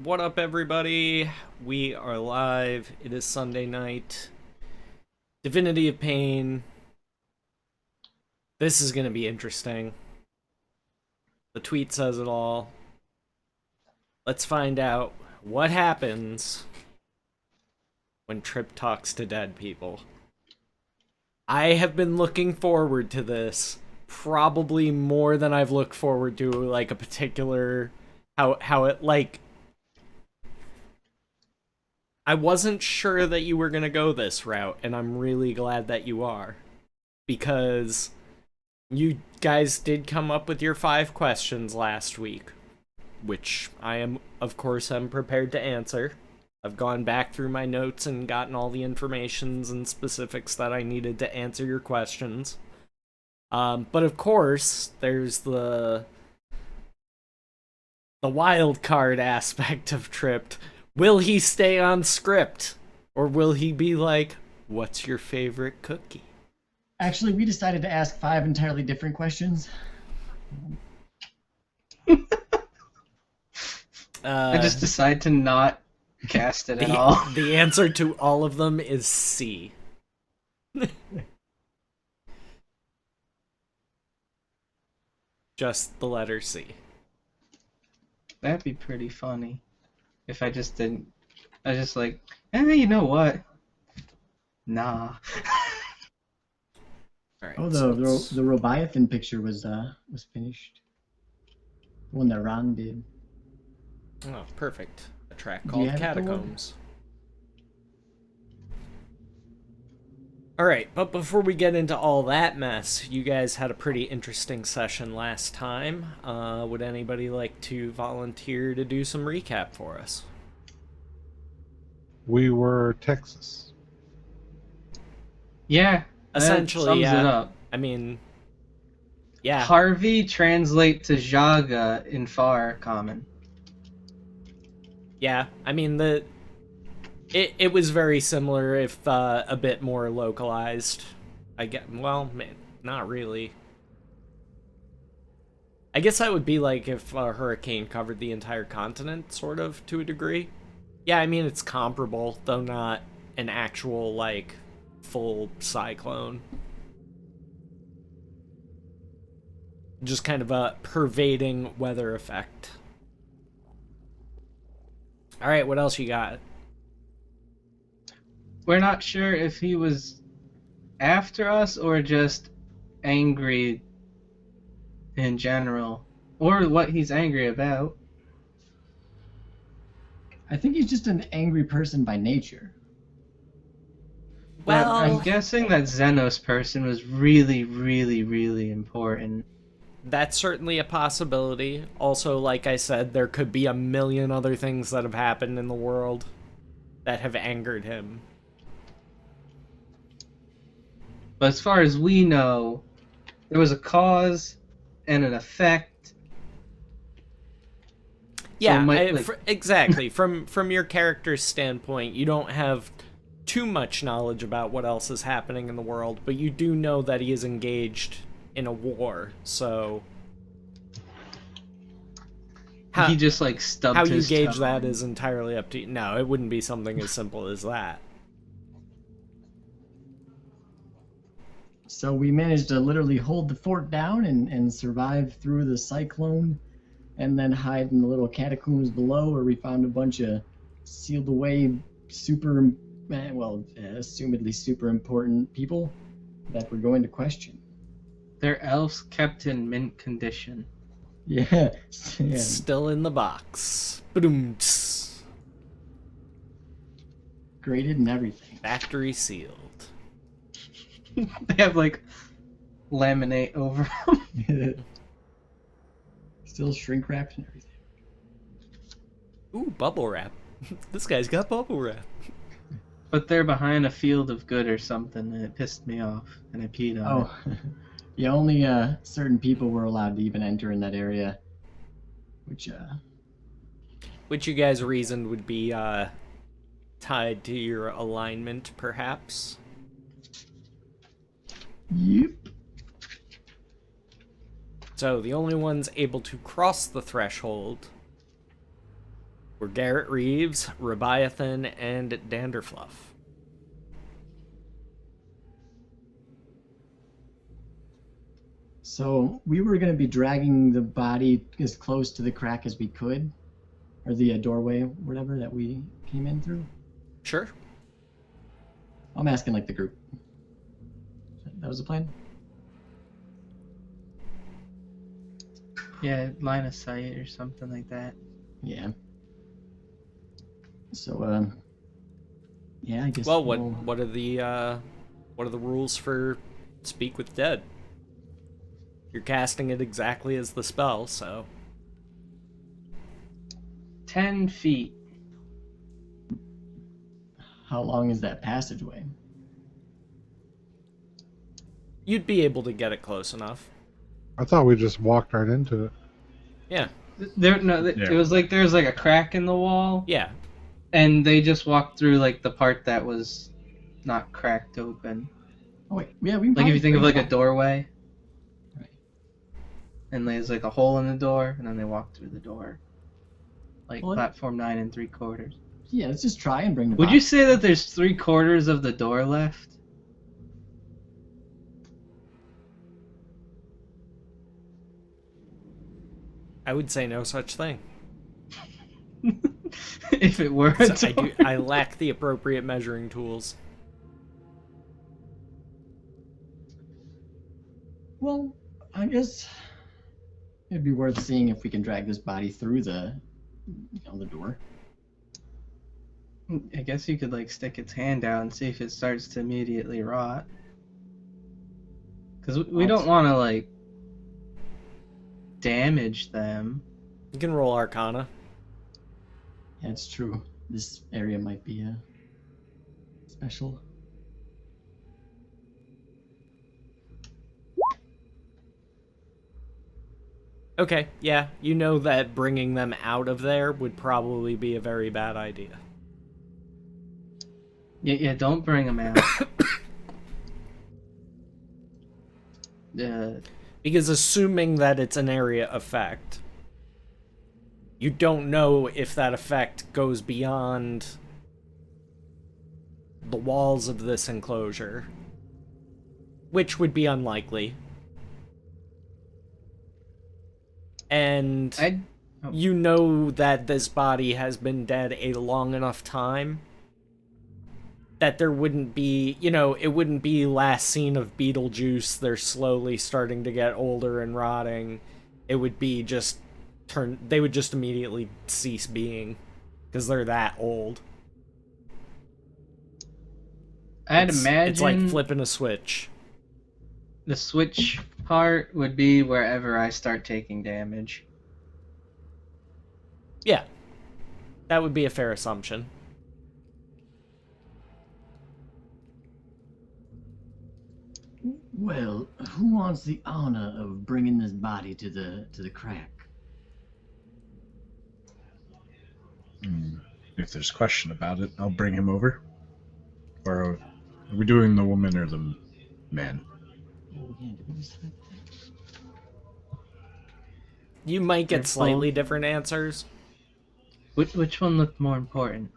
What up, everybody? We are live. It is Sunday night. Divinity of Pain. This is going to be interesting. The tweet says it all. Let's find out what happens when Trip talks to dead people. I have been looking forward to this probably more than I've looked forward to like a particular how it like I wasn't sure that you were going to go this route, and I'm really glad that you are. Because you guys did come up with your 5 questions last week, which I am, of course, I'm prepared to answer. I've gone back through my notes and gotten all the informations and specifics that I needed to answer your questions. But of course, there's the wild card aspect of Tripped. Will he stay on script? Or will he be like, what's your favorite cookie? Actually, we decided to ask 5 entirely different questions. I just decide to not cast it at all. The answer to all of them is C. Just the letter C. That'd be pretty funny. If I just didn't. I was just like, you know what? Nah. All right, Oh, the Leviathan picture was finished. The one that Ron did. Oh, perfect. A track Do you called have it, Catacombs. Alright, but before we get into all that mess, you guys had a pretty interesting session last time. Would anybody like to volunteer to do some recap for us? We were Texas. Yeah. Essentially, that sums yeah. it up. I mean, yeah. Harvey translate to Jaga in Far Common. Yeah, I mean, it was very similar, if a bit more localized. Well, not really. I guess that would be like if a hurricane covered the entire continent, sort of, to a degree. Yeah, I mean, it's comparable, though not an actual, like, full cyclone. Just kind of a pervading weather effect. Alright, what else you got? We're not sure if he was after us or just angry in general. Or what he's angry about. I think he's just an angry person by nature. But I'm Well, guessing that Xenos person was really, really, really important. that's certainly a possibility. Also, like I said, there could be a million other things that have happened in the world that have angered him. But as far as we know, there was a cause and an effect. Yeah, So exactly. From your character's standpoint, you don't have too much knowledge about what else is happening in the world, but you do know that he is engaged in a war. So he just like stubbed how you his gauge toe. that is entirely up to you. No, it wouldn't be something as simple as that. So we managed to literally hold the fort down and survive through the cyclone, and then hide in the little catacombs below, where we found a bunch of sealed away assumedly super important people that we're going to question. They're elves kept in mint condition. Yeah. Still in the box. Boom. Graded and everything. Factory sealed. They have like laminate over them. Still shrink wrapped and everything. Ooh, bubble wrap. This guy's got bubble wrap. But they're behind a field of good or something, and it pissed me off, and I peed on it. Yeah, only certain people were allowed to even enter in that area, which you guys reasoned would be tied to your alignment, perhaps? Yep. So the only ones able to cross the threshold were Garrett Reeves, Rebiathan, and Danderfluff. So we were going to be dragging the body as close to the crack as we could, or the doorway, whatever that we came in through. Sure. I'm asking like the group. That was the plan? Yeah, line of sight or something like that. Yeah. So, yeah, I guess. Well, what are the rules for Speak with Dead? You're casting it exactly as the spell, so 10 feet. How long is that passageway? you'd be able to get it close enough. I thought we just walked right into it. Yeah. It was like there was like a crack in the wall, Yeah. and they just walked through like the part that was not cracked open. Oh wait, yeah, we. Like if you think of like a door. doorway, Right. and there's like a hole in the door, and then they walk through the door, like Well, platform 9 3/4. Yeah, let's just try and bring the. Would body. you say that there's 3/4 of the door left? I would say no such thing. If it were a So door. I lack the appropriate measuring tools. Well, I guess it'd be worth seeing if we can drag this body through the door. I guess you could like stick its hand out and see if it starts to immediately rot. Because we don't want to like damage them. You can roll Arcana. Yeah, it's true. This area might be special. Okay, yeah, you know that bringing them out of there would probably be a very bad idea. Yeah, don't bring them out. Because assuming that it's an area effect, you don't know if that effect goes beyond the walls of this enclosure, which would be unlikely. And you know that this body has been dead a long enough time that there wouldn't be, it wouldn't be last scene of Beetlejuice, they're slowly starting to get older and rotting. It would be just they would just immediately cease being, because they're that old. I'd imagine it's like flipping a switch. the switch part would be wherever I start taking damage. Yeah. That would be a fair assumption. Well, who wants the honor of bringing this body to the crack? If there's a question about it, I'll bring him over. Or are we doing the woman or the man? You might get slightly different answers. Which one looked more important?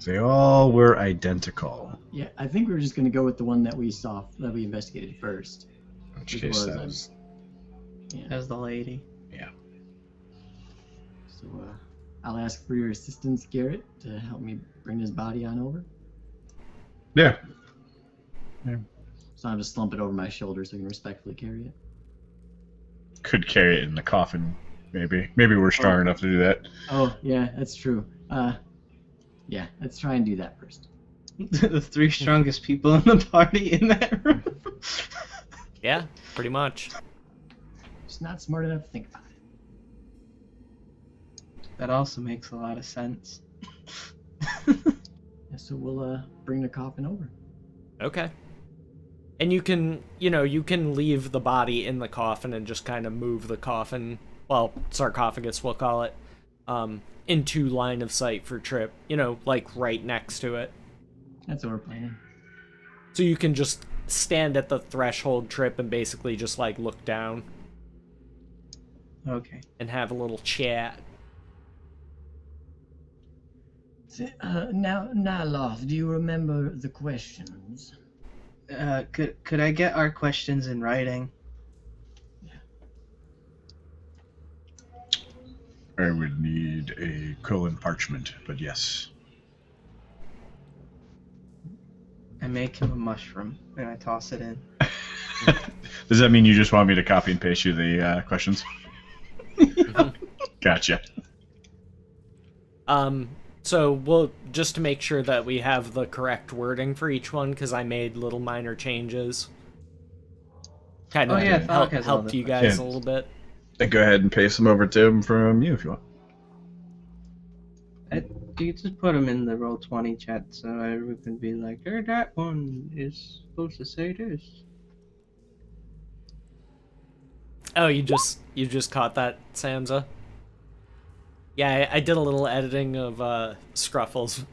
They all were identical. Yeah, I think we were just gonna go with the one that we saw, that we investigated first. In which Which case, was, that was... Yeah. As the lady. Yeah. So I'll ask for your assistance, Garrett, to help me bring this body on over. Yeah. So I'll just slump it over my shoulder so I can respectfully carry it. Could carry it in the coffin, maybe. Maybe we're strong enough to do that. Oh, yeah, that's true. Yeah, let's try and do that first. The 3 strongest people in the party in that room. Yeah, pretty much. Just not smart enough to think about it. That also makes a lot of sense. Yeah, so we'll bring the coffin over. Okay. And you can, you can leave the body in the coffin and just kind of move the coffin, well, sarcophagus we'll call it, into line of sight for Trip, like right next to it. That's what we're planning. So you can just stand at the threshold, Trip, and basically just like look down Okay. and have a little chat. Now, Nyloth, do you remember the questions? Could I get our questions in writing? I would need a quill and parchment, but yes. I make him a mushroom and I toss it in. Does that mean you just want me to copy and paste you the questions? Gotcha. So we'll just to make sure that we have the correct wording for each one, because I made little minor changes. Kind Oh of yeah, Thalak has all helped the you guys Yeah. a little bit. Then go ahead and paste them over to him from you if you want. You just put them in the Roll20 chat so everyone can be like, "Hey, that one is supposed to say this." Oh, you just caught that, Samza? Yeah, I did a little editing of Scruffle's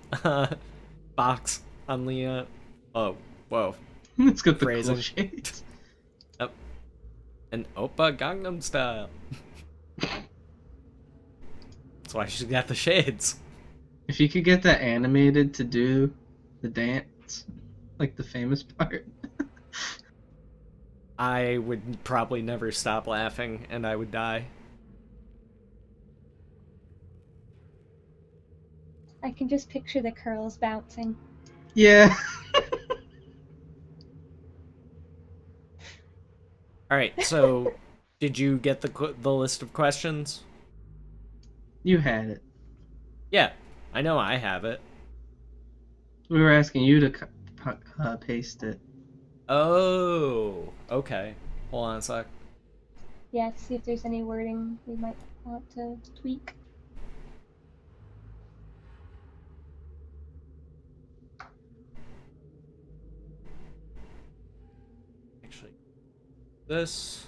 box on the oh, whoa. It's got the Phrasing. cool shades. And Oppa Gangnam Style. That's why she's got the shades. If you could get that animated to do the dance, like the famous part. I would probably never stop laughing, and I would die. I can just picture the curls bouncing. Yeah. Alright, so did you get the list of questions? You had it. Yeah, I know I have it. We were asking you to paste it. Oh, okay. Hold on a sec. Yeah, to see if there's any wording we might want to tweak. Actually, this.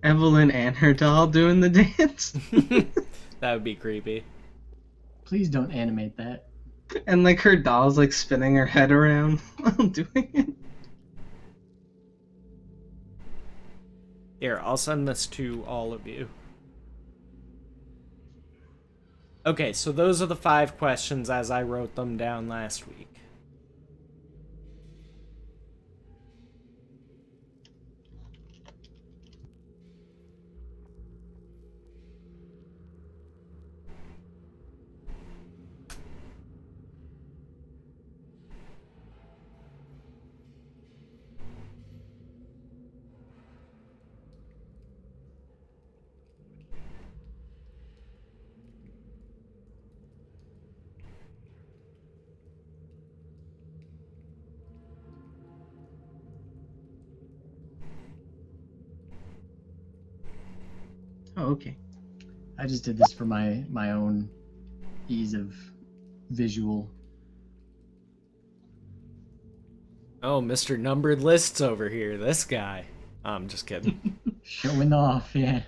Evelyn and her doll doing the dance. That would be creepy. Please don't animate that. And like her doll's like spinning her head around while doing it. Here, I'll send this to all of you. Okay, so those are the 5 questions as I wrote them down last week. Oh, okay. I just did this for my own ease of visual. Oh, Mr. Numbered Lists over here. This guy. I'm just kidding. Showing off, yeah.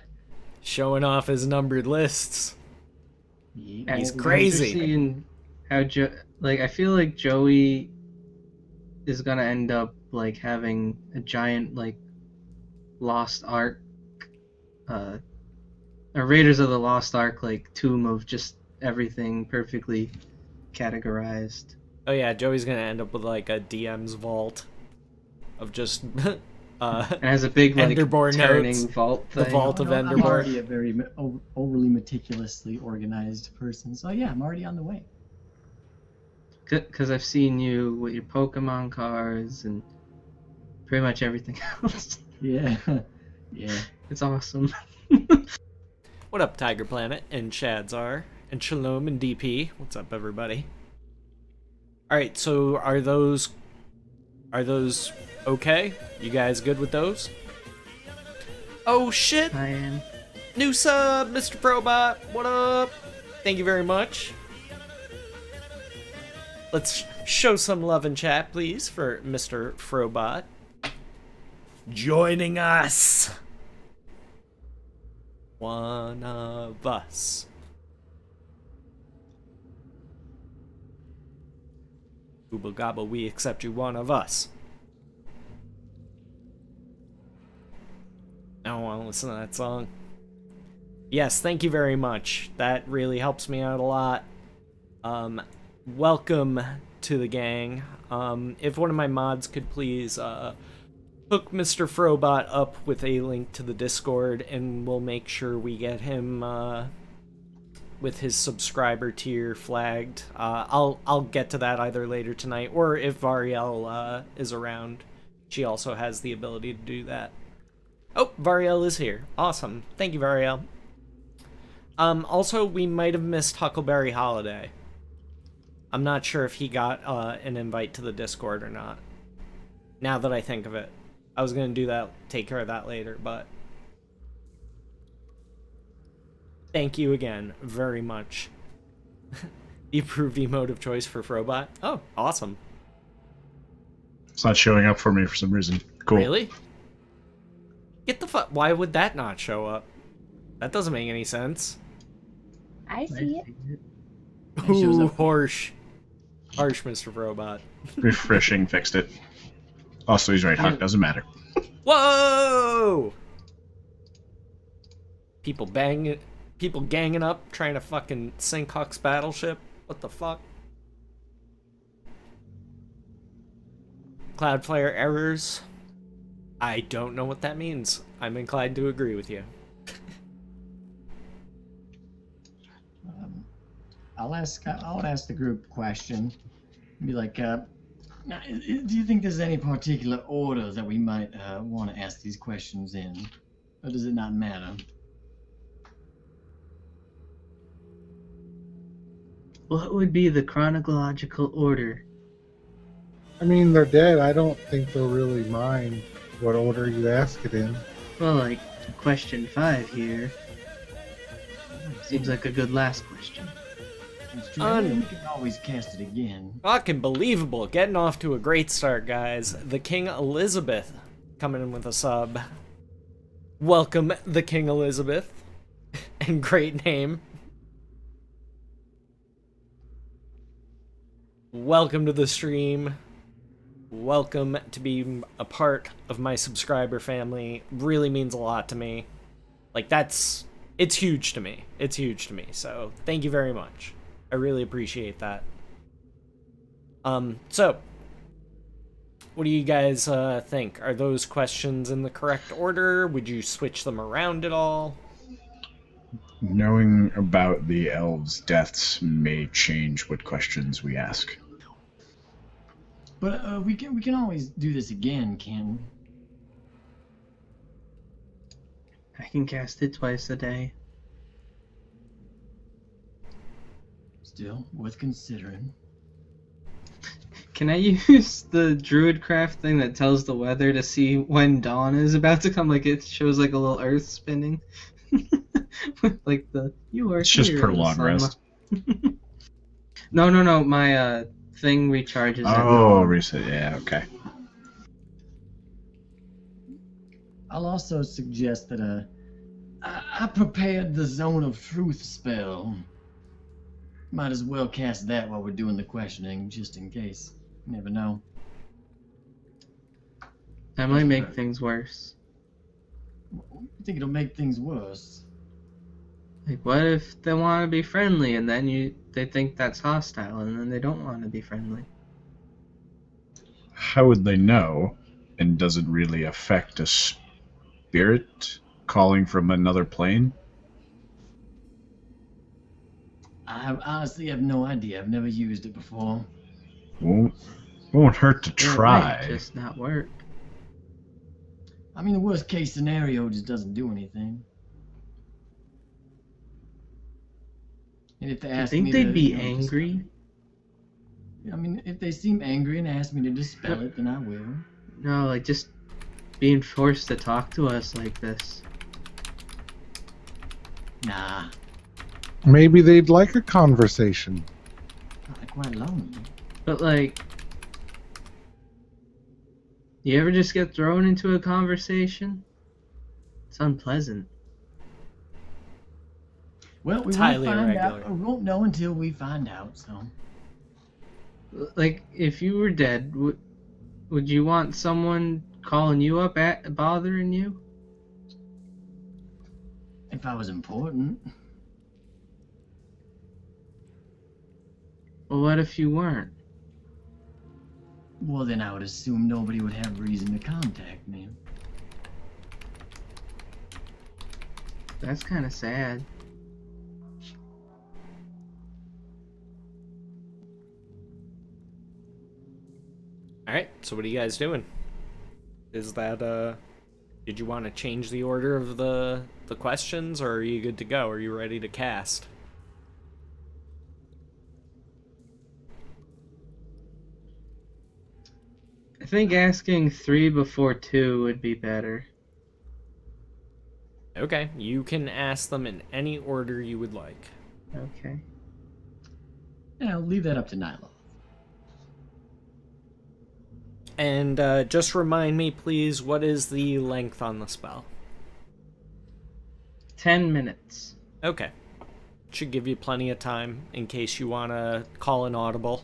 Showing off his numbered lists. Yeah. He's And crazy. after seeing how I feel like Joey is gonna end up like having a giant like Lost Ark, a Raiders of the Lost Ark like tomb of just everything perfectly categorized. Oh yeah, Joey's gonna end up with like a DM's vault of just It has a big like Enderborn turning notes. vault The thing. vault of No, I'm Enderborn. already a very overly meticulously organized person, so yeah, I'm already on the way. Because I've seen you with your Pokemon cards and pretty much everything else. Yeah, yeah. It's awesome. What up, Tiger Planet and Shadzar and Shalom and DP? What's up, everybody? All right, so are those okay? You guys good with those? Oh shit! I am. New sub, Mr. Probot. What up? Thank you very much. Let's show some love and chat, please, for Mr. Frobot. Joining us! One of us. Gooba gobble, we accept you, one of us. I don't want to listen to that song. Yes, thank you very much. That really helps me out a lot. Welcome to the gang. If one of my mods could please hook Mr. Frobot up with a link to the Discord, and we'll make sure we get him with his subscriber tier flagged. I'll get to that either later tonight, or if Variel is around, she also has the ability to do that. Oh, Variel is here. Awesome. Thank you, Variel. Also, we might have missed Huckleberry Holiday. I'm not sure if he got an invite to the Discord or not. Now that I think of it. I was going to do that, take care of that later, but... Thank you again, very much. The approved emote of choice for Frobot. Oh, awesome. It's not showing up for me for some reason. Cool. Really? Get the fuck... Why would that not show up? That doesn't make any sense. I see it. It shows Ooh, up. harsh. Harsh, Mr. Robot. Refreshing fixed it. Also, he's right. Huck doesn't matter. Whoa! People ganging up, trying to fucking sink Huck's battleship. What the fuck? Cloudflare errors. I don't know what that means. I'm inclined to agree with you. I'll ask the group a question. Be like, now, do you think there's any particular order that we might want to ask these questions in, or does it not matter? What would be the chronological order? I mean, they're dead. I don't think they'll really mind what order you ask it in. Well, like question 5 here. Seems like a good last question. It's true. I mean, we can always cast it again. Fucking believable. Getting off to a great start, guys. The King Elizabeth coming in with a sub. Welcome, the King Elizabeth. And great name. Welcome to the stream. Welcome to being a part of my subscriber family. Really means a lot to me. Like, it's huge to me. It's huge to me. So, thank you very much. I really appreciate that. So, what do you guys think? Are those questions in the correct order? Would you switch them around at all? Knowing about the elves' deaths may change what questions we ask. But we can always do this again, can't we? I can cast it twice a day. Still worth considering. Can I use the Druidcraft thing that tells the weather to see when dawn is about to come? Like it shows like a little earth spinning. Like you are. It's just here, for long son. rest. No. My thing recharges. Oh, reset. Yeah, okay. I'll also suggest that I prepared the Zone of Truth spell. Might as well cast that while we're doing the questioning, just in case. You never know. That might make things worse. You think it'll make things worse? Like, what if they want to be friendly and then they think that's hostile and then they don't want to be friendly? How would they know? And does it really affect a spirit calling from another plane? I honestly have no idea. I've never used it before. Won't hurt to It try. might just not work. I mean, the worst case scenario just doesn't do anything. And if they I ask think me they'd to, be you know, angry. I mean, if they seem angry and ask me to dispel it, then I will. No, like just being forced to talk to us like this. Nah, Maybe they'd like a conversation. they're quite lonely. But like, you ever just get thrown into a conversation? It's unpleasant. Well, we It's won't highly find irregular. out. We won't know until we find out. So, Like, if you were dead, would you want someone calling you up at bothering you? if I was important, Well, what if you weren't? well, then I would assume nobody would have reason to contact me. That's kind of sad. Alright, so what are you guys doing? Is that, did you want to change the order of the questions, or are you good to go? Are you ready to cast? I think asking 3 before 2 would be better. Okay, you can ask them in any order you would like. Okay. Yeah, I'll leave that up to Nyla. And just remind me, please, what is the length on the spell? 10 minutes. Okay. Should give you plenty of time in case you want to call an audible.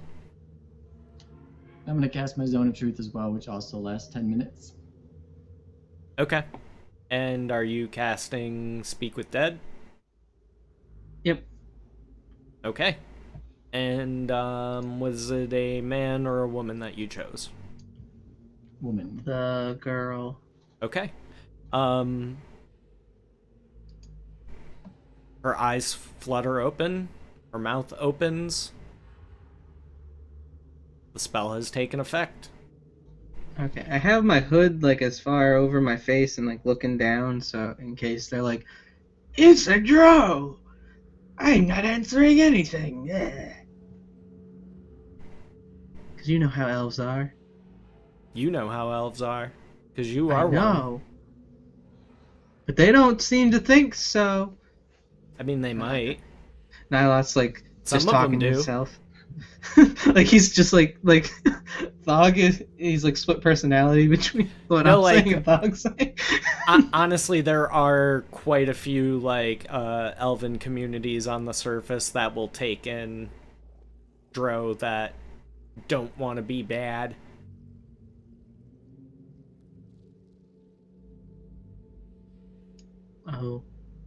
I'm gonna cast my Zone of Truth as well, which also lasts 10 minutes. Okay. And are you casting Speak with Dead? Yep. Okay. And was it a man or a woman that you chose? Woman. The girl. Okay. Her eyes flutter open, her mouth opens. The spell has taken effect. Okay, I have my hood like as far over my face and like looking down, so in case they're like, "It's a drow! I'm not answering anything." Because you know how elves are. You know how elves are, because you I are one. know. But they don't seem to think so. I mean, they might. Nihilot's like Some just of them talking to do. himself. Like he's just like Thog he's like split personality between what No, I'm like- saying and Thog saying. Honestly, there are quite a few like elven communities on the surface that will take in Drow that don't want to be bad. Oh.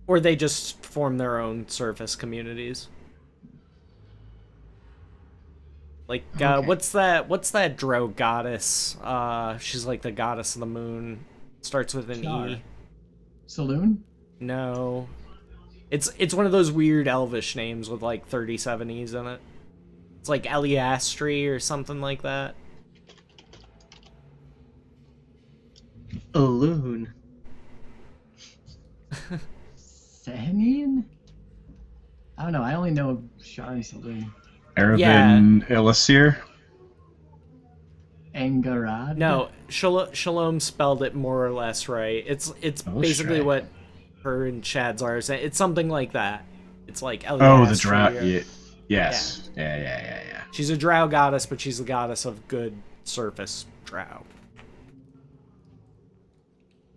Or they just form their own surface communities. Like, Okay. what's that Drow goddess? She's like the goddess of the moon. Starts with an Char. E. Saloon? No. It's one of those weird elvish names with like 37 E's in it. It's like Eliastri or something like that. A loon. Sahanian? I don't know. I only know Shari Saloon. Erevin Elisir. Angarad? No, Shalom spelled it more or less right. It's Oh, basically shit. what her and Chad's are saying. It's something like that. It's like Eliastri. Oh, the drought. or- Yeah. Yes. Yeah. She's a drow goddess, but she's the goddess of good surface drow.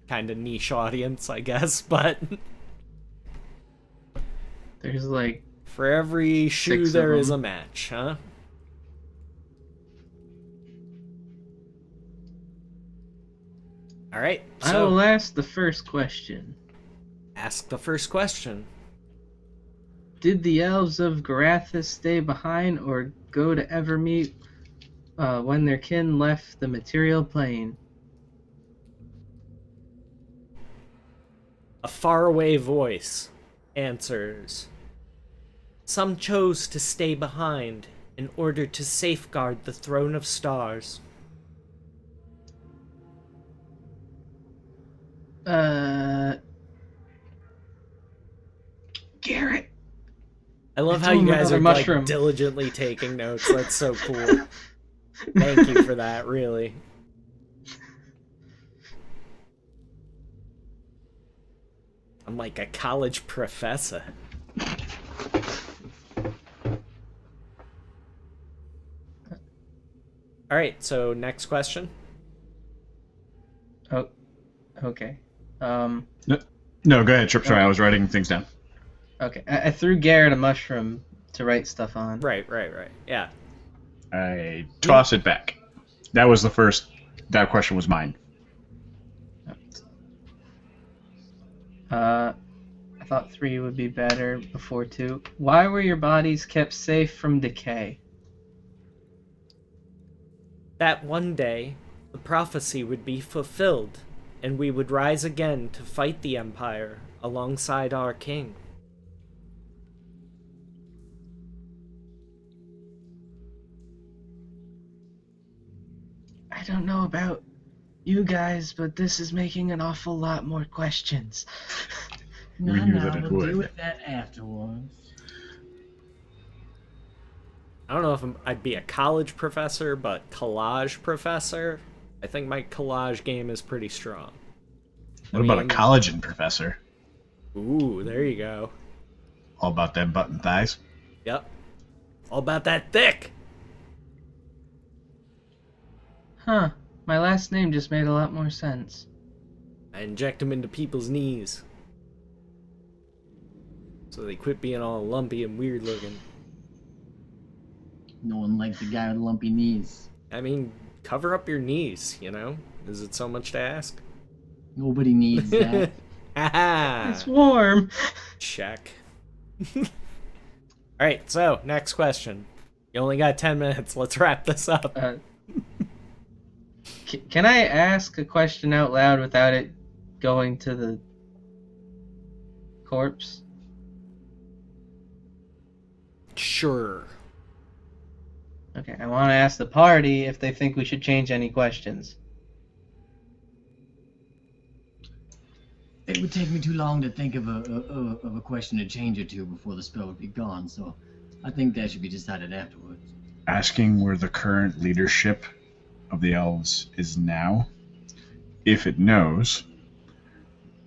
Kind of niche audience, I guess, but There's like for every shoe 6 of there is a them. match, huh? Alright, I so will ask the first question. ask the first question. Did the elves of Garathis stay behind or go to Evermeet when their kin left the material plane? A faraway voice answers. Some chose to stay behind in order to safeguard the throne of stars. Garrett. I love I how told you him guys another are mushroom. like diligently taking notes. That's so cool. Thank you for that, really. I'm like a college professor. All right, so next question. Oh, okay. No, go ahead, Trip. Sorry, I was writing things down. Okay. I threw Garrett a mushroom to write stuff on. Right. Yeah. I toss it back. That was the first. That question was mine. I thought 3 would be better before 2. Why were your bodies kept safe from decay? That one day, the prophecy would be fulfilled, and we would rise again to fight the Empire alongside our king. I don't know about you guys, but this is making an awful lot more questions. No, We knew no, that it we'll would. deal with that afterwards. I don't know if I'd be a college professor, but collage professor? I think my collage game is pretty strong. What about a collagen professor? Ooh, there you go. All about them butt and thighs. Yep. All about that thick! Huh. My last name just made a lot more sense. I inject them into people's knees. So they quit being all lumpy and weird looking. No one likes the guy with lumpy knees. I mean, cover up your knees, you know? Is it so much to ask? Nobody needs that. Haha! It's warm. Check. Alright, so, next question. You only got 10 minutes. Let's wrap this up. Can I ask a question out loud without it going to the corpse? Sure. Okay, I want to ask the party if they think we should change any questions. It would take me too long to think of a question to change it to before the spell would be gone, so I think that should be decided afterwards. Asking where the current leadership of the elves is now, if it knows,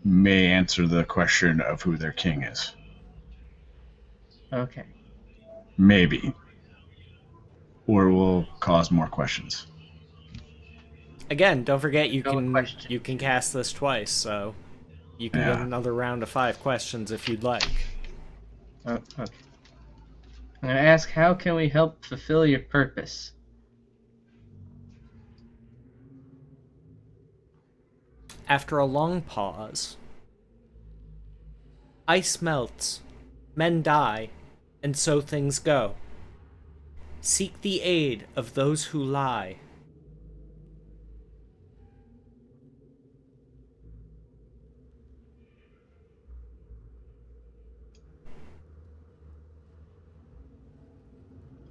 may answer the question of who their king is. Okay. Maybe. Or will cause more questions. Again, don't forget No question. you can cast this twice, so you can get another round of 5 questions if you'd like. Oh, okay. I'm going to ask, how can we help fulfill your purpose? After a long pause, ice melts, men die, and so things go. Seek the aid of those who lie.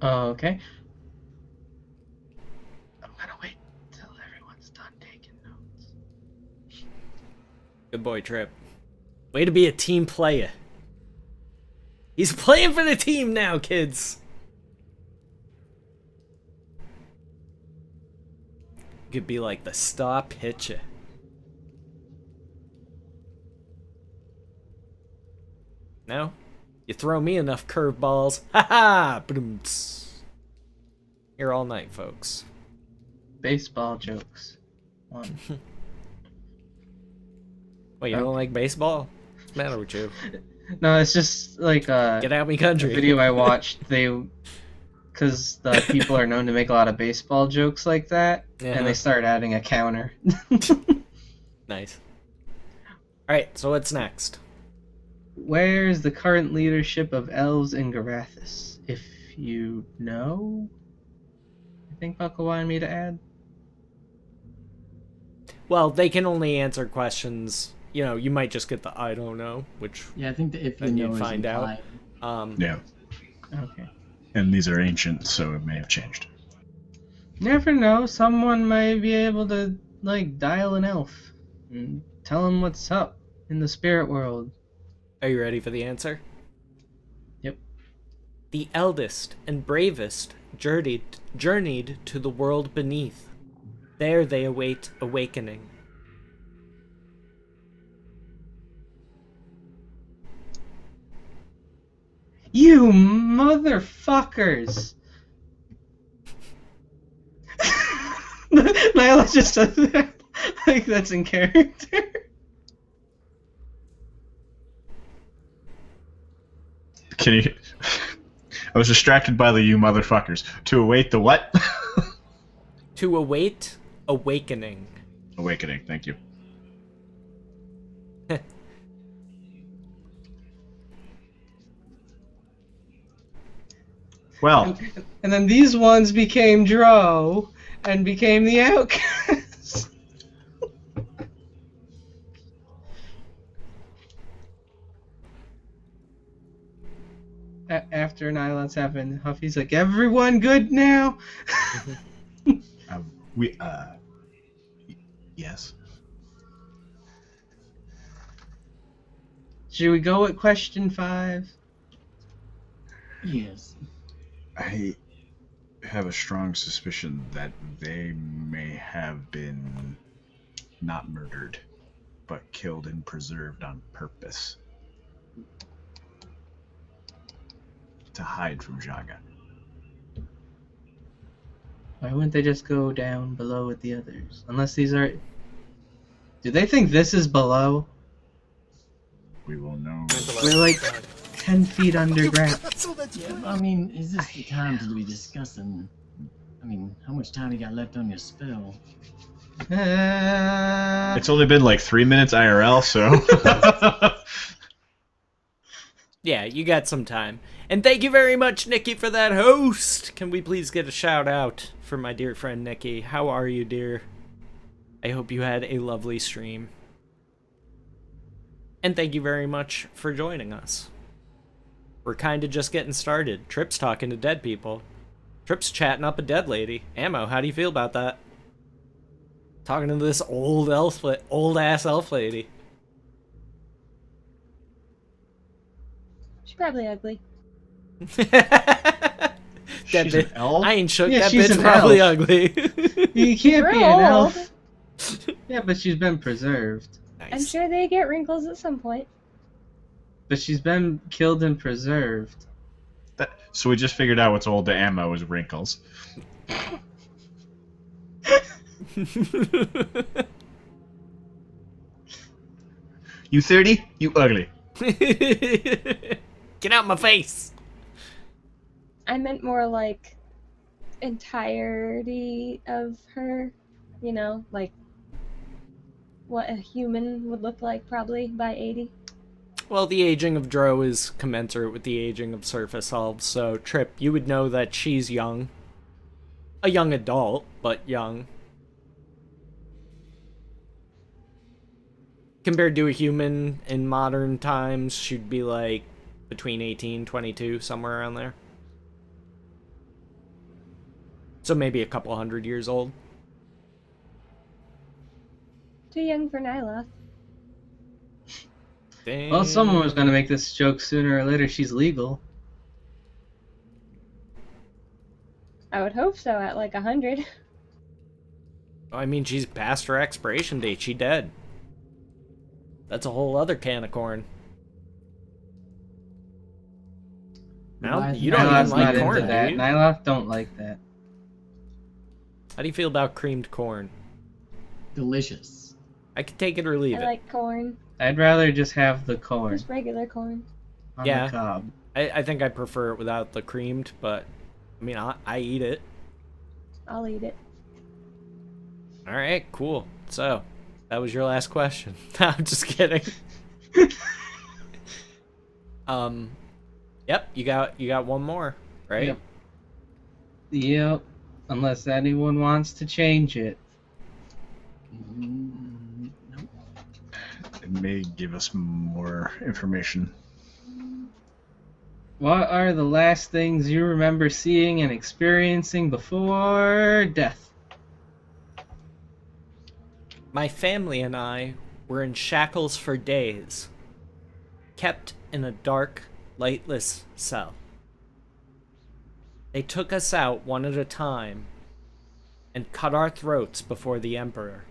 Okay. I'm going to wait till everyone's done taking notes. Good boy, Trip. Way to be a team player. He's playing for the team now, kids. Could be like the star pitcher. No? You throw me enough curveballs. Ha ha! Here all night, folks. Baseball jokes. 1. Wait, you don't like baseball? What's the matter with you? No, it's just like Get out me a country. video I watched. Because the people are known to make a lot of baseball jokes like that, and they started adding a counter. Nice. Alright, so what's next? Where's the current leadership of elves in Garathis? If you know? I think Buckle wanted me to add. Well, they can only answer questions. You know, you might just get the I don't know, which Yeah, I think that if you then know you'd is find out. implied. Yeah. Okay. And these are ancient, so it may have changed. Never know. Someone might be able to, like, dial an elf and tell him what's up in the spirit world. Are you ready for the answer? Yep. The eldest and bravest journeyed to the world beneath. There they await awakening. You motherfuckers! Nyla just does that. Like, that's in character. Can you? I was distracted by the you motherfuckers. To await the what? To await awakening. Awakening. Thank you. Well, And then these ones became Dro and became the outcasts. After Nylon's happened, Huffy's like, everyone good now? we yes. Should we go with question 5? Yes. I have a strong suspicion that they may have been not murdered, but killed and preserved on purpose to hide from Jaga. Why wouldn't they just go down below with the others? Unless these are... Do they think this is below? We will know. We're like 10 feet underground. Yeah, I mean, is this the time to be discussing? I mean, how much time you got left on your spell? It's only been like 3 minutes IRL, so. Yeah, you got some time. And thank you very much, Nikki, for that host. Can we please get a shout out for my dear friend Nikki? How are you, dear? I hope you had a lovely stream. And thank you very much for joining us. We're kind of just getting started. Trip's talking to dead people. Trip's chatting up a dead lady. Ammo, how do you feel about that? Talking to this old ass elf lady. She's probably ugly. That She's an elf? I ain't shook. Yeah, That she's bitch an probably elf. ugly. You can't be We're an old. elf. Yeah, but she's been preserved. Nice. I'm sure they get wrinkles at some point. But she's been killed and preserved. So we just figured out what's old to Ammo is wrinkles. You 30? You ugly. Get out my face. I meant more like entirety of her, you know, like what a human would look like probably by 80. Well, the aging of Dro is commensurate with the aging of surface elves, so Trip, you would know that she's young. A young adult, but young. Compared to a human in modern times, she'd be like between 18, 22, somewhere around there. So maybe a couple 100 years old. Too young for Nyla. Dang. Well, someone was going to make this joke sooner or later. She's legal. I would hope so at like 100. I mean, she's past her expiration date. She dead. That's a whole other can of corn. Now, you don't Nyla's even like not corn, into that. do you? Nyla don't like that. How do you feel about creamed corn? Delicious. I could take it or leave I it. like corn. I'd rather just have the corn Just regular corn. on Yeah. the cob. I think I prefer it without the creamed, but I mean, I eat it. I'll eat it. All right, cool. So, that was your last question. I'm just kidding. Yep, you got one more, right? Yep. Yep. Unless anyone wants to change it. Nope. It may give us more information. What are the last things you remember seeing and experiencing before death? My family and I were in shackles for days, kept in a dark, lightless cell. They took us out one at a time and cut our throats before the Emperor.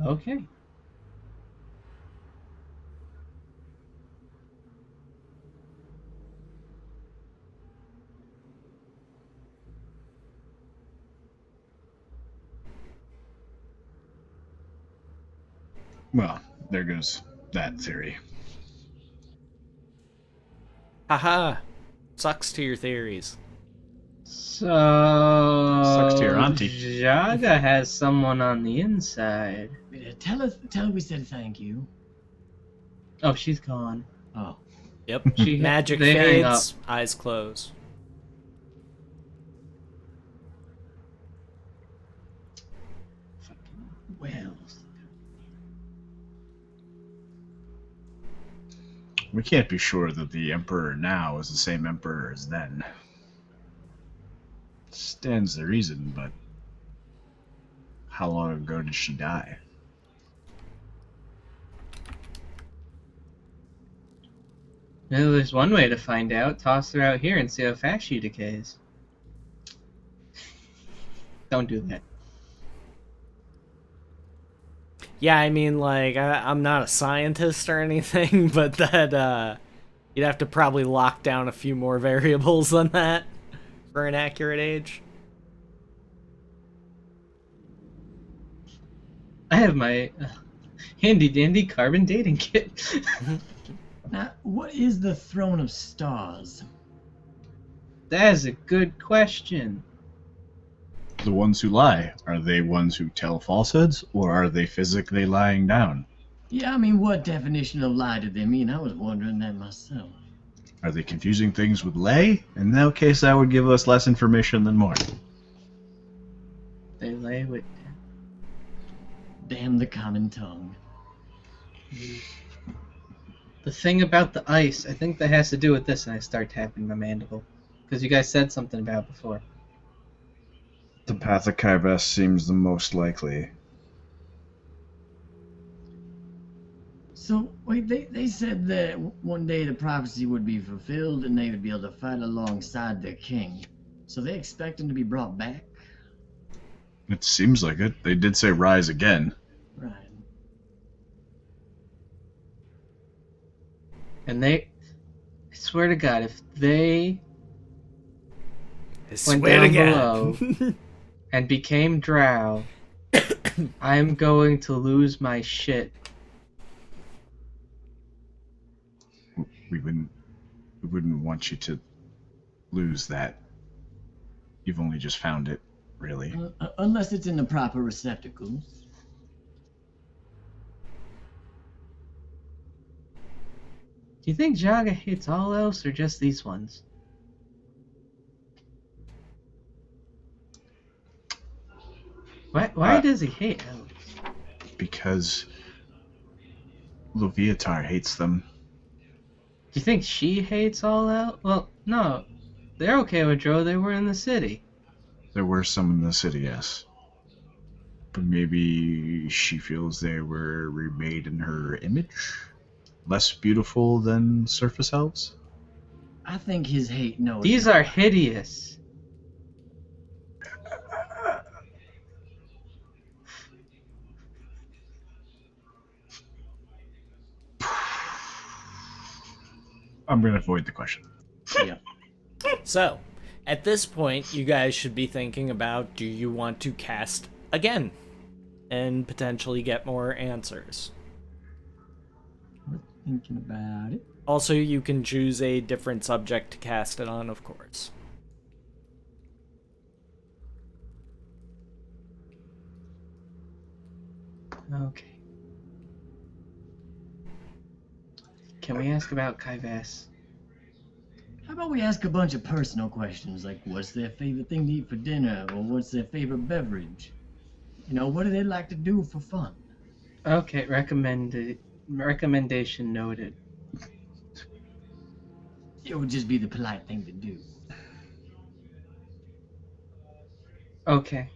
Okay. Well, there goes that theory. Haha. Sucks to your theories. So Sucks to your auntie. Jaga has someone on the inside. Tell her we said thank you. Oh, she's gone. Oh. Yep. She Magic they hang up. fades, eyes close. Well. We can't be sure that the Emperor now is the same Emperor as then. Stands to reason, but how long ago did she die? Well, there's one way to find out. Toss her out here and see how fast she decays. Don't do that. Yeah, I mean, like, I'm not a scientist or anything, but that, you'd have to probably lock down a few more variables than that for an accurate age. I have my handy dandy carbon dating kit. Now, what is the Throne of Stars? That is a good question. The ones who lie, are they ones who tell falsehoods, or are they physically lying down? Yeah, I mean, what definition of lie did they mean? I was wondering that myself. Are they confusing things with lay? In that case, that would give us less information than more. They lay with. Damn the common tongue. The thing about the ice, I think that has to do with this, and I start tapping my mandible. Because you guys said something about it before. The path of Kaives seems the most likely. So, wait, they said that one day the prophecy would be fulfilled and they would be able to fight alongside their king. So they expect him to be brought back? It seems like it. They did say rise again. Right. And I swear to God, if they I went swear down to below God. and became drow, I'm going to lose my shit. We wouldn't want you to lose that. You've only just found it, really. Unless it's in the proper receptacles. Do you think Jaga hates all elves or just these ones? Why does he hate elves? Because Loviatar hates them. Do you think she hates all elves? Well, no. They're okay with Drow. They were in the city. There were some in the city, yes. But maybe she feels they were remade in her image? Less beautiful than surface elves? I think his hate knows. These are hideous. I'm going to avoid the question. Yeah. So, at this point, you guys should be thinking about, do you want to cast again? And potentially get more answers. We're thinking about it. Also, you can choose a different subject to cast it on, of course. Okay. Can we ask about Kaives? How about we ask a bunch of personal questions, like what's their favorite thing to eat for dinner, or what's their favorite beverage? You know, what do they like to do for fun? Okay, recommendation noted. It would just be the polite thing to do. Okay.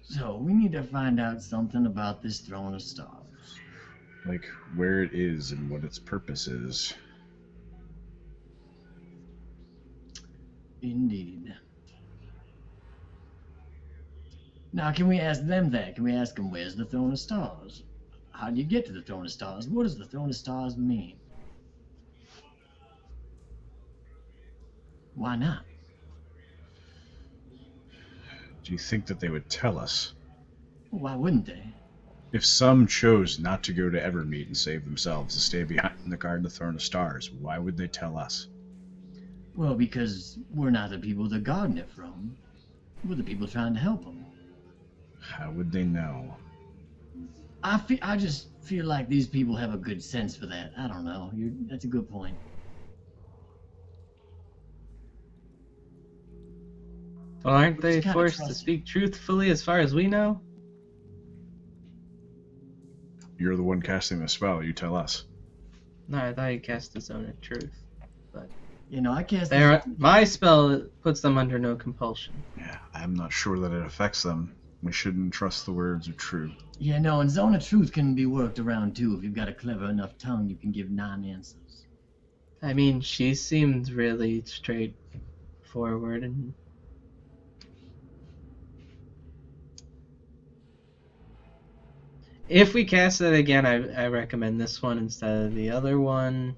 So, we need to find out something about this Throne of Stars. Like, where it is and what its purpose is. Indeed. Now, can we ask them that? Can we ask them, where's the Throne of Stars? How do you get to the Throne of Stars? What does the Throne of Stars mean? Why not? Do you think that they would tell us? Why wouldn't they? If some chose not to go to Evermeet and save themselves, to stay behind and guard the Throne of Stars, why would they tell us? Well, because we're not the people they're guarding it from. We're the people trying to help them. How would they know? I just feel like these people have a good sense for that. I don't know. That's a good point. Well, aren't they Just kinda forced to trust- speak truthfully as far as we know? You're the one casting the spell, you tell us. No, I thought you cast the Zone of Truth. You know, I cast My spell puts them under no compulsion. Yeah, I'm not sure that it affects them. We shouldn't trust the words are true. Yeah, no, and Zone of Truth can be worked around too. If you've got a clever enough tongue, you can give 9 answers. I mean, she seemed really straightforward and if we cast it again, I recommend this one instead of the other one,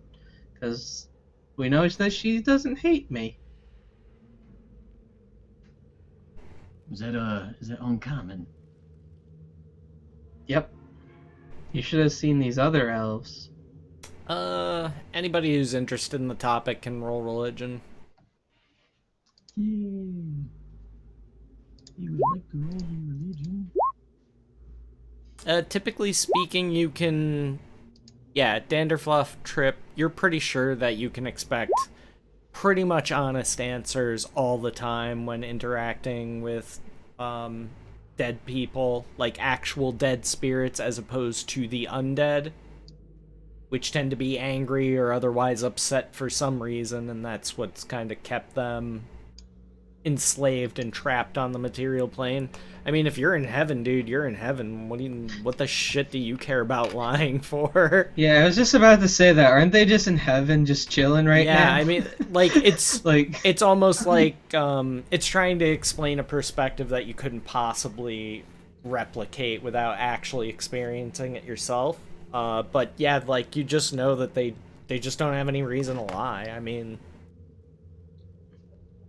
because we know that she doesn't hate me. Is that uncommon? Yep. You should have seen these other elves. Anybody who's interested in the topic can roll religion. Yay. You would like to roll your religion? Typically speaking, you can... Yeah, Danderfluff Trip, you're pretty sure that you can expect pretty much honest answers all the time when interacting with dead people, like actual dead spirits as opposed to the undead, which tend to be angry or otherwise upset for some reason, and that's what's kind of kept them enslaved and trapped on the material plane. I mean, if you're in heaven, dude, you're in heaven. What the shit do you care about lying for? Yeah, I was just about to say that. Aren't they just in heaven, just chilling right now? Yeah, I mean, like, it's like it's almost like it's trying to explain a perspective that you couldn't possibly replicate without actually experiencing it yourself. But yeah, like, you just know that they just don't have any reason to lie. I mean,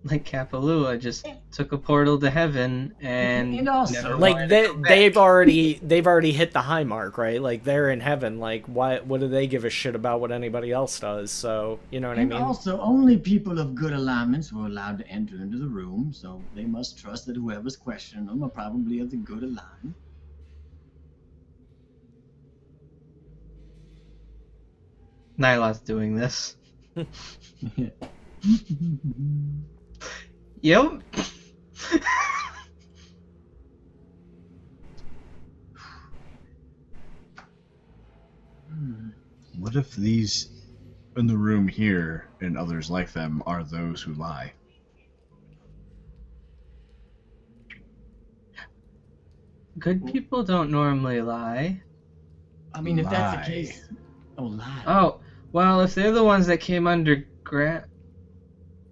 like Kapalua just took a portal to heaven and also- never like wanted to go back. they've already hit the high mark, right? Like, they're in heaven. Like, what do they give a shit about what anybody else does? So, you know what And I mean? also, only people of good alignments were allowed to enter into the room, so they must trust that whoever's questioning them are probably of the good alignment. Nyla's doing this. Yep. What if these in the room here and others like them are those who lie? Good people don't normally lie. I mean, if that's Lie. the case... Oh, lie. Oh, well, if they're the ones that came underground...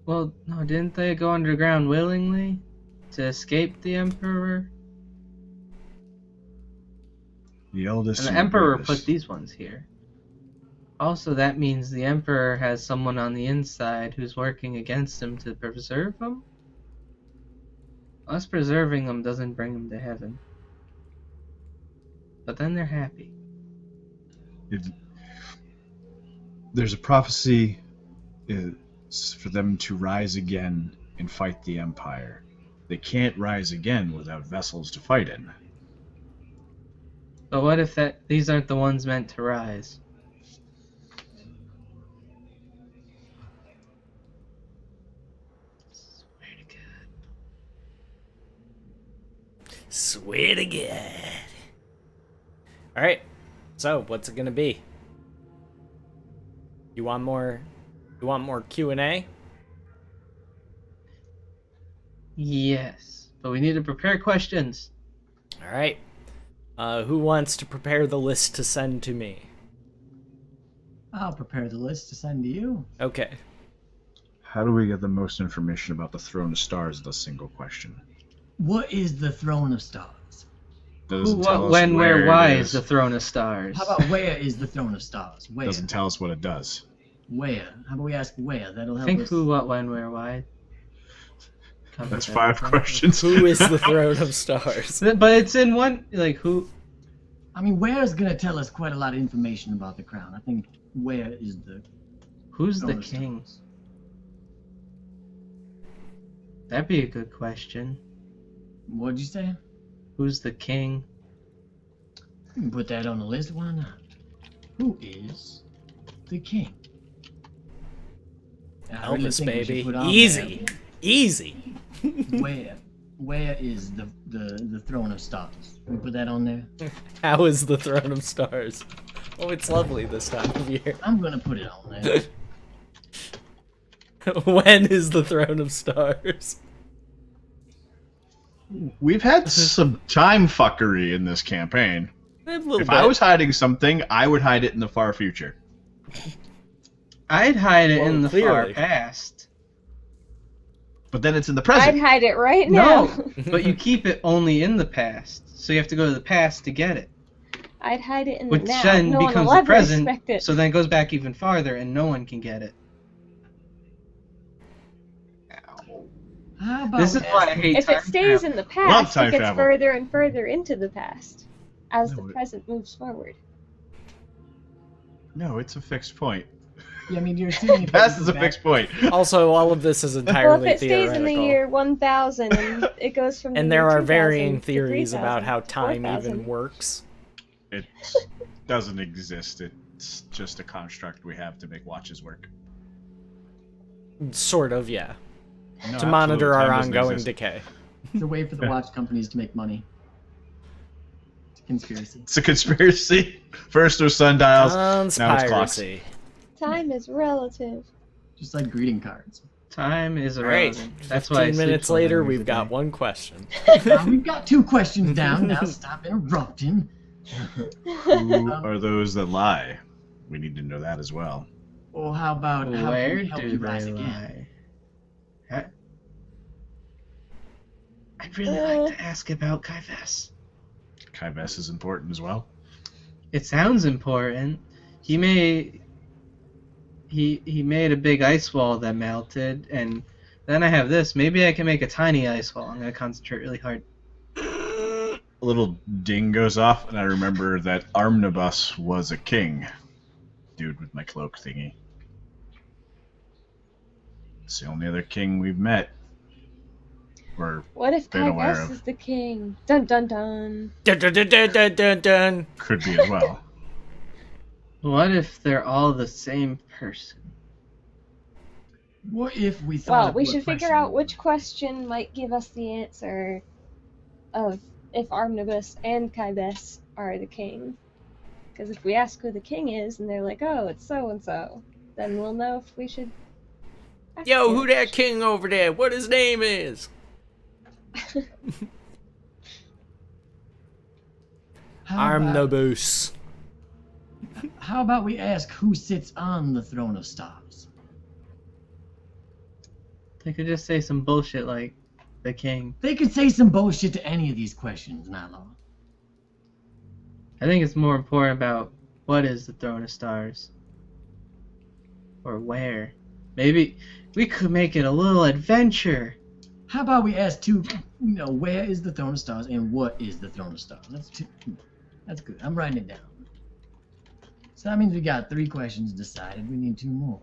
Well, no, didn't they go underground willingly to escape the Emperor? The eldest And the and Emperor greatest. put these ones here. Also, that means the Emperor has someone on the inside who's working against him to preserve them? Us preserving them doesn't bring them to heaven. But then they're happy. There's a prophecy for them to rise again and fight the Empire. They can't rise again without vessels to fight in. But what if these aren't the ones meant to rise? Swear to God. Swear to God. Alright, so what's it gonna be? You want more Q&A? Yes, but we need to prepare questions. Alright. Who wants to prepare the list to send to me? I'll prepare the list to send to you. Okay. How do we get the most information about the Throne of Stars with a single question? What is the Throne of Stars? Doesn't Who, tell what, us when, where, it why is. is the Throne of Stars? How about where is the Throne of Stars? Where? Doesn't tell us what it does. Where? How about we ask where? That'll help Think us. who, what, when, where, why. covered That's that, 5 right? questions. Who is the throne of stars? But it's in one, like, who? I mean, where's gonna tell us quite a lot of information about the crown. I think where is the Who's the throne of king? stars? That'd be a good question. What'd you say? Who's the king? You can put that on the list. Why not? Who is the king? I really Elvis, think we should baby. put on Easy. Easy. there, where is the throne of stars? Can we put that on there? How is the throne of stars? Oh, it's lovely this time of year. I'm gonna put it on there. When is the throne of stars? We've had some time fuckery in this campaign. A little If bit. I was hiding something, I would hide it in the far future. I'd hide it Well, in the far clearly. past. But then it's in the I'd present. hide it right now. No, but you keep it only in the past, so you have to go to the past to get it, I'd hide it in the which now. then No one becomes will the ever present. expect it. So then it goes back even farther, and no one can get it. How about This is we why I ask- hate If time it stays travel. in the Love past, time it gets travel. further and further into the past as No, the it- present moves forward. No, it's a fixed point. Yeah, I mean, you're assuming if Past it is goes a fixed point. Also, all of this is Well, entirely if it stays in the theoretical. year 1000 and it goes from the And year there are 2000 varying to theories about 3000 how to time 4000. even works. It doesn't exist. It's just a construct we have to make watches work. Sort of, yeah. No, To monitor absolutely, our time doesn't ongoing exist. decay. It's a way for the watch companies to make money. It's a conspiracy. It's a conspiracy. First it was sundials, now it's clocks. Conspiracy. Time is relative. Just like greeting cards. Time is Alright, irrelevant. That's why I 15 sleep minutes 12 later, hours a we've got day. one question. Now we've got 2 questions down. Now stop interrupting. Who are those that lie? We need to know that as well. Or how about how Where can we help do you they rise again? lie? I'd really like to ask about Kaives. Kaives is important as well. It sounds important. He made a big ice wall that melted, and then I have this. Maybe I can make a tiny ice wall. I'm gonna concentrate really hard. A little ding goes off, and I remember that Armnibus was a king. Dude with my cloak thingy. It's the only other king we've met. Or What if Been aware Kaives of. is the king? Dun dun dun. Dun, dun, dun, dun, dun, dun, dun. could be as well. What if they're all the same person? What if we thought Well, of we what should figure question- out which question might give us the answer of if Armnibus and Kaives are the king. Because if we ask who the king is and they're like, oh, it's so and so, then we'll know if we should. ask Yo, him. who that king over there? What his name is? How about, Armnibus. how about we ask who sits on the throne of stars? They could just say some bullshit like the king. They could say some bullshit to any of these questions, Nylaw. I think it's more important about what is the throne of stars, or where. Maybe we could make it a little adventure. How about we ask 2, where is the throne of stars and what is the throne of stars? That's 2. That's good. I'm writing it down. So that means we got 3 questions decided. We need 2 more.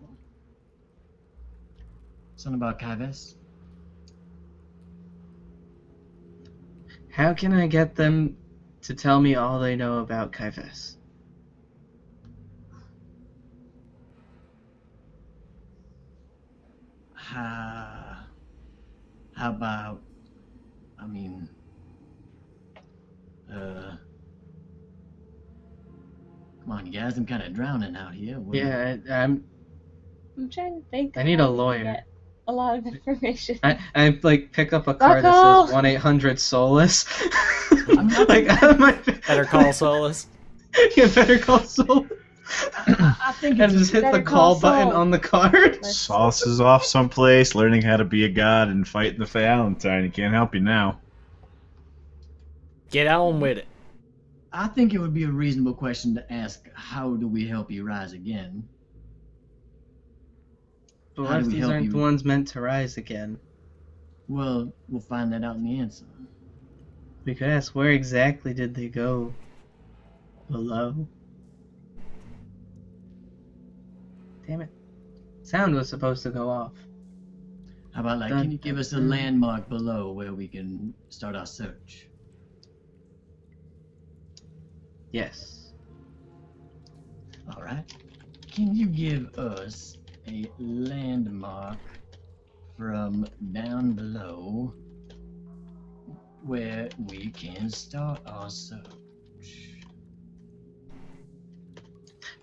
Something about Kaives? How can I get them to tell me all they know about Kaives? How about, I mean, come on, you guys, I'm kind of drowning out here. What- Yeah, I'm trying to think. I need how a we can lawyer. get a lot of information. I like pick up a card that Buckle! says 1-800-SOLAS. not- like, Better call Solus. You better call Solus. I think And it's just hit Better the call call button Sol. on the card. Let's- Sauce is off someplace, learning how to be a god and fighting the Valentine. He can't help you now. Get on with it. I think it would be a reasonable question to ask, how do we help you rise again? But How what do if we these help aren't you? the ones meant to rise again? Well, we'll find that out in the answer. We could ask, where exactly did they go below? Damn it. Sound was supposed to go off. How about, like, Dun, can you give dun, us a dun. landmark below where we can start our search? Yes. All right. Can you give us a landmark from down below where we can start our search?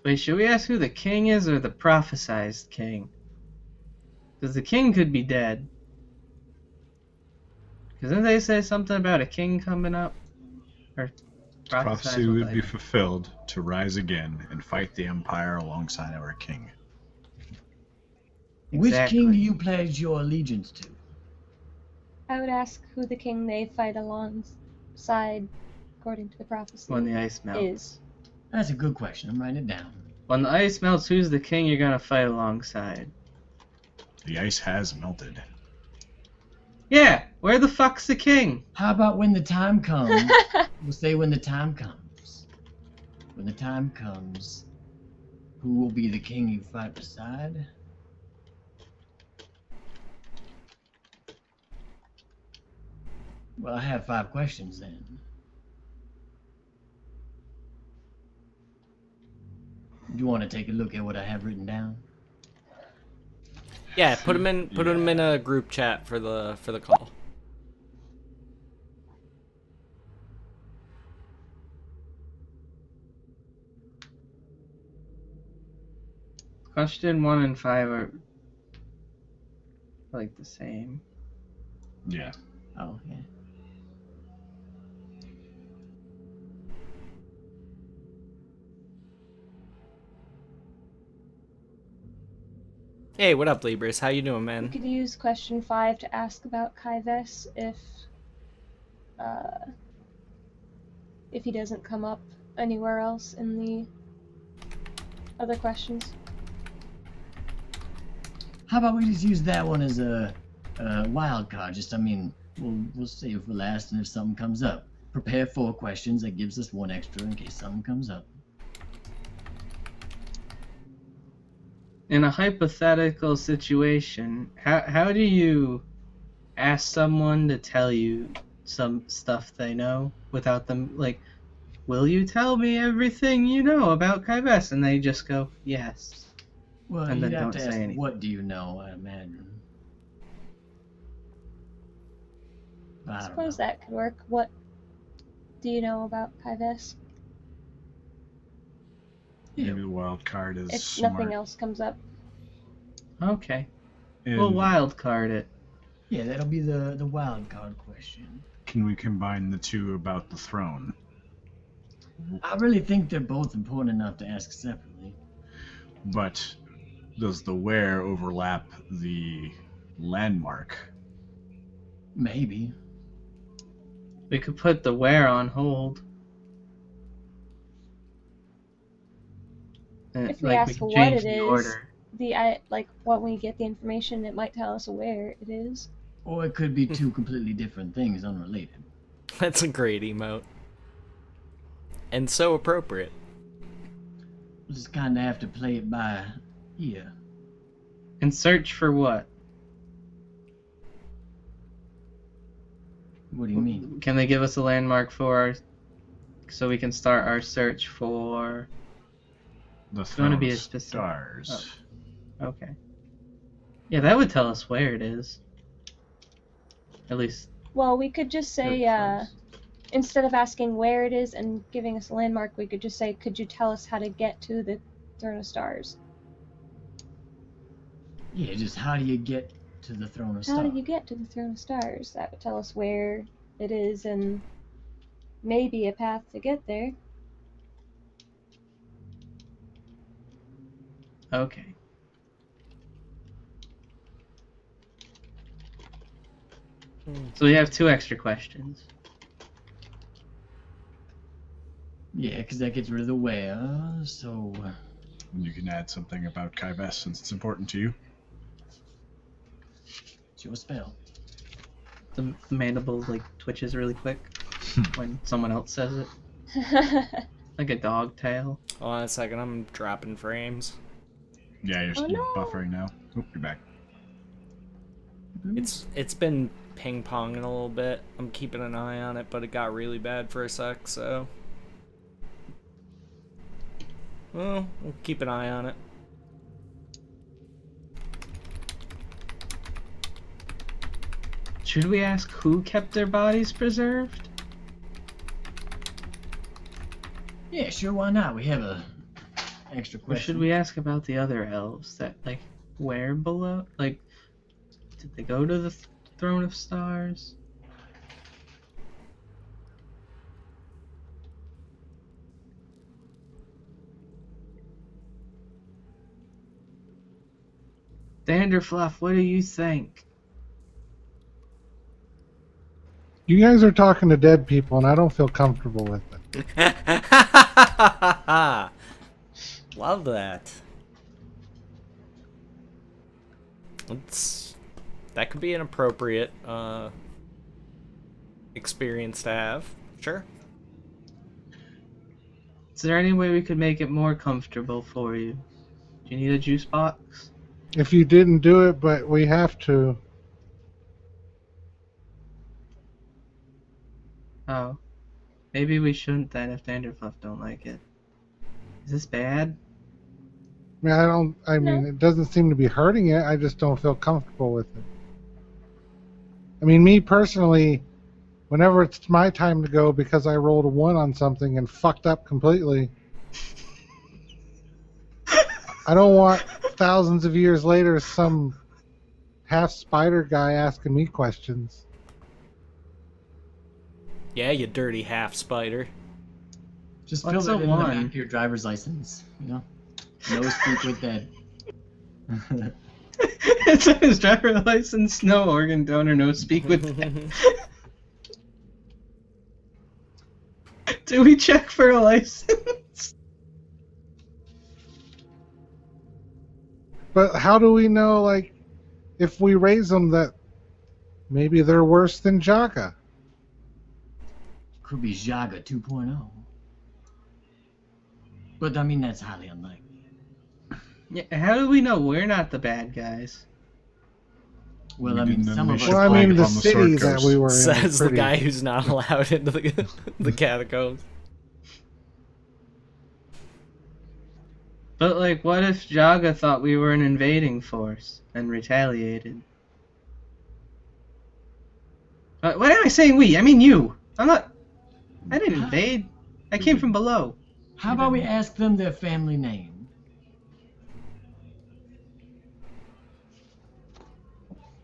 Wait, should we ask who the king is or the prophesized king? Because the king could be dead. Because didn't they say something about a king coming up? Or prophesize Prophecy what, would like- be fulfilled to rise again and fight the Empire alongside our king. Which Exactly. king do you pledge your allegiance to? I would ask who the king they fight alongside, according to the prophecy, When the ice melts. is. That's a good question. I'm writing it down. When the ice melts, who's the king you're gonna fight alongside? The ice has melted. Yeah, where the fuck's the king? How about when the time comes? We'll say when the time comes. When the time comes, who will be the king you fight beside? Well, I have 5 questions then. Do you want to take a look at what I have written down? Yeah, put them in a group chat for the call. Question 1 and 5 are like the same. Yeah. Oh, yeah. Hey, what up, Libris? How you doing, We man? could use question 5 to ask about Kaives if he doesn't come up anywhere else in the other questions. How about we just use that one as a wild card? Just, I mean, we'll save it for last, and if something comes up, prepare 4 questions. That gives us 1 extra in case something comes up. In a hypothetical situation, how do you ask someone to tell you some stuff they know without them, like, will you tell me everything you know about Kaives? And they just go, yes. Well, And you'd then have don't to say ask, anything. what do you know, I imagine. But I don't suppose know. that could work. What do you know about Kaives? Yeah, Maybe the wild card is If smart. nothing else comes up. Okay. And We'll wild card it. yeah, that'll be the wild card question. can we combine the two about the throne? I really think they're both important enough to ask separately. But does the where overlap the landmark? Maybe. We could put the where on hold. And, If we like, ask could what change it the is, order. When we get the information, it might tell us where it is. Or it could be 2 completely different things, unrelated. That's a great emote. And so appropriate. We'll just kind of have to play it by ear. And search for what? What do you mean? Can they give us a landmark so we can start our search for? The gonna throne be of a specific- stars. Okay. Yeah, that would tell us where it is. At least. Well, we could just say, very close. instead of asking where it is and giving us a landmark, we could just say, could you tell us how to get to the Throne of Stars? Yeah, just how do you get to the throne of How stars? do you get to the Throne of Stars? That would tell us where it is and maybe a path to get there. Okay. So we have 2 extra questions. Yeah, because that gets rid of the where, so... You can add something about Kaives since it's important to you. It's your spell. The mandible like twitches really quick when someone else says it, like a dog tail. Hold on a second, I'm dropping frames. Yeah, Oh, you're no. buffering now. Oop, you're back. It's been ping-ponging a little bit. I'm keeping an eye on it, but it got really bad for a sec, so... Well, we'll keep an eye on it. Should we ask who kept their bodies preserved? Yeah, sure, why not? We have a extra Or question. should we ask about the other elves that, like, where below? Like, did they go to the Throne of Stars? Danderfluff, what do you think? You guys are talking to dead people, and I don't feel comfortable with it. Love that. That could be an appropriate experience to have. Sure. Is there any way we could make it more comfortable for you? Do you need a juice box? If you didn't do it, but we have to. Oh. Maybe we shouldn't then if Danderfluff don't like it. Is this bad? I mean, it doesn't seem to be hurting it. I just don't feel comfortable with it. I mean, me personally, whenever it's my time to go because I rolled a 1 on something and fucked up completely, I don't want thousands of years later some half spider guy asking me questions. Yeah, you dirty half spider. Just What's fill a that in the back one? of your driver's license, you know? No speak with dead. It's on his driver's license, no organ donor, no speak with dead. Do we check for a license? But how do we know, like, if we raise them that maybe they're worse than Jaka? Could be Jaga 2.0. But I mean, that's highly unlikely. Yeah, how do we know we're not the bad guys? Well, We I mean, didn't some of unleash us. Well, I mean, the on the city Sword that Coast. we were in. Says is the pretty- guy who's not allowed into the catacombs. But, like, what if Jaga thought we were an invading force and retaliated? What am I saying we? I mean you. I didn't invade. I came from below. How about we ask them their family name?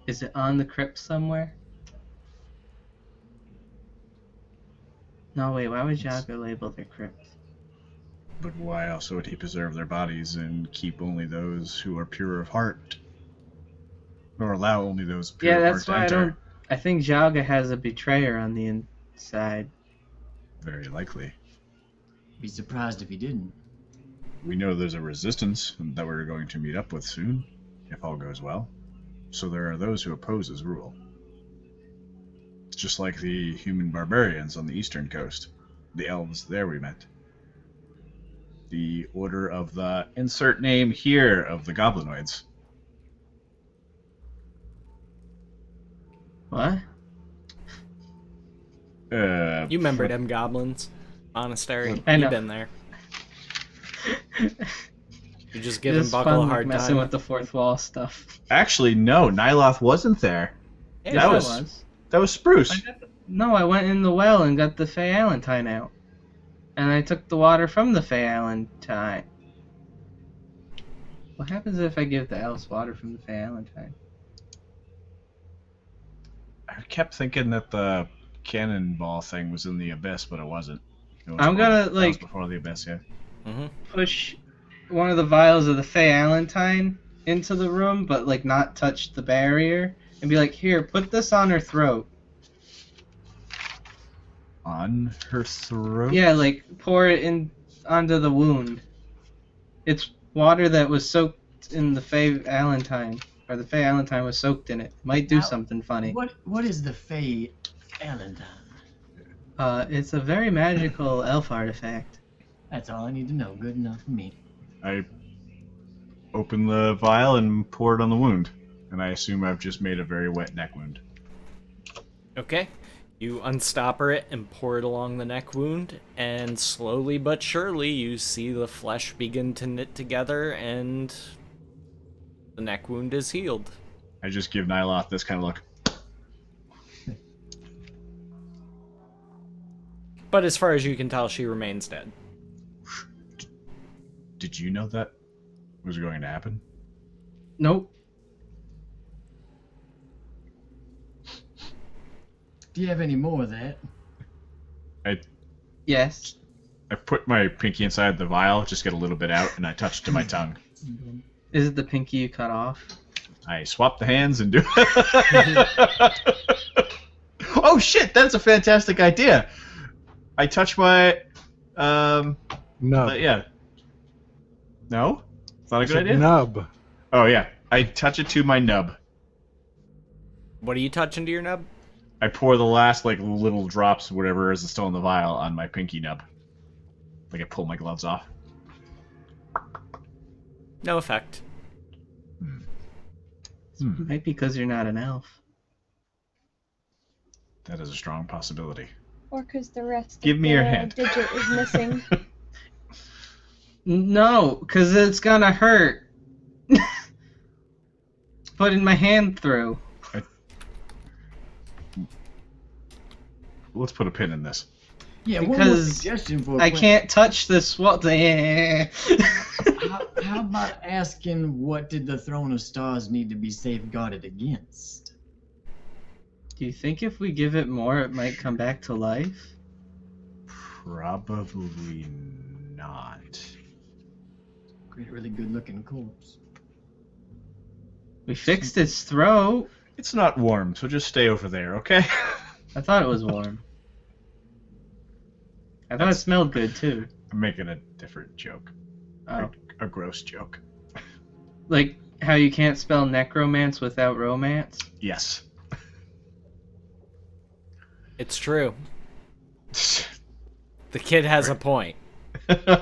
Is it on the crypt somewhere? No, wait, why would Jaga label their crypt? But why else would he preserve their bodies and keep only those who are pure of heart? Or allow only those pure Yeah, of that's heart why to I enter? don't. I think Jaga has a betrayer on the inside. Very likely. Be surprised if he didn't. We know there's a resistance that we're going to meet up with soon, if all goes well. So there are those who oppose his rule. It's just like the human barbarians on the eastern coast. The elves there we met. The order of the insert name here of the goblinoids. What? You remember them goblins? Monastery. I know. You've been there. You're just giving It's Buckle a fun hard messing time. with the fourth wall stuff. Actually, no, Nyloth wasn't there. Yeah, that Yes, I was- That was Spruce. No, I went in the well and got the Fey Alantine out. And I took the water from the Fey Alantine. What happens if I give the elves water from the Fey Alantine? I kept thinking that the cannonball thing was in the abyss, but it wasn't. It was I'm gonna, that was like- before the abyss, yeah. Push one of the vials of the Fey Alantine into the room, but like not touch the barrier, and be like, "Here, put this on her throat." On her throat? Yeah, like pour it in onto the wound. It's water that was soaked in the Fey Alantine. or the Fey Alentine was soaked in it. Might do Now, something funny. What is the Fey Alentine? It's a very magical elf artifact. That's all I need to know. Good enough for me. I open the vial and pour it on the wound, and I assume I've just made a very wet neck wound. Okay. You unstopper it and pour it along the neck wound, and slowly but surely you see the flesh begin to knit together, and the neck wound is healed. I just give Nyloth this kind of look. But as far as you can tell, she remains dead. Did you know that was going to happen? Nope. Do you have any more of that? Yes. I put my pinky inside the vial, just get a little bit out, and I touch it to my tongue. Is it the pinky you cut off? I swap the hands and do. Oh shit! That's a fantastic idea. I touch my. Nub. Yeah. No, it's not a good idea. Nub. Oh yeah, I touch it to my nub. What are you touching to your nub? I pour the last like little drops, whatever is still in the vial, on my pinky nub. Like I pull my gloves off. No effect. Might be because you're not an elf. That is a strong possibility. Or because the rest Give of me the your hand. digit is missing. No, because it's gonna hurt. Putting my hand through. Let's put a pin in this. Yeah, one more Because suggestion for a I plan. can't touch this. What the? How about asking what did the Throne of Stars need to be safeguarded against? Do you think if we give it more, it might come back to life? Probably not. Great, really good looking corpse. We fixed its throat. It's not warm, so just stay over there, okay? I thought it was warm. I thought it smelled good too. I'm making a different joke. Oh. A gross joke. Like how you can't spell necromance without romance? Yes. It's true. The kid has a point. I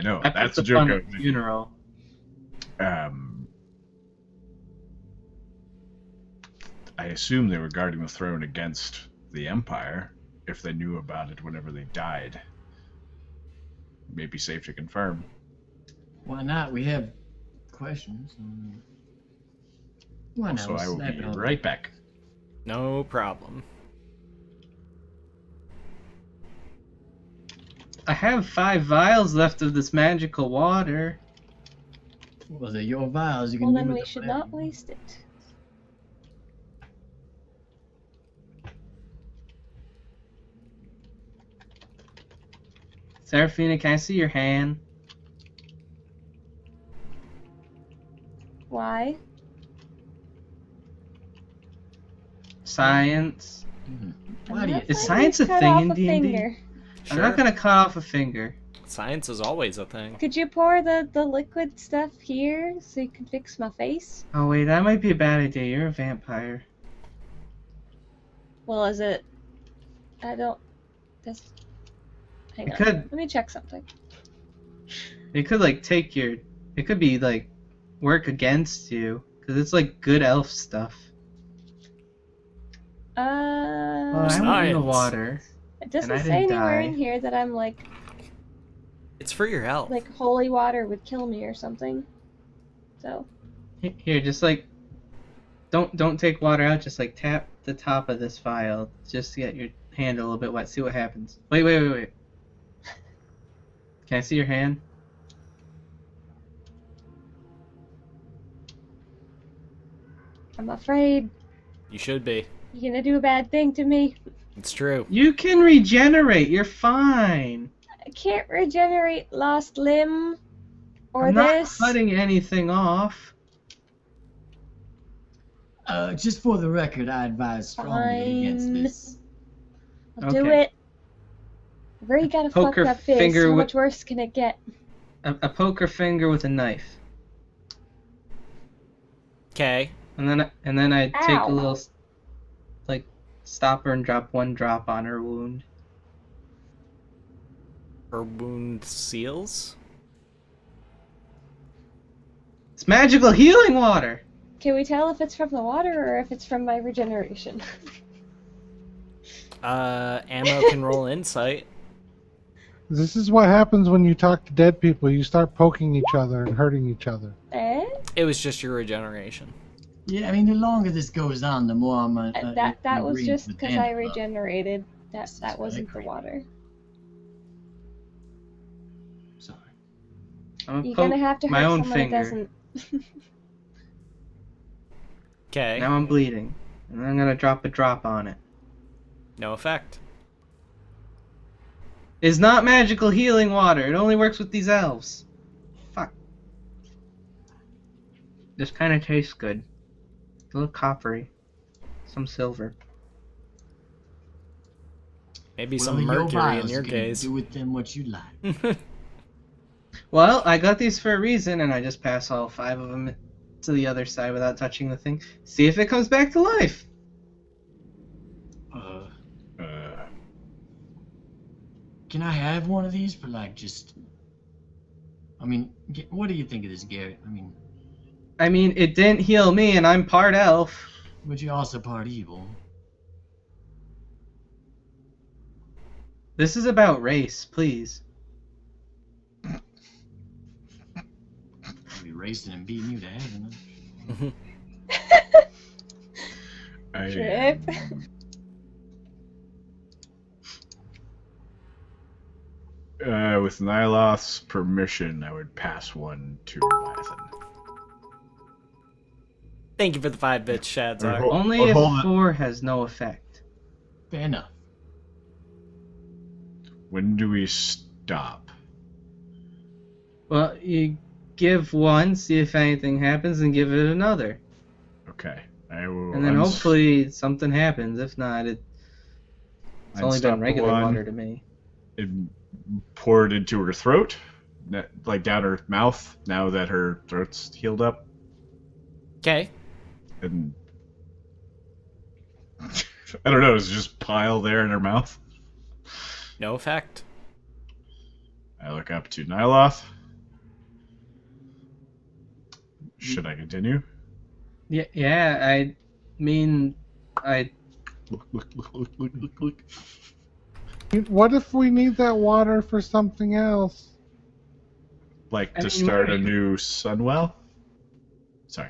know, I that's put a the fun joke. at funeral. I assume they were guarding the throne against the Empire, if they knew about it whenever they died. May be safe to confirm. Why not? We have questions. Why not? So I will Slap be it on right back. No problem. I have 5 vials left of this magical water. Well, they're your vials. You can Well, do then with we them should whatever not you want. waste it. Seraphina, can I see your hand? Why? Science. Why do you? Is Let science me a cut thing off in a D&D? finger. I'm not gonna cut off a finger. Science is always a thing. Could you pour the liquid stuff here so you can fix my face? Oh wait, that might be a bad idea. You're a vampire. Well, is it? I don't. This. Hang It on. could. Let me check something. It could like take your. It could be like work against you because it's like good elf stuff. Well, I went in the Science. water. It doesn't and I say didn't anywhere die. in here that I'm like It's for your health. holy water would kill me or something. So Here, just like. Don't take water out. Just like tap the top of this vial just to get your hand a little bit wet. See what happens. Wait. Can I see your hand? I'm afraid You should be. you're gonna do a bad thing to me. It's true. You can regenerate. You're fine. I can't regenerate lost limb or I'm not this. cutting anything off. Just for the record, I advise strongly against Fine. this. I'll do Okay. it. I've already got a Poke fucked her up face. finger How with- much worse can it get? A poker finger with a knife. Okay. And then I take Ow. a little, like, stop her and drop one drop on her wound. Her wound seals? It's magical healing water. Can we tell if it's from the water or if it's from my regeneration? Ammo can roll insight. This is what happens when you talk to dead people. You start poking each other and hurting each other. Eh? It was just your regeneration. Yeah, I mean, the longer this goes on, the more I'm. That was agreeing just with because I Angela. regenerated. This is That wasn't the really water. Sorry. I'm You're gonna gonna poke have to my hurt own someone finger. that doesn't. Okay. Now I'm bleeding, and I'm gonna drop a drop on it. No effect. It's not magical healing water. It only works with these elves. Fuck. Just kind of tastes good. A little coppery. Some silver. Maybe Well, some your mercury in vials your can case. do with them what you like. Well, I got these for a reason, and I just pass all 5 of them to the other side without touching the thing. See if it comes back to life. Can I have one of these for like just? I mean, what do you think of this, Garrett? I mean, it didn't heal me, and I'm part elf. But you're also part evil. This is about race, please. I'll be racing and beating you to heaven. Trip. With Nyloth's permission, I would pass one to Leviathan. Thank you for the 5 bits, Shadzar. Hold- Only hold if it. 4 has no effect. Fair enough. When do we stop? Well, you give one, see if anything happens, and give it another. Okay. I will. And then hopefully something happens. If not, it's only unstop been the regular one water to me. and pour it into her throat, like down her mouth. Now that her throat's healed up, Okay. and I don't know, it's just pile there in her mouth. No effect. I look up to Nyloth. Should I continue? Yeah, I mean, Look. What if we need that water for something else? Like I to mean, start a we're- new Sunwell? Sorry.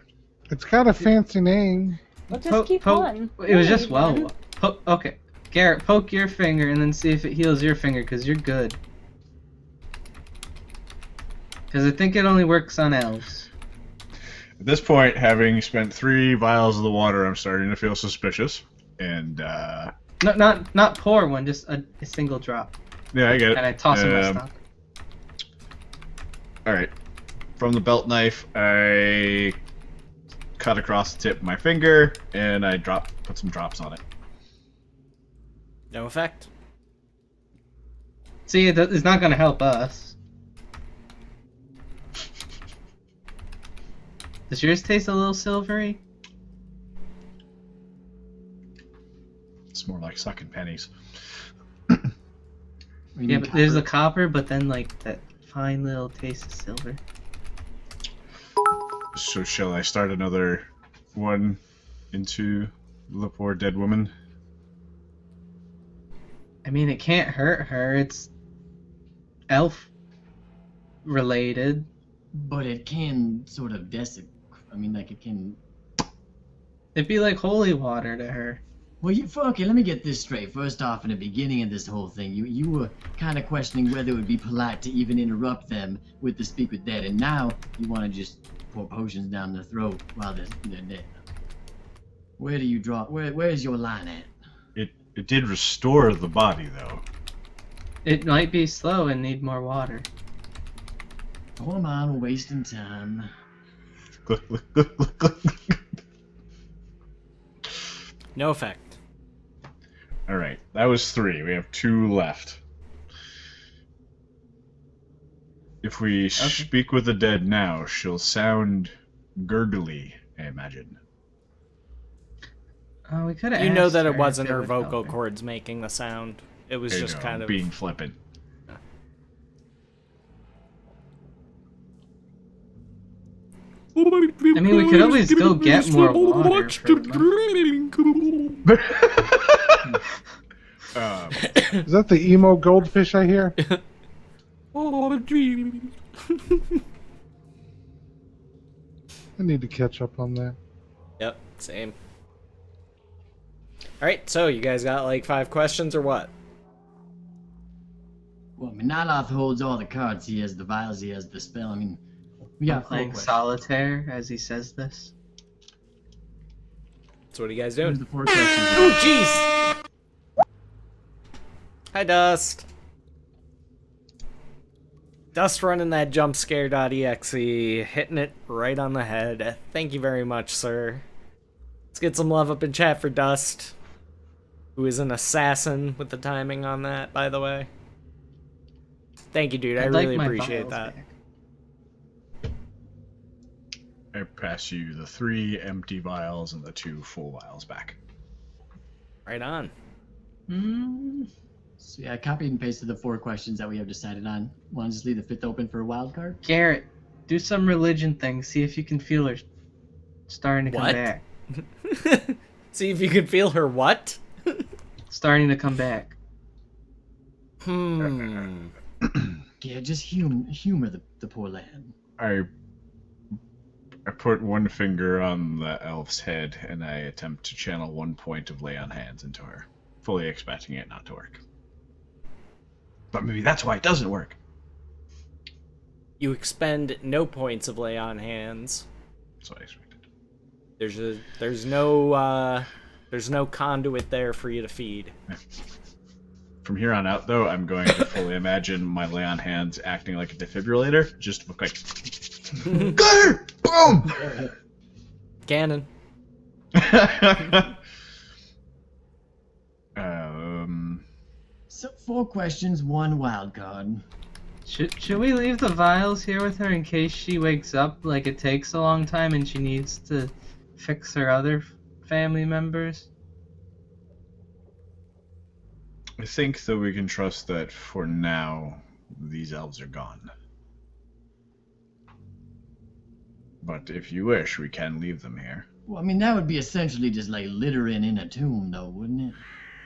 It's got a fancy name. We'll just keep one. It was We'll just leave well. one. Okay, Garrett, poke your finger and then see if it heals your finger, because you're good. Because I think it only works on elves. At this point, having spent 3 vials of the water, I'm starting to feel suspicious. And No, not pour one, just a single drop. yeah, I get it. And I toss in my stock. All right. From the belt knife, I cut across the tip of my finger, and I put some drops on it. No effect. See, it's not going to help us. Does yours taste a little silvery? It's more like sucking pennies. Yeah, but there's the copper, but then like that fine little taste of silver. So shall I start another one into the poor dead woman? I mean, it can't hurt her. It's elf related. But it can sort of like it can. It'd be like holy water to her. Well, okay, let me get this straight. First off, in the beginning of this whole thing, you were kind of questioning whether it would be polite to even interrupt them with the speak with dead, and now you want to just pour potions down their throat while they're dead. Where do you draw? Where's your line at? It did restore the body, though. It might be slow and need more water. Hold on, we're wasting time. No effect. All right, that was 3. We have 2 left. If we speak with the dead now, she'll sound gurgly I imagine. Oh, we could have. You know that her it wasn't if her would help vocal her. cords making the sound. It was There you just go, kind of being flippant. I mean, we could always go get more water for the Is that the emo goldfish I hear? I need to catch up on that. Yep, same. Alright, so you guys got like 5 questions or what? Well, I mean, Nyloth holds all the cards. He has the vials, he has the spell. I mean, we got 4 playing questions. solitaire as he says this. So what are you guys Here's doing? the 4 questions. Oh, jeez! Hi, Dust. Dust running that jumpscare.exe, hitting it right on the head. Thank you very much, sir. Let's get some love up in chat for Dust, who is an assassin with the timing on that, by the way. Thank you, dude. I I'd like really my appreciate vials that. back. I pass you the 3 empty vials and the 2 full vials back. Right on. So yeah, I copied and pasted the 4 questions that we have decided on. Want to just leave the 5th open for a wild card? Garrett, do some religion thing. See if you can feel her starting to come What? back. See if you can feel her what? Starting to come back. Yeah, just humor the poor lad. I put one finger on the elf's head and I attempt to channel 1 point of lay on hands into her, fully expecting it not to work. But maybe that's why it doesn't work. You expend no points of lay on hands. That's what I expected. There's no conduit there for you to feed. From here on out, though, I'm going to fully imagine my lay on hands acting like a defibrillator. Just look like, Gunner! Boom! Cannon. So 4 questions, 1 wild card. Should we leave the vials here with her in case she wakes up? Like it takes a long time and she needs to fix her other family members? I think that we can trust that for now, these elves are gone. But if you wish, we can leave them here. Well, I mean, that would be essentially just like littering in a tomb, though, wouldn't it?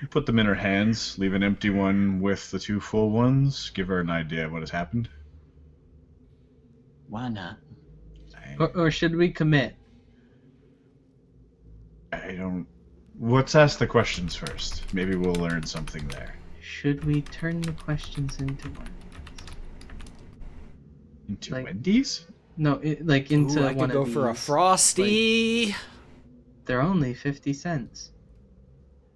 Put them in her hands, leave an empty one with the 2 full ones, give her an idea of what has happened. Why not? Or should we commit? I don't... Let's ask the questions first. Maybe we'll learn something there. Should we turn the questions into one? Into Like- Wendy's? No, like into Ooh, I one could go of for a these. frosty. They're only 50 cents.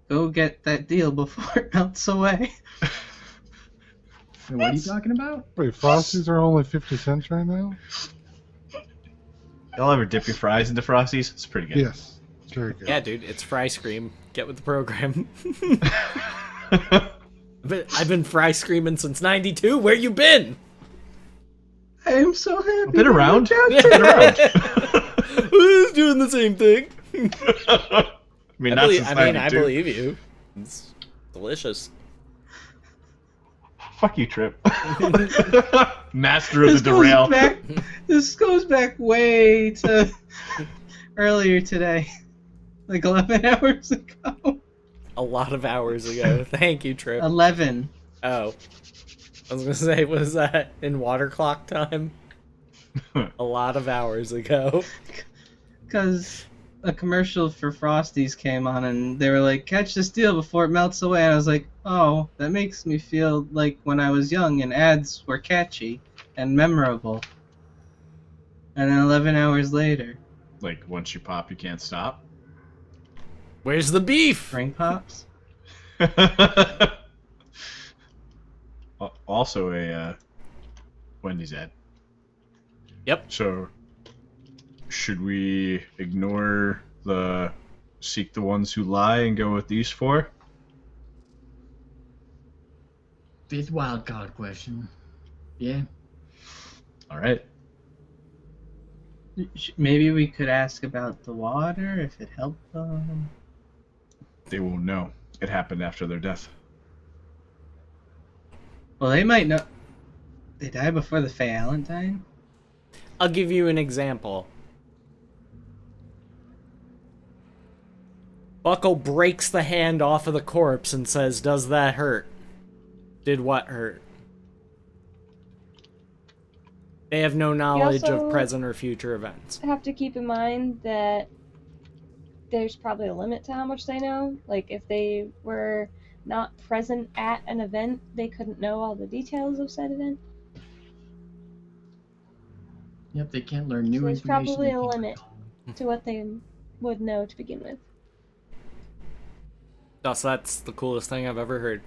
Go get that deal before it melts away. Wait, what are you talking about? Wait, Frosties are only 50 cents right now? Y'all ever dip your fries into Frosties? It's pretty good. Yes. It's very good. Yeah, dude, it's fry scream. Get with the program. But I've been fry screaming since '92. Where you been? I am so happy. Been around? Who's doing the same thing? I mean, not since I 92. believe you. It's delicious. Fuck you, Trip. Master of the derail. This goes back way to earlier today. Like 11 hours ago. A lot of hours ago. Thank you, Trip. 11. Oh. I was gonna say, was that in water clock time? A lot of hours ago. Because a commercial for Frosties came on and they were like, catch the steel before it melts away. And I was like, oh, that makes me feel like when I was young and ads were catchy and memorable. And then 11 hours later, Like, once you pop, you can't stop. Where's the beef? ring pops. Also a Wendy's ad. Yep. So, should we ignore the seek the ones who lie and go with these 4? 5th wild card question. Yeah. All right. Maybe we could ask about the water if it helped them. They won't know. It happened after their death. Well, they might know. They died before the Valentine. I'll give you an example. Buckle breaks the hand off of the corpse and says, "Does that hurt?" Did what hurt? They have no knowledge of also- present or future events. Have to keep in mind that there's probably a limit to how much they know. Like, if they were not present at an event, they couldn't know all the details of said event. Yep, they can't learn new So there's information. probably they a can't limit recall. to what they would know to begin with. Thus, that's the coolest thing I've ever heard.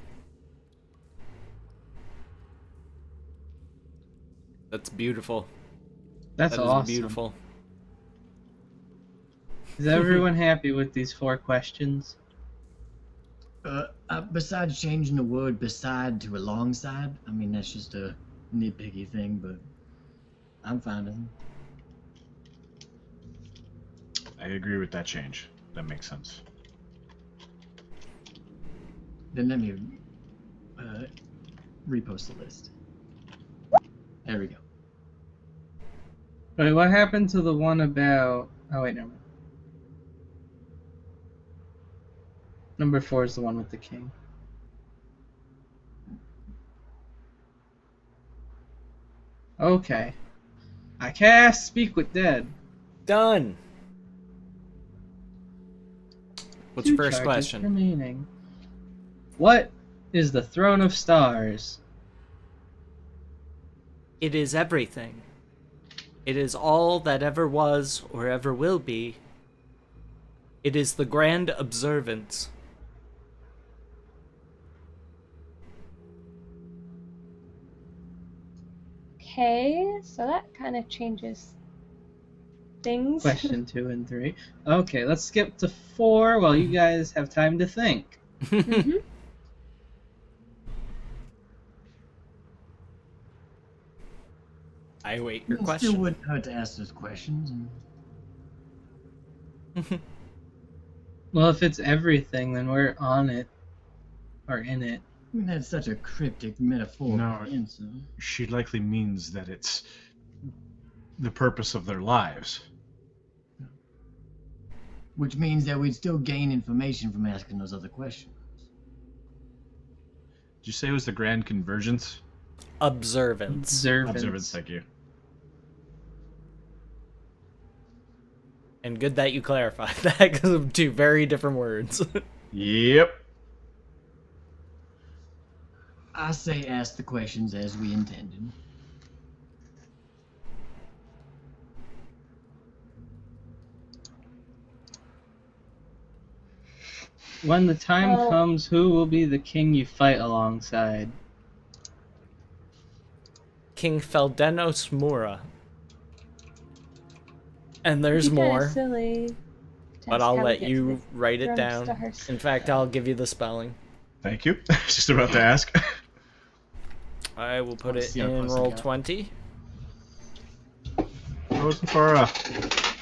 That's beautiful. That's That is awesome. beautiful. Is everyone happy with these 4 questions? Besides changing the word beside to alongside, I mean, that's just a nitpicky thing, but I'm fine with it. I agree with that change. That makes sense. Then let me repost the list. There we go. Wait, what happened to the one about... Oh, wait, never mind. Number 4 is the one with the king. Okay. I cast Speak with Dead. Done. What's 2 your first charges question? remaining. What is the Throne of Stars? It is everything. It is all that ever was or ever will be. It is the grand observance. Okay, so that kind of changes things. Question 2 and 3. Okay, let's skip to 4 while you guys have time to think. Mhm. I await your It still question. wouldn't hurt to ask those questions. Well, if it's everything, then we're on it. Or in it. I mean, that's such a cryptic metaphor. No. Answer. She likely means that it's the purpose of their lives. Which means that we'd still gain information from asking those other questions. Did you say it was the grand convergence? Observance. Observance, thank you. And good that you clarified that, because of 2 very different words. Yep. I say ask the questions as we intended. When the time Well- comes, who will be the king you fight alongside? King Feldenos Mura. And there's It'd be kinda more, silly to but ask I'll how we let get to you the write it Throne of down. Stars. In fact, I'll give you the spelling. Thank you. Just about to ask. I will put Let's it see how in close I roll got. 20. I wasn't far off.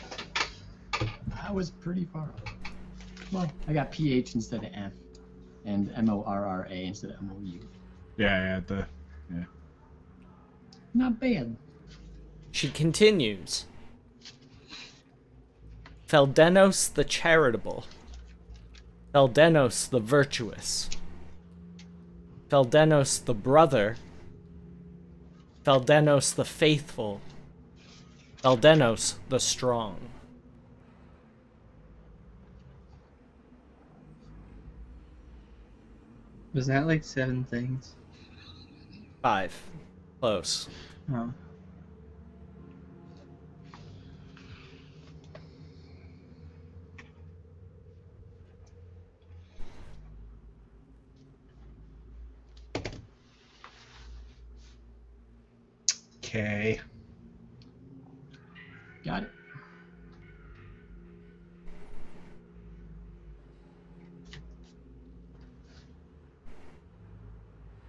I was pretty far off. Well, I got PH instead of F, and MORRA instead of MOU. Yeah, Not bad. She continues. Feldenos the charitable. Feldenos the virtuous. Feldenos the brother. Feldenos the faithful. Feldenos the strong. Was that like 7 things? 5. Close. Oh. Okay. Got it.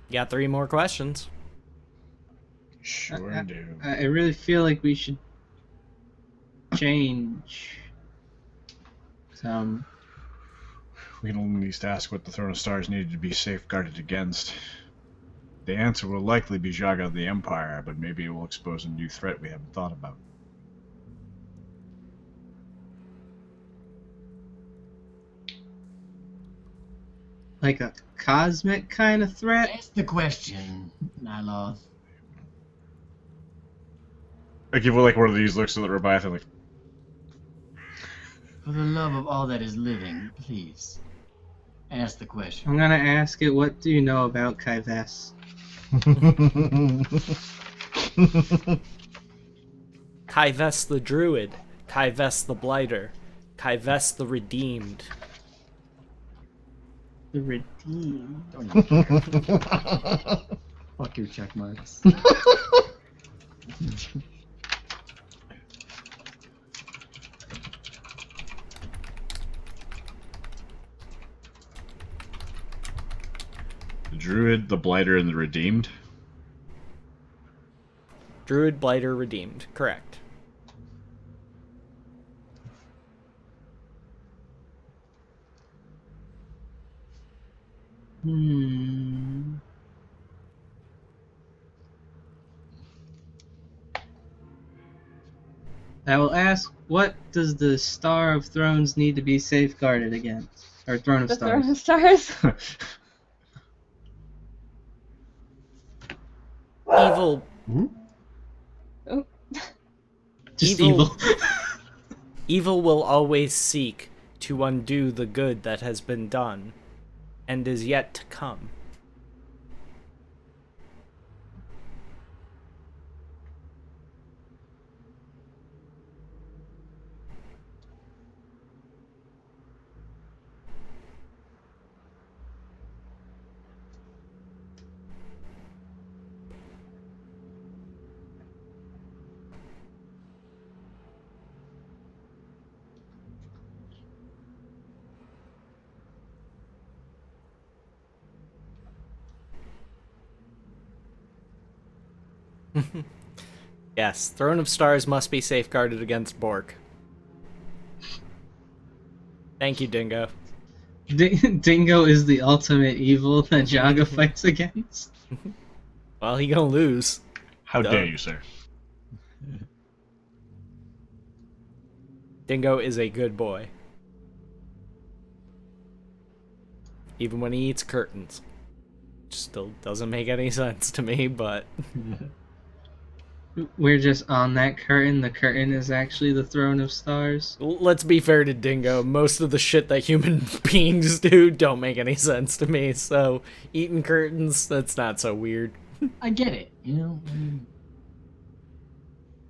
You got 3 more questions. Sure do. I really feel like we should change some. We can at least ask what the Throne of Stars needed to be safeguarded against. The answer will likely be Jaga of the Empire, but maybe it will expose a new threat we haven't thought about. Like a cosmic kind of threat? Ask the question, Nyloth. I give like one of these looks to the Leviathan, like, For the love of all that is living, please, ask the question. I'm gonna ask it, what do you know about Kaives? Kaives the Druid, Kaives the Blighter, Kaives the Redeemed. The Redeemed. Don't even care. Fuck your check marks. the Druid, the Blighter, and the Redeemed. Druid, Blighter, Redeemed. Correct. I will ask, what does the Star of Thrones need to be safeguarded against? Or Throne of The Stars. Throne of Stars. Evil. Oh. Just Evil. evil. Evil will always seek to undo the good that has been done, and is yet to come. Yes, Throne of Stars must be safeguarded against Bork. Thank you, Dingo. Dingo is the ultimate evil that Jaga fights against. Well, he gonna lose. How Duh. dare you, sir? Dingo is a good boy. Even when he eats curtains. Which still doesn't make any sense to me, but... We're just on that curtain. The curtain is actually the Throne of Stars. Let's be fair to Dingo. Most of the shit that human beings do don't make any sense to me, so eating curtains, that's not so weird. I get it, you know?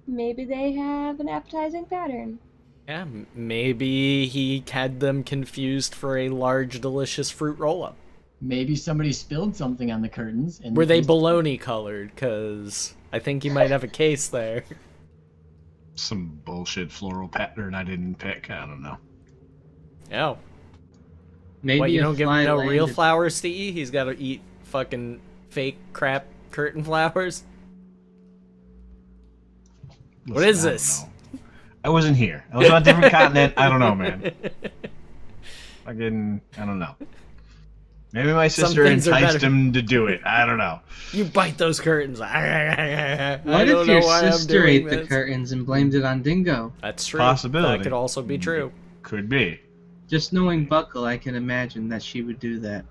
Maybe they have an appetizing pattern. Yeah, maybe he had them confused for a large, delicious fruit roll-up. Maybe somebody spilled something on the curtains. And Were they baloney colored? Because I think you might have a case there. Some bullshit floral pattern I didn't pick. I don't know. Oh. Maybe What, you a don't give him fly no real landed- flowers to eat? He's got to eat fucking fake crap curtain flowers? What is I don't this? know. I wasn't here. I was on a different continent. I don't know, man. I don't know. Maybe my Some sister things are enticed better. him to do it. I don't know. You bite those curtains. What I if don't know your why I'm sister doing ate the this. curtains and blamed it on Dingo? That's true. Possibility. That could also be true. Could be. Just knowing Buckle, I can imagine that she would do that.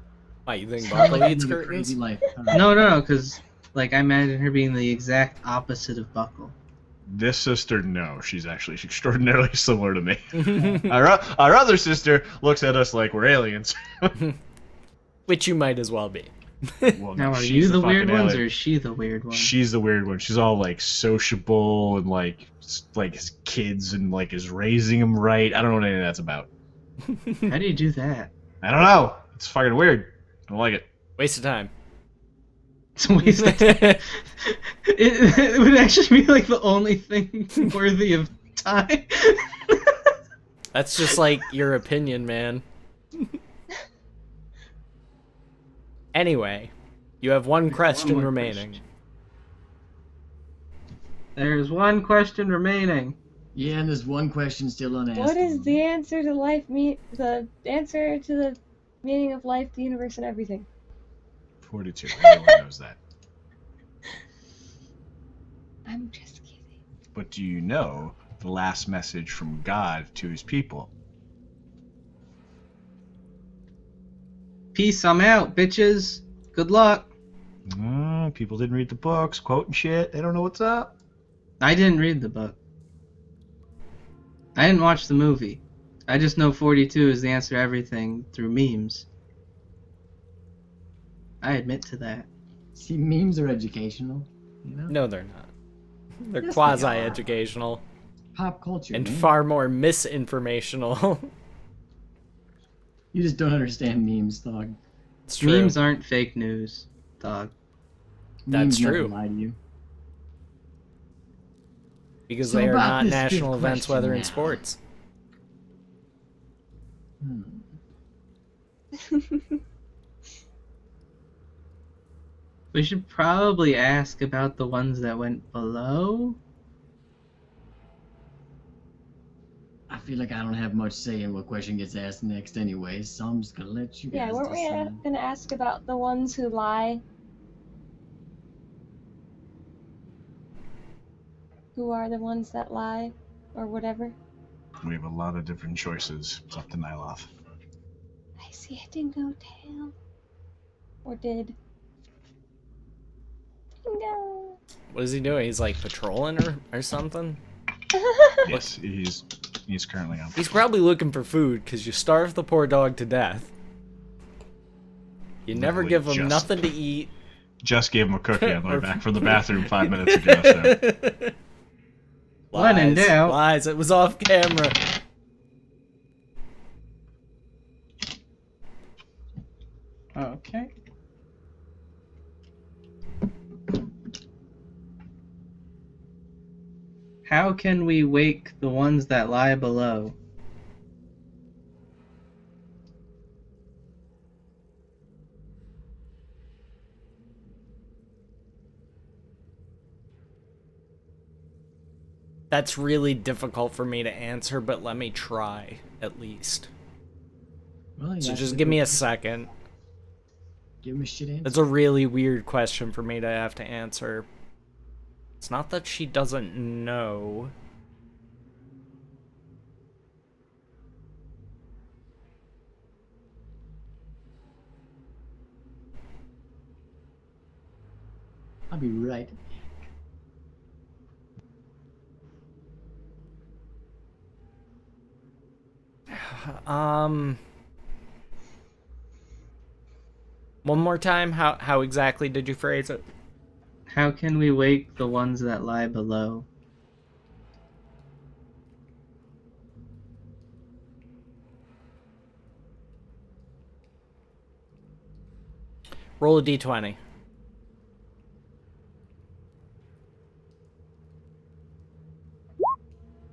Why, you think Sounds Buckle like eats another curtains? crazy life. No, because like I imagine her being the exact opposite of Buckle. This sister, no. She's actually extraordinarily similar to me. Our other sister looks at us like we're aliens. Which you might as well be. Well, Now, no, are she's you the weird fucking ones, alien. or is she the weird one? She's the weird one. She's all like sociable and like his kids and like is raising them right. I don't know what any of that's about. How do you do that? I don't know. It's fucking weird. I don't like it. Waste of time. It's a waste of time. It would actually be like the only thing worthy of time. That's just like your opinion, man. Anyway, you have one question more remaining. question. There's one question remaining. Yeah, and there's one question still unasked. What is the answer to life? The answer to the meaning of life, the universe, and everything. 42. Everyone knows that. I'm just kidding. But do you know the last message from God to his people? Peace, I'm out, bitches. Good luck. People didn't read the books, quoting shit. They don't know what's up. I didn't read the book. I didn't watch the movie. I just know 42 is the answer to everything through memes. I admit to that. See, memes are educational. You know? No, they're not. They're Yes, they quasi-educational Pop culture. and man. far more misinformational. You just don't understand memes, dog. It's true. Memes aren't fake news, dog. That's Memes never true. lie to you. Because So they are about not this national fifth events, question whether in now. sports. We should probably ask about the ones that went below. I feel like I don't have much say in what question gets asked next anyway, so I'm just gonna let you guys Yeah, weren't we decide. gonna ask about the ones who lie? Who are the ones that lie? Or whatever? We have a lot of different choices. It's up to Nyloth. I see a dingo tail. Or did. Dingo! What is he doing? He's like patrolling or something? Yes, he's currently on. He's probably looking for food because you starved the poor dog to death. You never Literally give him just- nothing to eat. Just gave him a cookie on the way back from the bathroom 5 minutes ago. So. When in Lies, doubt. lies. It was off camera. Okay. How can we wake the ones that lie below? That's really difficult for me to answer, but let me try at least. Well, you So asked just me give me a question. second. Give him a shit answer. That's a really weird question for me to have to answer. It's not that she doesn't know. I'll be right. One more time, how exactly did you phrase it? How can we wake the ones that lie below? Roll a d20.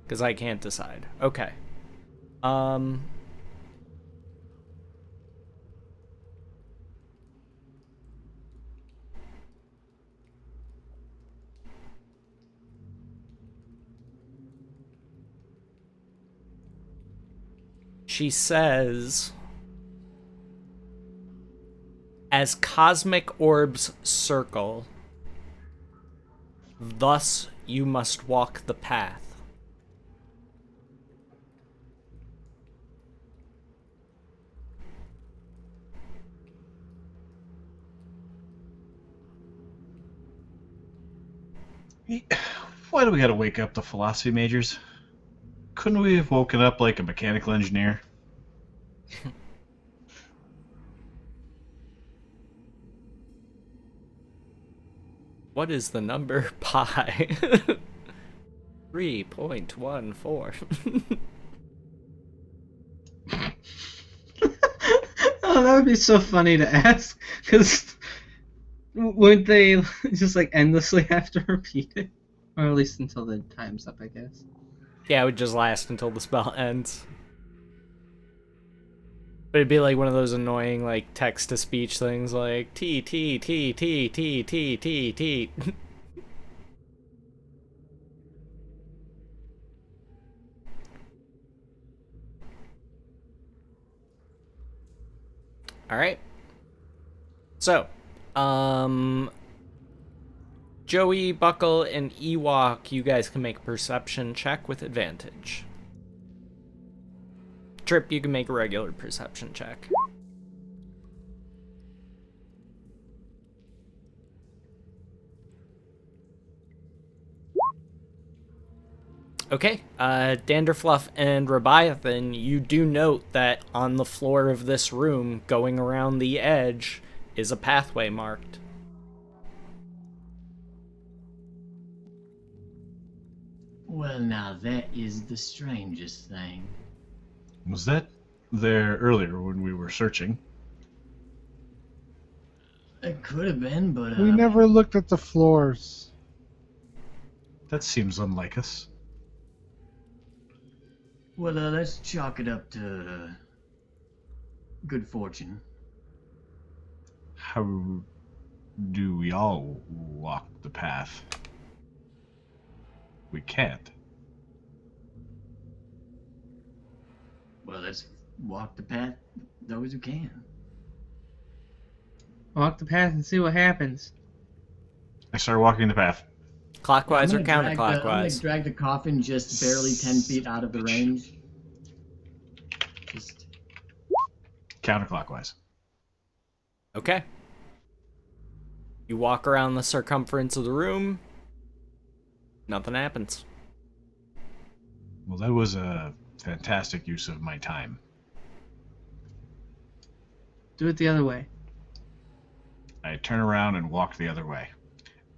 Because I can't decide. Okay. She says, as cosmic orbs circle, thus you must walk the path. Why do we gotta wake up the philosophy majors? Couldn't we have woken up like a mechanical engineer? What is the number pi? 3.14. Oh, that would be so funny to ask, because wouldn't they just like endlessly have to repeat it? Or at least until the time's up, I guess. Yeah, it would just last until the spell ends. But it'd be like one of those annoying like text-to-speech things like T T T T T T T T. All right. So, Joey, Buckle, and Ewok, you guys can make a perception check with advantage. Trip, you can make a regular perception check. Okay, Danderfluff and Rebiathan, you do note that on the floor of this room, going around the edge, is a pathway marked. Well, now that is the strangest thing. Was that there earlier when we were searching? It could have been, but We never looked at the floors. That seems unlike us. Well, let's chalk it up to good fortune. How do we all walk the path? We can't. Well, let's walk the path, those who can. Walk the path and see what happens. I start walking the path. Clockwise or I'm gonna counterclockwise? drag the coffin just barely 10 feet out of the range. Just Counterclockwise. Okay. You walk around the circumference of the room. Nothing happens. Well, that was a fantastic use of my time. Do it the other way. I turn around and walk the other way.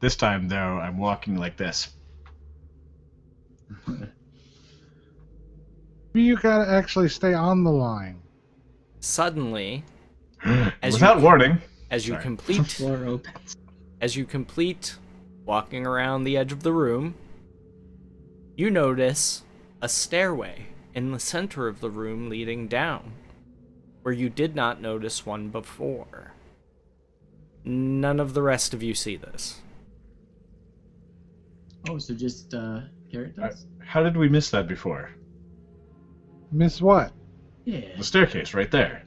This time, though, I'm walking like this. You gotta actually stay on the line. Suddenly, As Without you- warning. as you Sorry. The complete floor opens. As you complete walking around the edge of the room, you notice a stairway in the center of the room leading down, where you did not notice one before. None of the rest of you see this. oh, so just Garrett does. How did we miss that before? Miss what? Yeah, The staircase right there.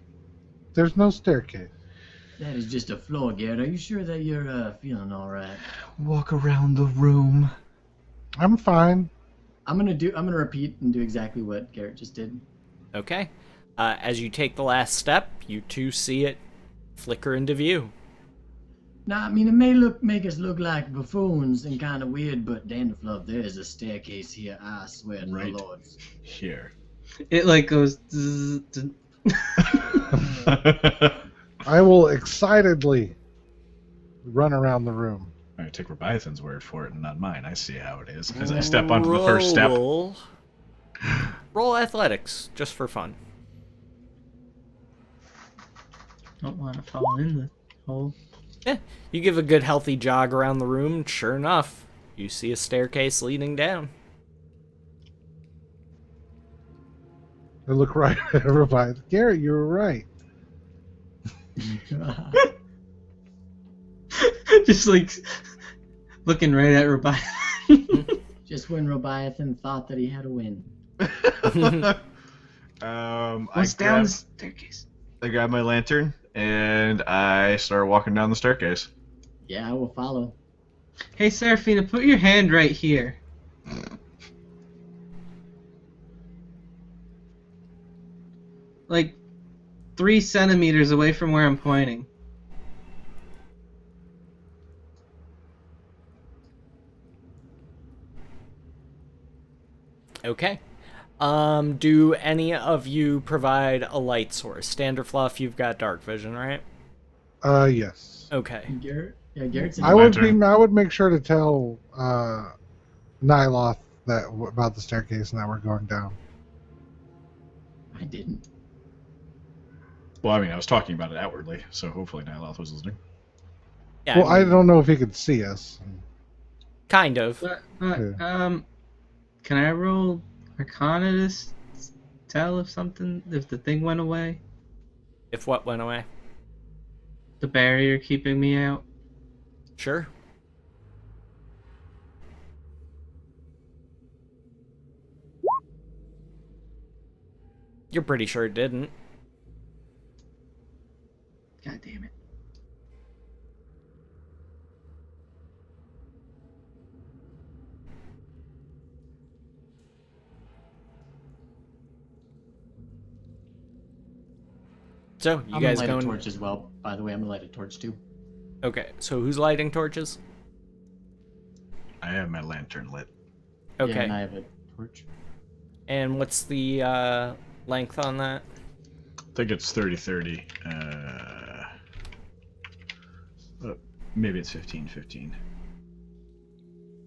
There's no staircase. that is just a floor, Garrett. Are you sure that you're feeling all right? Walk around the room. I'm fine. I'm gonna repeat and do exactly what Garrett just did. Okay? As you take the last step, you two see it flicker into view. Now, I mean, it may make us look like buffoons and kind of weird, but Danderfluff, there is a staircase here. I swear to Right. the lords. Here. It like goes. Zzz, zzz. I will excitedly run around the room. I take Rebiathan's word for it and not mine. I see how it is. As I step onto the first step. Roll athletics, just for fun. Don't want to fall in the hole. Yeah, you give a good healthy jog around the room, and sure enough, you see a staircase leading down. I look right at everybody. Garrett, you were right. Just like looking right at Rebecca. Just when Robiathan thought that he had a win. What's down the staircase? I grab my lantern and I start walking down the staircase. Yeah, I will follow. Hey, Seraphina, put your hand right here. Like 3 centimeters away from where I'm pointing. Okay. Do any of you provide a light source? Standerfluff, you've got dark vision, right? Yes. Okay. Garrett? Yeah, Garrett's in I would Lantern. I would make sure to tell Nyloth that about the staircase and that we're going down. I didn't. Well, I mean, I was talking about it outwardly, so hopefully Nyloth was listening. Yeah, Well, I don't know if he could see us. kind of. But can I roll Arcana to tell if the thing went away? If what went away? The barrier keeping me out? Sure. You're pretty sure it didn't. So, you I'm guys gonna light going... a torch as well. By the way, I'm gonna light a torch too. Okay, so who's lighting torches? I have my lantern lit. Okay. Yeah, and I have a torch. And what's the length on that? I think it's 30-30. Maybe it's 15-15.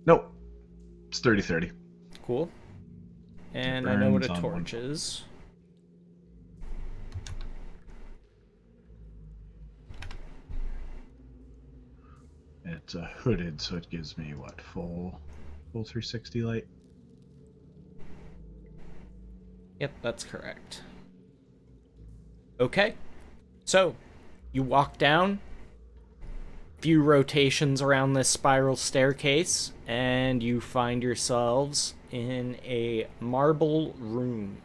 Nope. It's 30-30. Cool. And I know what a burns on one. torch is. It's hooded, so it gives me what, full 360 light. Yep, that's correct. Okay. So, you walk down, few rotations around this spiral staircase, and you find yourselves in a marble room.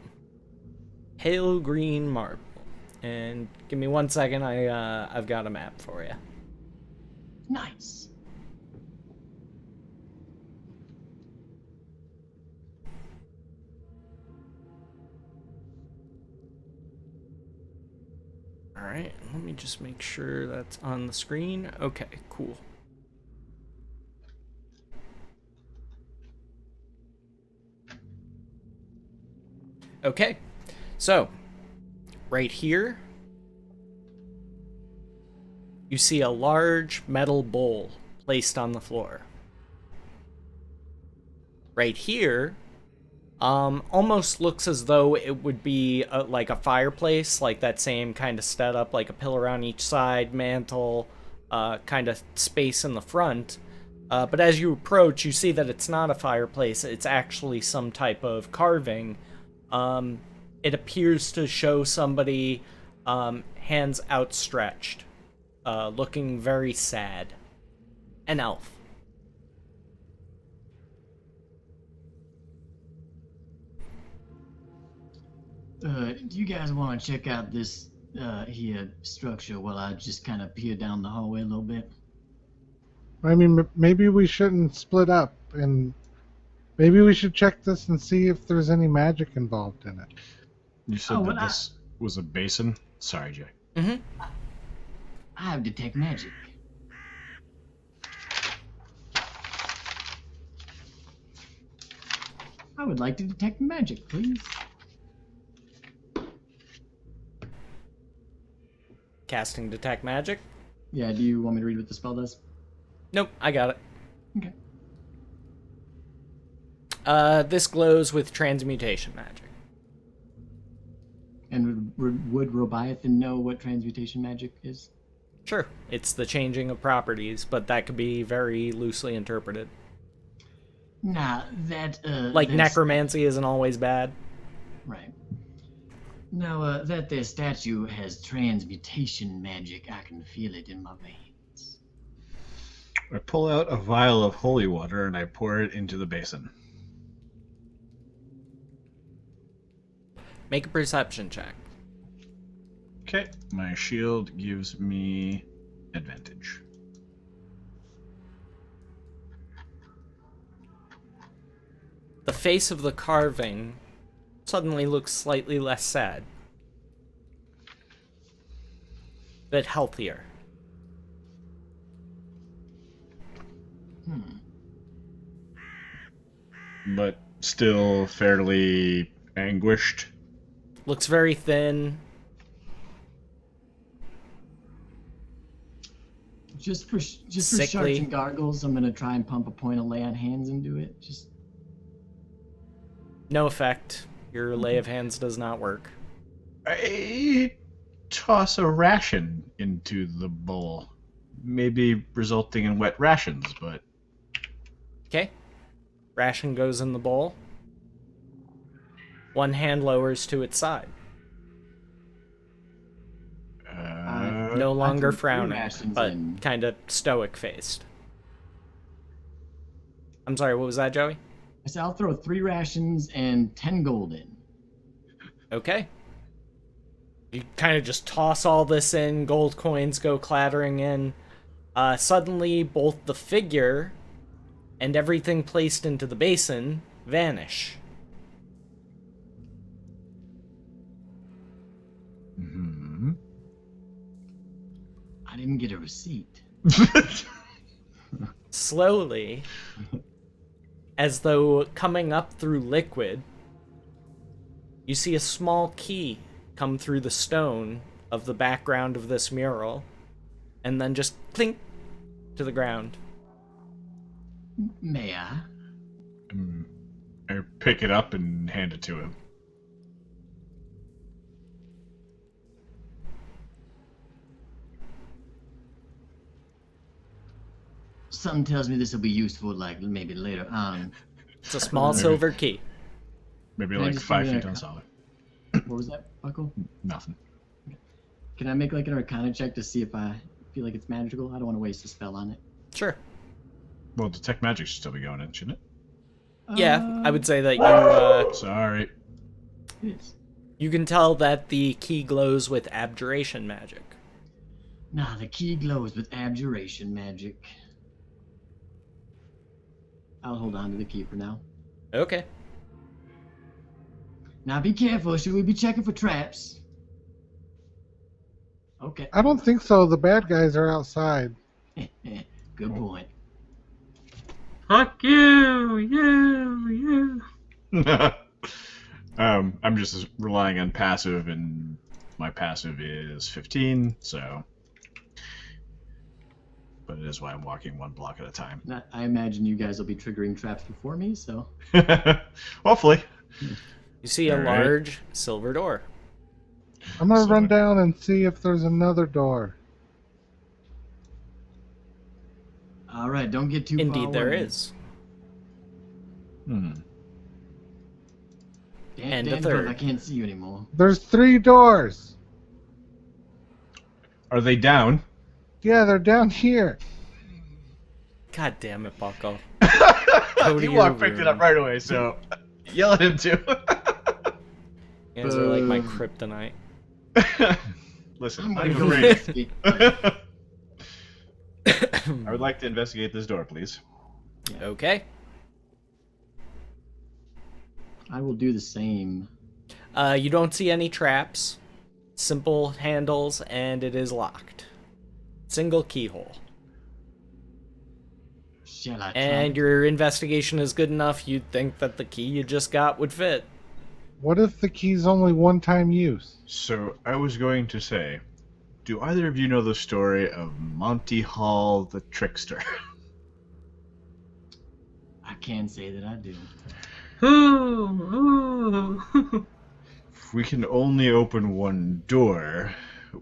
Pale green marble. And give me 1 second, I've got a map for you. Nice. Alright, let me just make sure that's on the screen. Okay, cool. Okay, so, right here, you see a large metal bowl placed on the floor. Right here, almost looks as though it would be like a fireplace, like that same kind of setup, like a pillar on each side, mantle, kind of space in the front. But as you approach, you see that it's not a fireplace, it's actually some type of carving. It appears to show somebody, hands outstretched, looking very sad. An elf. Do you guys want to check out this here structure while I just kind of peer down the hallway a little bit? I mean, maybe we shouldn't split up, and maybe we should check this and see if there's any magic involved in it. You said Oh, that well, this was a basin? Sorry, Jay. Mm-hmm. I have detect magic. I would like to detect magic, please. Casting Detect Magic? Yeah, do you want me to read what the spell does? Nope, I got it. Okay. This glows with transmutation magic. And would Robiathan know what transmutation magic is? Sure, it's the changing of properties, but that could be very loosely interpreted. Nah, that Like that's- necromancy isn't always bad. Right. Now, that there statue has transmutation magic, I can feel it in my veins. I pull out a vial of holy water and I pour it into the basin. Make a perception check. Okay. My shield gives me advantage. The face of the carving suddenly looks slightly less sad. Bit healthier. But still fairly anguished. Looks very thin. Just for Sickly. sharks and gargles, I'm gonna try and pump a point of lay on hands into it. Just No effect. Your lay of hands does not work. I toss a ration into the bowl. Maybe resulting in wet rations, but Okay. Ration goes in the bowl. One hand lowers to its side. No I longer threw 3 frowning, rations but in. kind of stoic-faced. I'm sorry, what was that, Joey? I said I'll throw 3 rations and 10 gold in. Okay. You kind of just toss all this in, gold coins go clattering in. Suddenly, both the figure and everything placed into the basin vanish. I didn't get a receipt. Slowly, as though coming up through liquid, you see a small key come through the stone of the background of this mural, and then just clink to the ground. May I? I pick it up and hand it to him. Something tells me this will be useful, like maybe later on. It's a small silver key. Maybe Can I like just 5 give you feet a- on solid. What was that, Buckle? Nothing. Can I make like an Arcana check to see if I feel like it's magical? I don't want to waste a spell on it. Sure. Well, detect magic should still be going in, shouldn't it? Yeah, I would say that you Sorry. It is. you can tell that the key glows with abjuration magic. Nah, the key glows with abjuration magic. I'll hold on to the key for now. Okay. Now be careful. Should we be checking for traps? Okay. I don't think so. The bad guys are outside. Good point. Fuck you, you. I'm just relying on passive, and my passive is 15, so. But it is why I'm walking one block at a time. I imagine you guys will be triggering traps before me, so. Hopefully. You see a All right. large silver door. I'm gonna So- run down and see if there's another door. All right, don't get too far Indeed, there away. is. Hmm. And a Dan, third. I can't see you anymore. There's 3 doors. Are they down? Yeah, they're down here. God damn it, Bucko. Ewok picked it up right away, so yell at him too. You guys are like my Boom. kryptonite. Listen, I'm I'm gonna go afraid. investigate. I would like to investigate this door, please. Okay. I will do the same. You don't see any traps. Simple handles, and it is locked. Single keyhole. Shall I try? And your investigation is good enough, you'd think that the key you just got would fit. What if the key's only one-time use? So, I was going to say, do either of you know the story of Monty Hall the Trickster? I can say that I do. Ooh. If we can only open one door,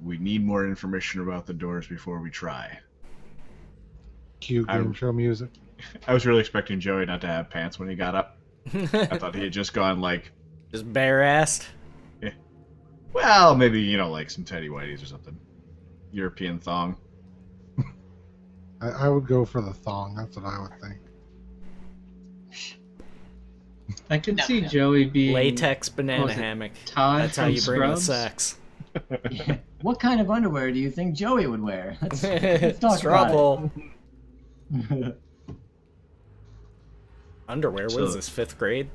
we need more information about the doors before we try. Cue I- game show music. I was really expecting Joey not to have pants when he got up. I thought he had just gone like, Just bare-assed. well, maybe, like some tidy whities or something. European thong. I would go for the thong. That's what I would think. I could see Joey being Latex banana was it hammock. Todd That's how from you bring the Scrubs. sex. Yeah. What kind of underwear do you think Joey would wear? Let's talk Trouble. about it. Underwear, what So- is this, 5th grade?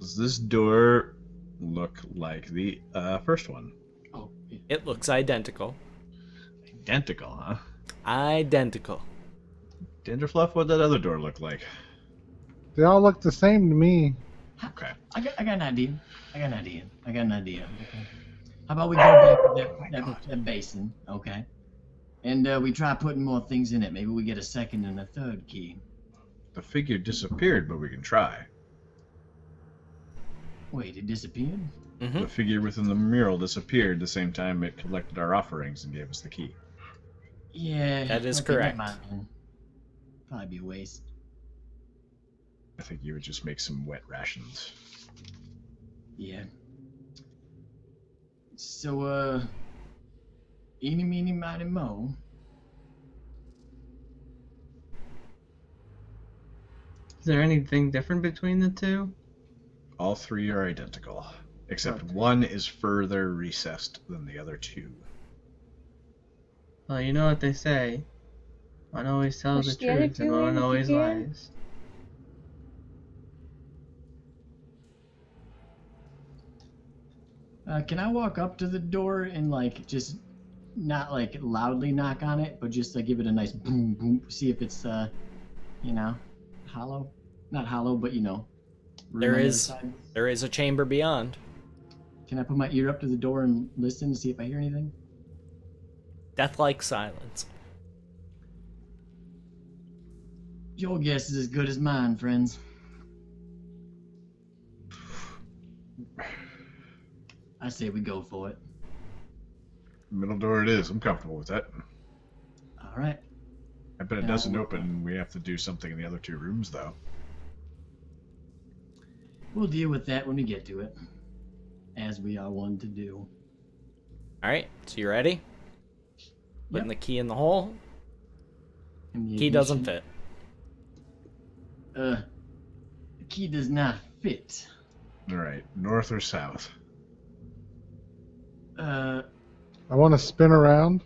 Does this door look like the first one? Oh, yeah. It looks identical. Identical, huh? Identical. Dangerfluff, what'd that other door look like? They all look the same to me. Okay. I got an idea. I got an idea. Okay. How about we go back to that basin, okay? And we try putting more things in it. Maybe we get a second and a third key. The figure disappeared, but we can try. Wait, it disappeared? Mm-hmm. The figure within the mural disappeared the same time it collected our offerings and gave us the key. Yeah. That is okay, correct. never mind. Probably be a waste. I think you would just make some wet rations. Yeah. So, eeny, meeny, miny, mo. Is there anything different between the two? All three are identical, except Okay. one is further recessed than the other two. Well, you know what they say. One always tells Push the the other truth and two in one if you always can. lies. Can I walk up to the door and, like, just not like loudly knock on it, but just give it a nice boom boom. See if it's you know, hollow. Not hollow, but room on the other side. There is a chamber beyond. Can I put my ear up to the door and listen to see if I hear anything? Death-like silence. Your guess is as good as mine, friends. I say we go for it. Middle door it is. I'm comfortable with that. All right. I bet it doesn't open. We have to do something in the other 2 rooms, though. We'll deal with that when we get to it, as we are one to do. All right, so you ready? Putting the key in the hole. And the Key doesn't ignition. fit. The key does not fit. All right, north or south? Uh, I want to spin around.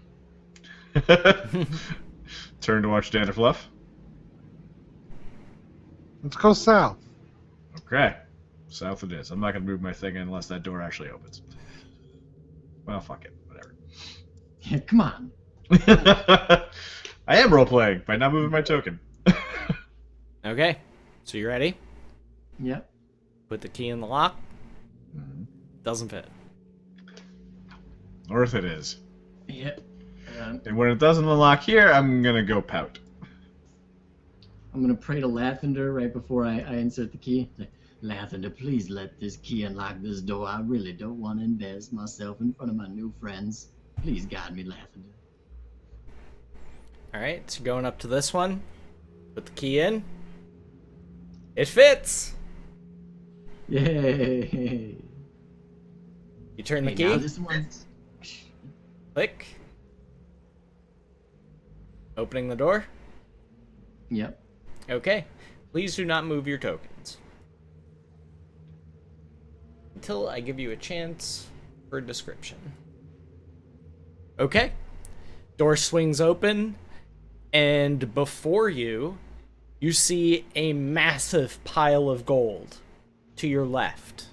Turn to watch Dander Fluff. Let's go south. Okay, south it is. I'm not gonna move my thing unless that door actually opens. Well, fuck it, whatever. yeah, come on. I am role playing by not moving my token. Okay, so you ready? Yep. Put the key in the lock. Mhm. Doesn't fit. North it is. Yep. And when it doesn't unlock here, I'm gonna go pout. I'm gonna pray to Lathander right before I insert the key. Lathander, please let this key unlock this door. I really don't want to embarrass myself in front of my new friends. Please guide me, Lathander. All right, so going up to this one. Put the key in. It fits. Yay! You turn the Hey, key. now this one's... Click. Opening the door. Yep. Okay. Please do not move your tokens until I give you a chance for a description. Okay. Door swings open, and before you, you see a massive pile of gold to your left.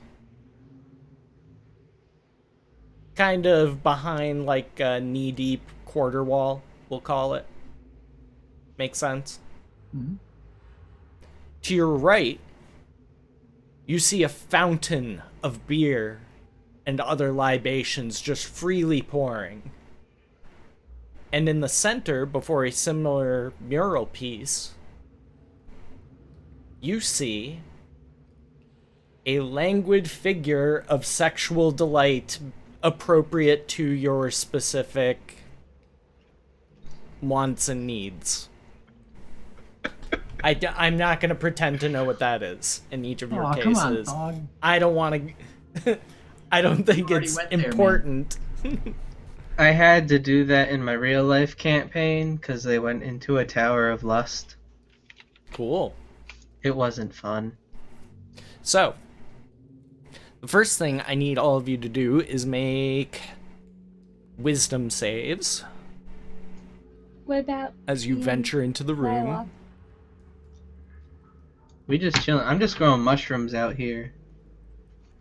Kind of behind like a knee-deep quarter wall, we'll call it. Make sense? Mm-hmm. To your right, you see a fountain of beer and other libations just freely pouring. And in the center, before a similar mural piece, you see a languid figure of sexual delight appropriate to your specific wants and needs. I'm not going to pretend to know what that is in each of your Aw, cases. come on, dog. I don't want to... I don't think already it's went there, man. important. I had to do that in my real life campaign because they went into a tower of lust. Cool. It wasn't fun. So, the first thing I need all of you to do is make wisdom saves What about as you the venture into the room. dialogue? We just chilling. I'm just growing mushrooms out here.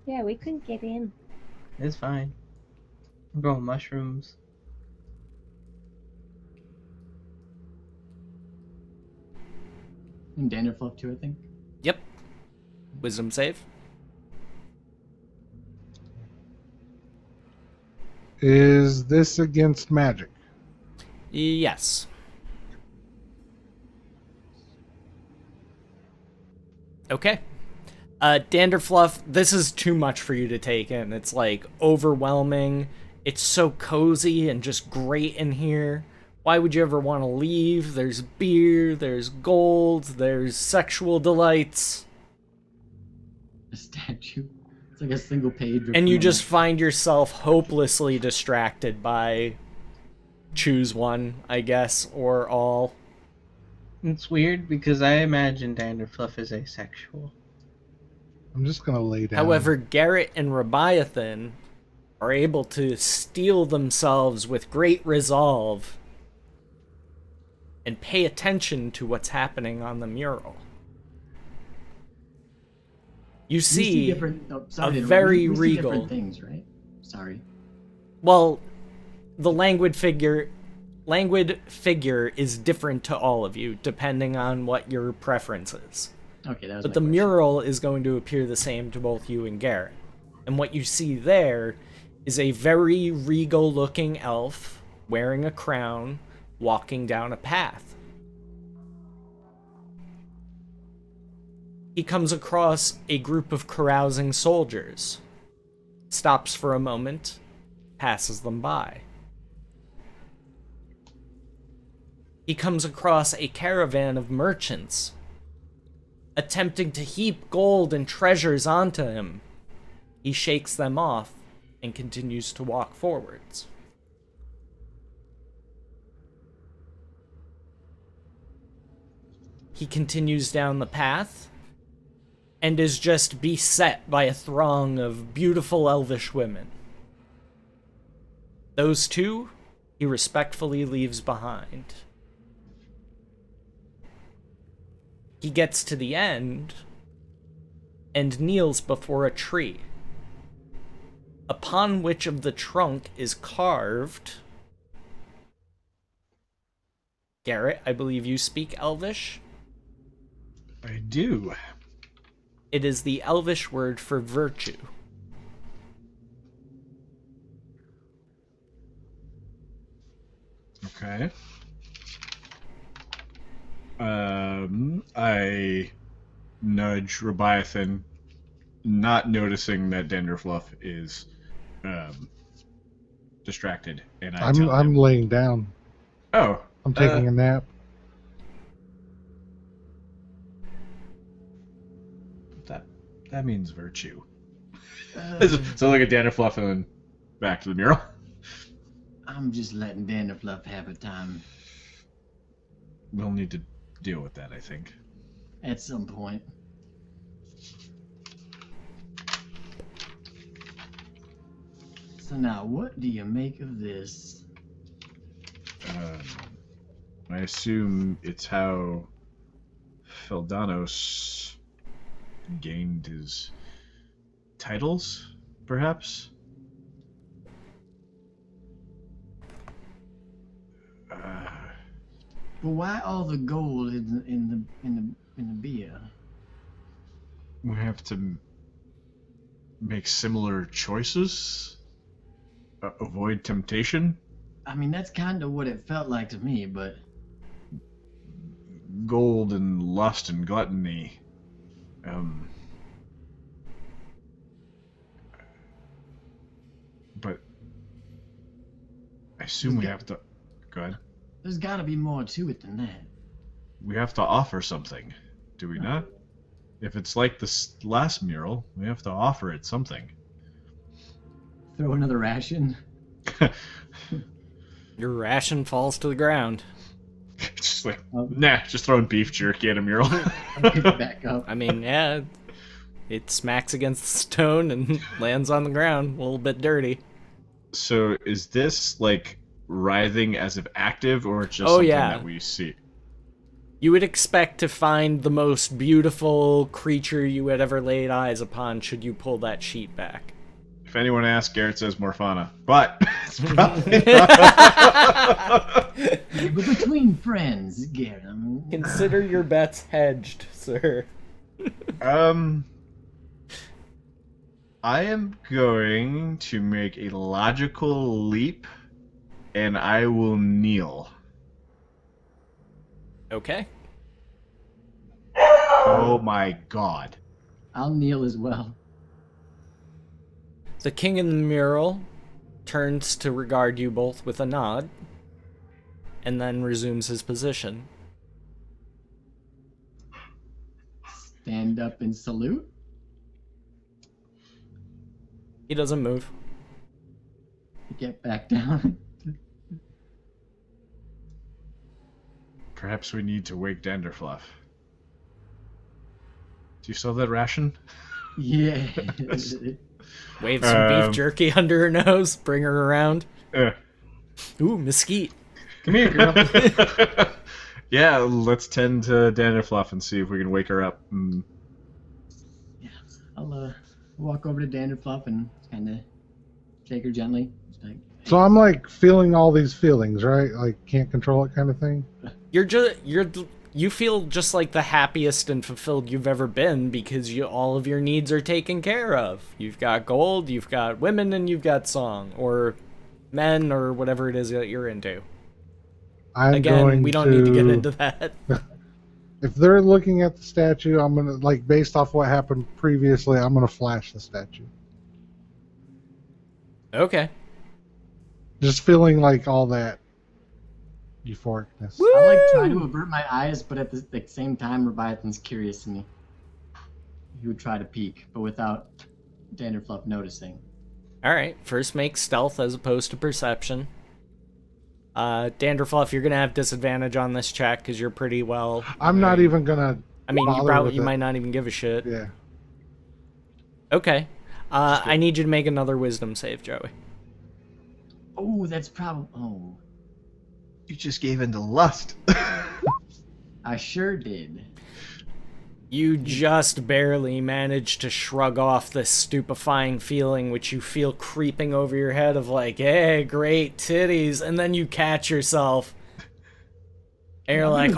Yeah, we couldn't get in. It's fine. I'm growing mushrooms. And Danderfluff too, I think. Yep. Wisdom save. Is this against magic? Yes. Okay. Danderfluff, this is too much for you to take in. It's like overwhelming. It's so cozy and just great in here. Why would you ever want to leave? There's beer, there's gold, there's sexual delights. A statue. It's like a single page. And you just find yourself hopelessly distracted by choose one, I guess, or all. It's weird because I imagine Danderfluff is asexual. I'm just gonna lay down. However, Garrett and Rabiathan are able to steel themselves with great resolve and pay attention to what's happening on the mural. You see different. Oh, sorry, a to interrupt. very we see regal- different things, right? Sorry. Well, the languid figure is different to all of you, depending on what your preference is. Okay, that was But my the question. mural is going to appear the same to both you and Garrett. And what you see there is a very regal-looking elf wearing a crown, walking down a path. He comes across a group of carousing soldiers, stops for a moment, passes them by. He comes across a caravan of merchants, attempting to heap gold and treasures onto him. He shakes them off and continues to walk forwards. He continues down the path and is just beset by a throng of beautiful elvish women. Those two he respectfully leaves behind. He gets to the end and kneels before a tree, upon which of the trunk is carved... Garrett, I believe you speak Elvish? I do. It is the Elvish word for virtue. Okay. I nudge Rebiathan, not noticing that Danderfluff is distracted, and I tell I'm him, laying down. "Oh, I'm taking a nap. that means virtue." So look at Danderfluff and then back to the mural. I'm just letting Vanderfluff have a time We'll need to deal with that, I think. at some point. So now, what do you make of this? I assume it's how Feldanos gained his titles, perhaps? But why all the gold in the beer? We have to make similar choices? Avoid temptation? I mean, that's kind of what it felt like to me, but Gold and lust and gluttony. But I assume we have to... Go ahead. there's got to be more to it than that. We have to offer something, do we not? If it's like this last mural, we have to offer it something. Throw another ration? Your ration falls to the ground. Just like, nah, just throwing beef jerky at a mural. I'll pick it back up. I mean, yeah, it smacks against the stone and lands on the ground, a little bit dirty. So is this like writhing as if active, or just Oh, something yeah. that we see? You would expect to find the most beautiful creature you had ever laid eyes upon should you pull that sheet back. If anyone asks, Garrett says Morphana. But it's probably We're between friends, Garrett. Consider your bets hedged, sir. I am going to make a logical leap, and I will kneel. Okay. Oh my god. I'll kneel as well. The king in the mural turns to regard you both with a nod, and then resumes his position. Stand up and salute. He doesn't move. Get back down. Perhaps we need to wake Danderfluff. Do you still have that ration? Yeah. Wave some beef jerky under her nose, bring her around. Ooh, mesquite. Come here, girl. Yeah, let's tend to Danderfluff and see if we can wake her up. Yeah, I'll walk over to Danderfluff and kind of shake her gently. Just like, So I'm like feeling all these feelings, right? Like can't control it kind of thing. You feel just like the happiest and fulfilled you've ever been because all of your needs are taken care of. You've got gold, you've got women, and you've got song or men or whatever it is that you're into. I'm Again, going we don't to, need to get into that. If they're looking at the statue, I'm gonna, like, based off what happened previously, I'm gonna flash the statue. Okay. Just feeling like all that euphoricness. Woo! I like try to avert my eyes, but at the same time, Leviathan's curious to me. He would try to peek, but without Danderfluff noticing. Alright, first make stealth as opposed to perception. Danderfluff, you're gonna have disadvantage on this check because you're pretty well. I'm not even gonna. I mean, bother with you it. might not even give a shit. Yeah. Okay. I need you to make another wisdom save, Joey. Oh, that's probably. Oh, You just gave in to lust. I sure did. You just barely managed to shrug off this stupefying feeling which you feel creeping over your head of like, hey, great titties, and then you catch yourself. And you're like,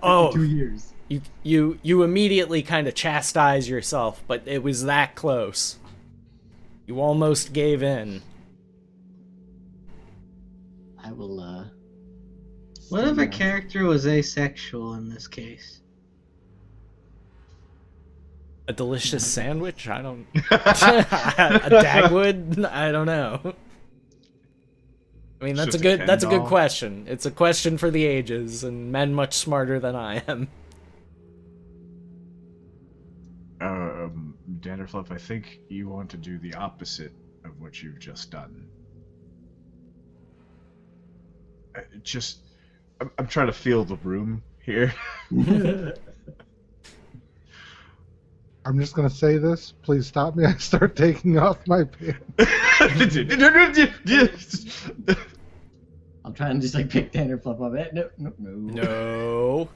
oh, 2 years. you immediately kind of chastise yourself, but it was that close. You almost gave in. I will, What if a stand character was asexual in this case? A delicious sandwich? I don't... a Dagwood? I don't know. I mean, that's Just a a good Ken doll. question. It's a question for the ages, and men much smarter than I am. Danderfluff, I think you want to do the opposite of what you've just done. I'm trying to feel the room here. I'm just gonna say this. Please stop me. I start taking off my pants. I'm trying to just like pick Danderfluff up. No. No.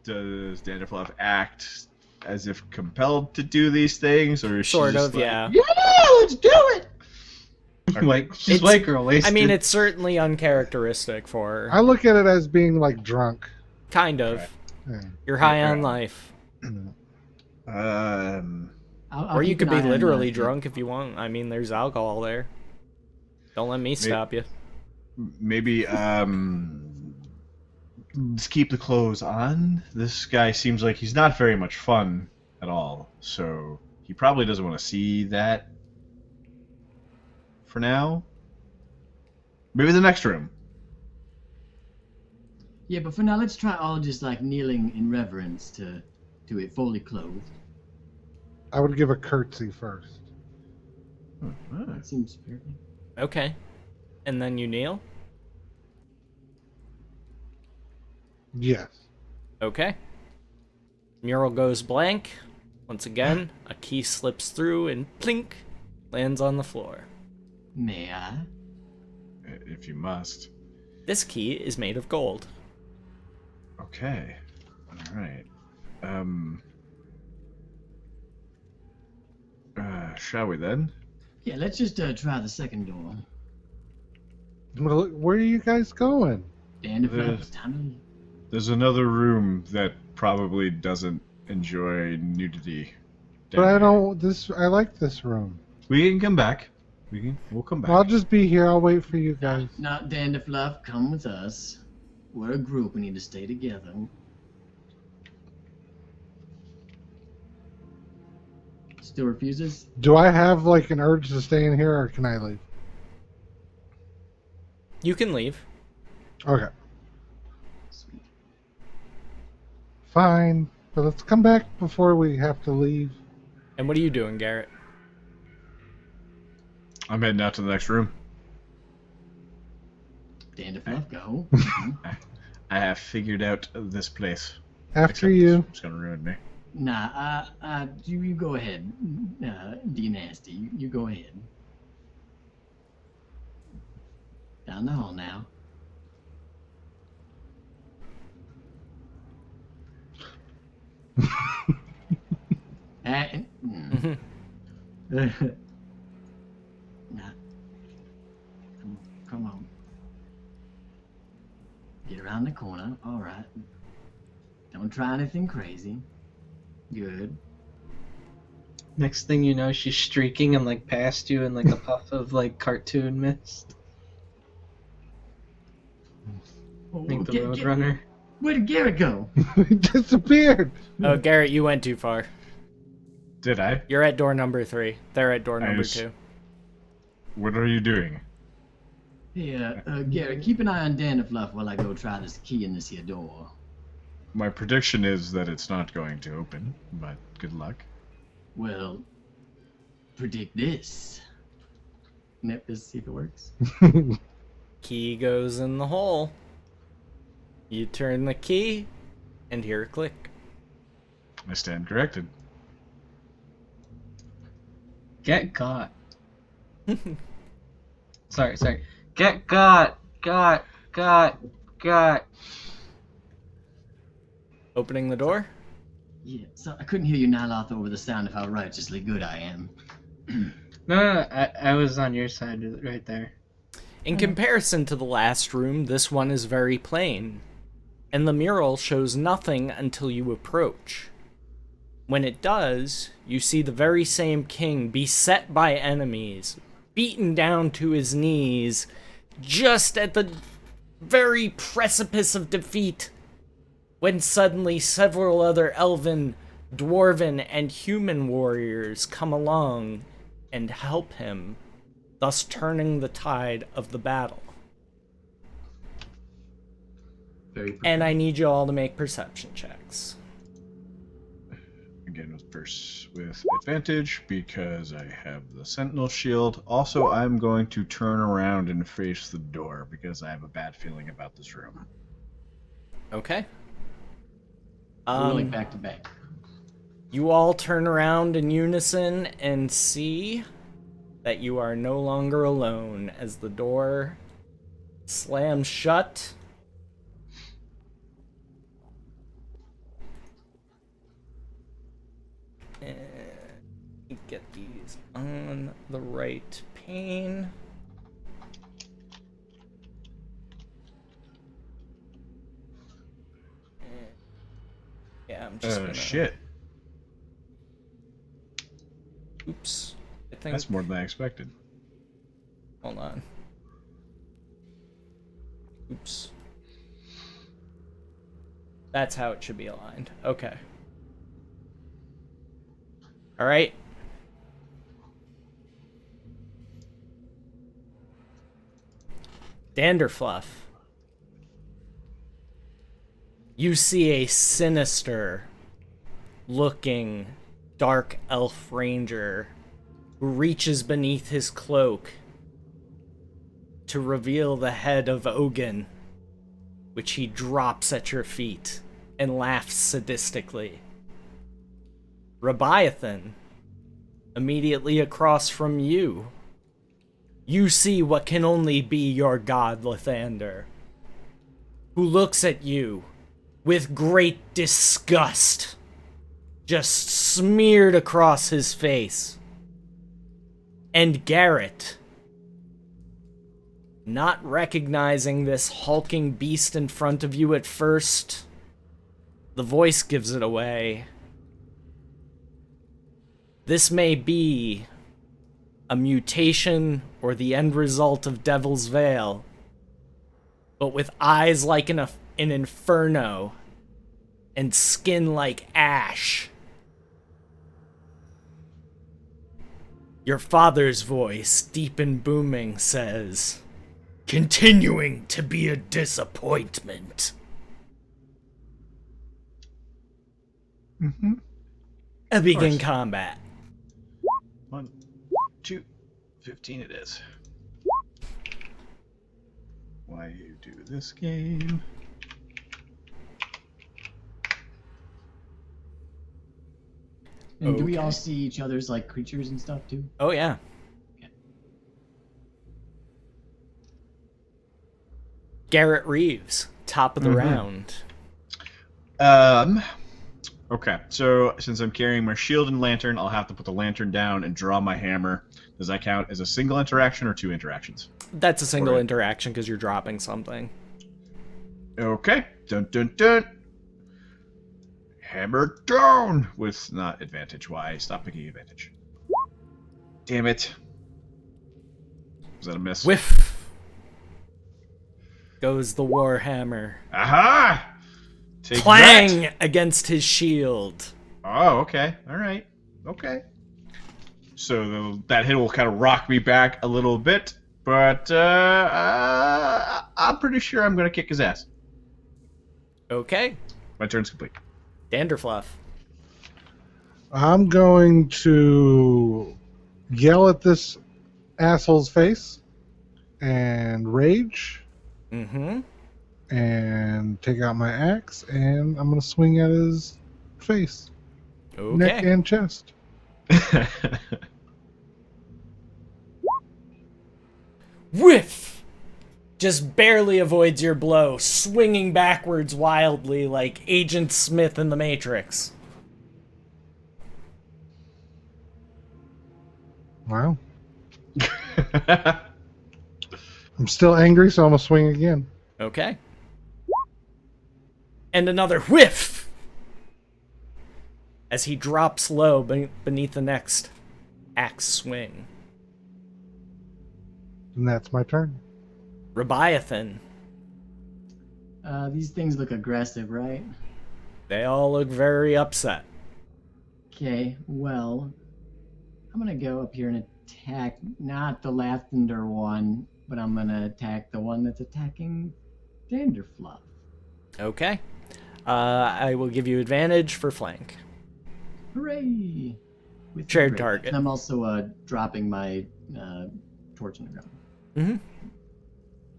Does Danderfluff act as if compelled to do these things, or is she Sort just of, like, yeah. Yeah, let's do it. Like she's It's- white girl wasted. I mean, it's certainly uncharacteristic for her. I look at it as being like drunk. Kind of. Right. Yeah. You're high Yeah, on right. life. I'll Or you keep could an be eye on literally that. drunk if you want. I mean, there's alcohol there. Don't let me stop you. maybe just keep the clothes on. This guy seems like he's not very much fun at all, so he probably doesn't want to see that for now. Maybe the next room. Yeah, but for now, let's try all just like kneeling in reverence to it fully clothed. I would give a curtsy first. That seems perfect. Okay. And then you kneel? Yes. Okay. Mural goes blank. Once again, a key slips through and plink, lands on the floor. May I? If you must. This key is made of gold. Okay. All right. Shall we then? Yeah, let's just try the second door. Well, where are you guys going? Danderfluff, it's time to leave. There's another room that probably doesn't enjoy nudity. But I down don't. This. I like this room. here. We can come back. We'll come back. I'll just be here. I'll wait for you guys. Not Danderfluff, come with us. We're a group, we need to stay together. Still refuses? Do I have like an urge to stay in here, or can I leave? You can leave. Okay. Sweet. Fine. But let's come back before we have to leave. And what are you doing, Garrett? I'm heading out to the next room. Danderfluff, go. I have figured out this place. After Except you. It's gonna ruin me. Nah, you go ahead. D Nasty, you go ahead. Down the hall now. Ah, Mm-hmm. mm. Mm-hmm. Uh, mm. Mhm. Uh, the corner. All right. Don't try anything crazy. Good. Next thing you know, she's streaking and like past you in like a puff of like cartoon mist. Like the Roadrunner. Where did Garrett go? He disappeared. Oh, Garrett, you went too far. Did I? You're at door number 3. They're at door number 2. What are you doing? Hey, Garrett, keep an eye on Dandelion while I go try this key in this here door. My prediction is that it's not going to open, but good luck. Well, predict this. Nip this, see if it works. Key goes in the hole. You turn the key and hear a click. I stand corrected. Get got. Sorry. Get got. Opening the door. Yeah, so I couldn't hear you Nyloth over the sound of how righteously good I am. No, I was on your side right there. In comparison to the last room, this one is very plain, and the mural shows nothing until you approach. When it does, you see the very same king beset by enemies, beaten down to his knees, just at the very precipice of defeat, when suddenly several other elven, dwarven, and human warriors come along and help him, thus turning the tide of the battle. And I need you all to make perception checks. Again with advantage because I have the Sentinel Shield. Also, I'm going to turn around and face the door because I have a bad feeling about this room. Okay. Rolling back to back. You all turn around in unison and see that you are no longer alone as the door slams shut. And get these on the right pane. Yeah, I'm just gonna... Shit. Oops. I think... That's more than I expected. Hold on. Oops. That's how it should be aligned. Okay. Alright. Danderfluff. You see a sinister looking dark elf ranger who reaches beneath his cloak to reveal the head of Ogun, which he drops at your feet and laughs sadistically. Rabiathan, immediately across from you, you see what can only be your god Lathander, who looks at you with great disgust just smeared across his face. And Garrett, not recognizing this hulking beast in front of you at first, the voice gives it away. This may be a mutation or the end result of Devil's Veil, but with eyes like an inferno and skin like ash. Your father's voice, deep and booming, says, "Continuing to be a disappointment." Mm-hmm. Begin combat. 1, 2, 15 it is. Why you do this game? And do we Okay. all see each other's like creatures and stuff too? Oh, yeah. Garrett Reeves, top of the round. Okay, so since I'm carrying my shield and lantern, I'll have to put the lantern down and draw my hammer. Does that count as a single interaction or 2 interactions? That's a single Or- interaction because you're dropping something. Okay. Dun dun dun. Hammer down with not advantage. Why? Stop picking advantage. Damn it. Was that a miss? Whiff goes the warhammer. Aha! Take Clang that! against his shield. Oh, okay. All right. Okay. So that hit will kind of rock me back a little bit, but I'm pretty sure I'm going to kick his ass. Okay. My turn's complete. Danderfluff. I'm going to yell at this asshole's face and rage Mm-hmm. and take out my axe, and I'm going to swing at his face, neck Okay. and chest. Whiff! Just barely avoids your blow, swinging backwards wildly like Agent Smith in The Matrix. Wow. I'm still angry, so I'm going to swing again. Okay. And another whiff! As he drops low beneath the next axe swing. And that's my turn. Rebiathan. These things look aggressive, right? They all look very upset. Okay, well, I'm gonna go up here and attack not the Lavender one, but I'm gonna attack the one that's attacking Danderfluff. Okay. I will give you advantage for flank. Hooray! With the Shared great- target. And I'm also dropping my torch in the ground. Mm-hmm.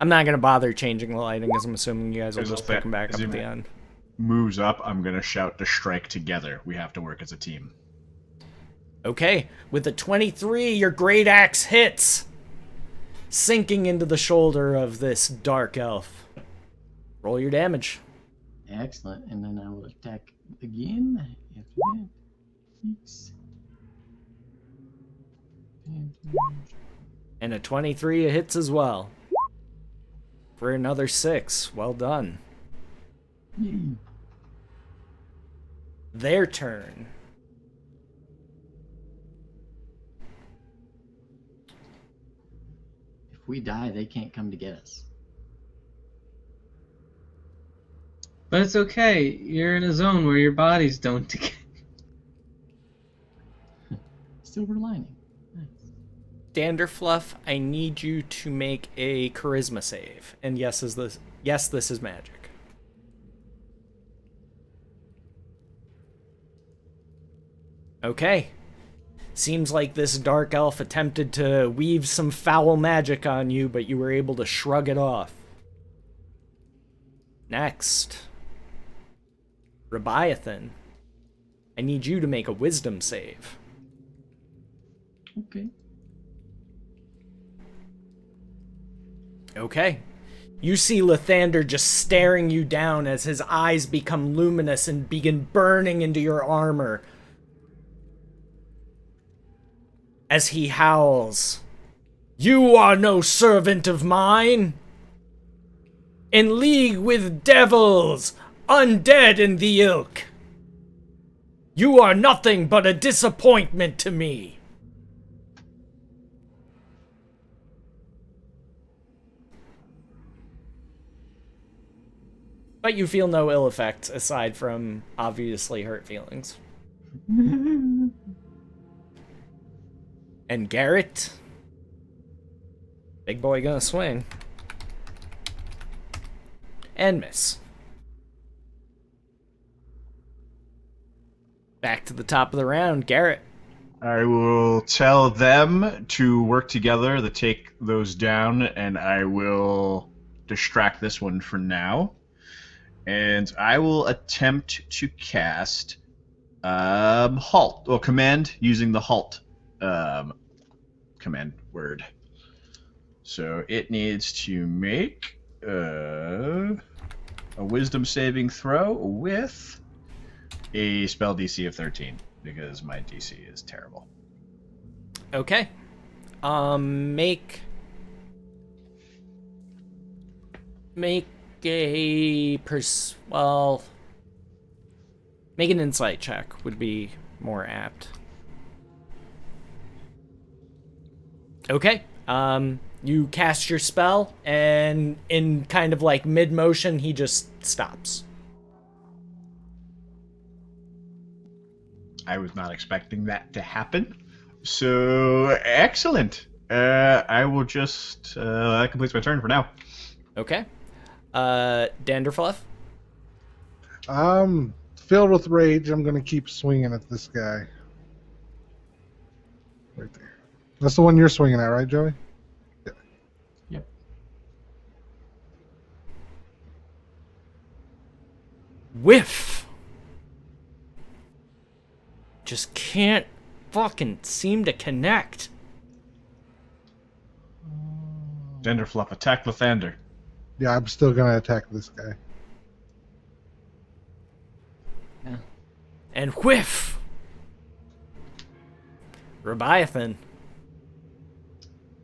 I'm not going to bother changing the lighting, as I'm assuming you guys will As just a pick fa- them back as up you at the may- end. Moves up, I'm going to shout to strike together. We have to work as a team. Okay, with a 23, your great axe hits, sinking into the shoulder of this dark elf. Roll your damage. Excellent. And then I will attack again after that. Yes. And a 23 hits as well. For another 6. Well done. Yay. Their turn. If we die, they can't come to get us. But it's okay. You're in a zone where your bodies don't decay. Silver lining. Nice. Danderfluff, I need you to make a charisma save. And yes, this is magic. Okay. Seems like this dark elf attempted to weave some foul magic on you, but you were able to shrug it off. Next. Rebiathan. I need you to make a wisdom save. Okay. Okay. You see Lathander just staring you down as his eyes become luminous and begin burning into your armor. As he howls, "You are no servant of mine! In league with devils, undead in the ilk! You are nothing but a disappointment to me!" But you feel no ill effects aside from obviously hurt feelings. And Garrett? Big boy gonna swing. And miss. Back to the top of the round, Garrett. I will tell them to work together to take those down, and I will distract this one for now. And I will attempt to cast halt, or command, using the halt command word. So it needs to make a wisdom saving throw with a spell DC of 13, because my DC is terrible. Okay. Make a well, make an insight check would be more apt. Okay. You cast your spell, and in kind of like mid-motion, he just stops. I was not expecting that to happen. So, excellent. I will just... that completes my turn for now. Okay. Danderfluff? Filled with rage, I'm gonna keep swinging at this guy. Right there. That's the one you're swinging at, right, Joey? Yep. Whiff! Just can't fucking seem to connect. Denderfluff, attack Lathander. Yeah, I'm still gonna attack this guy. Yeah. And whiff! Rebiathan.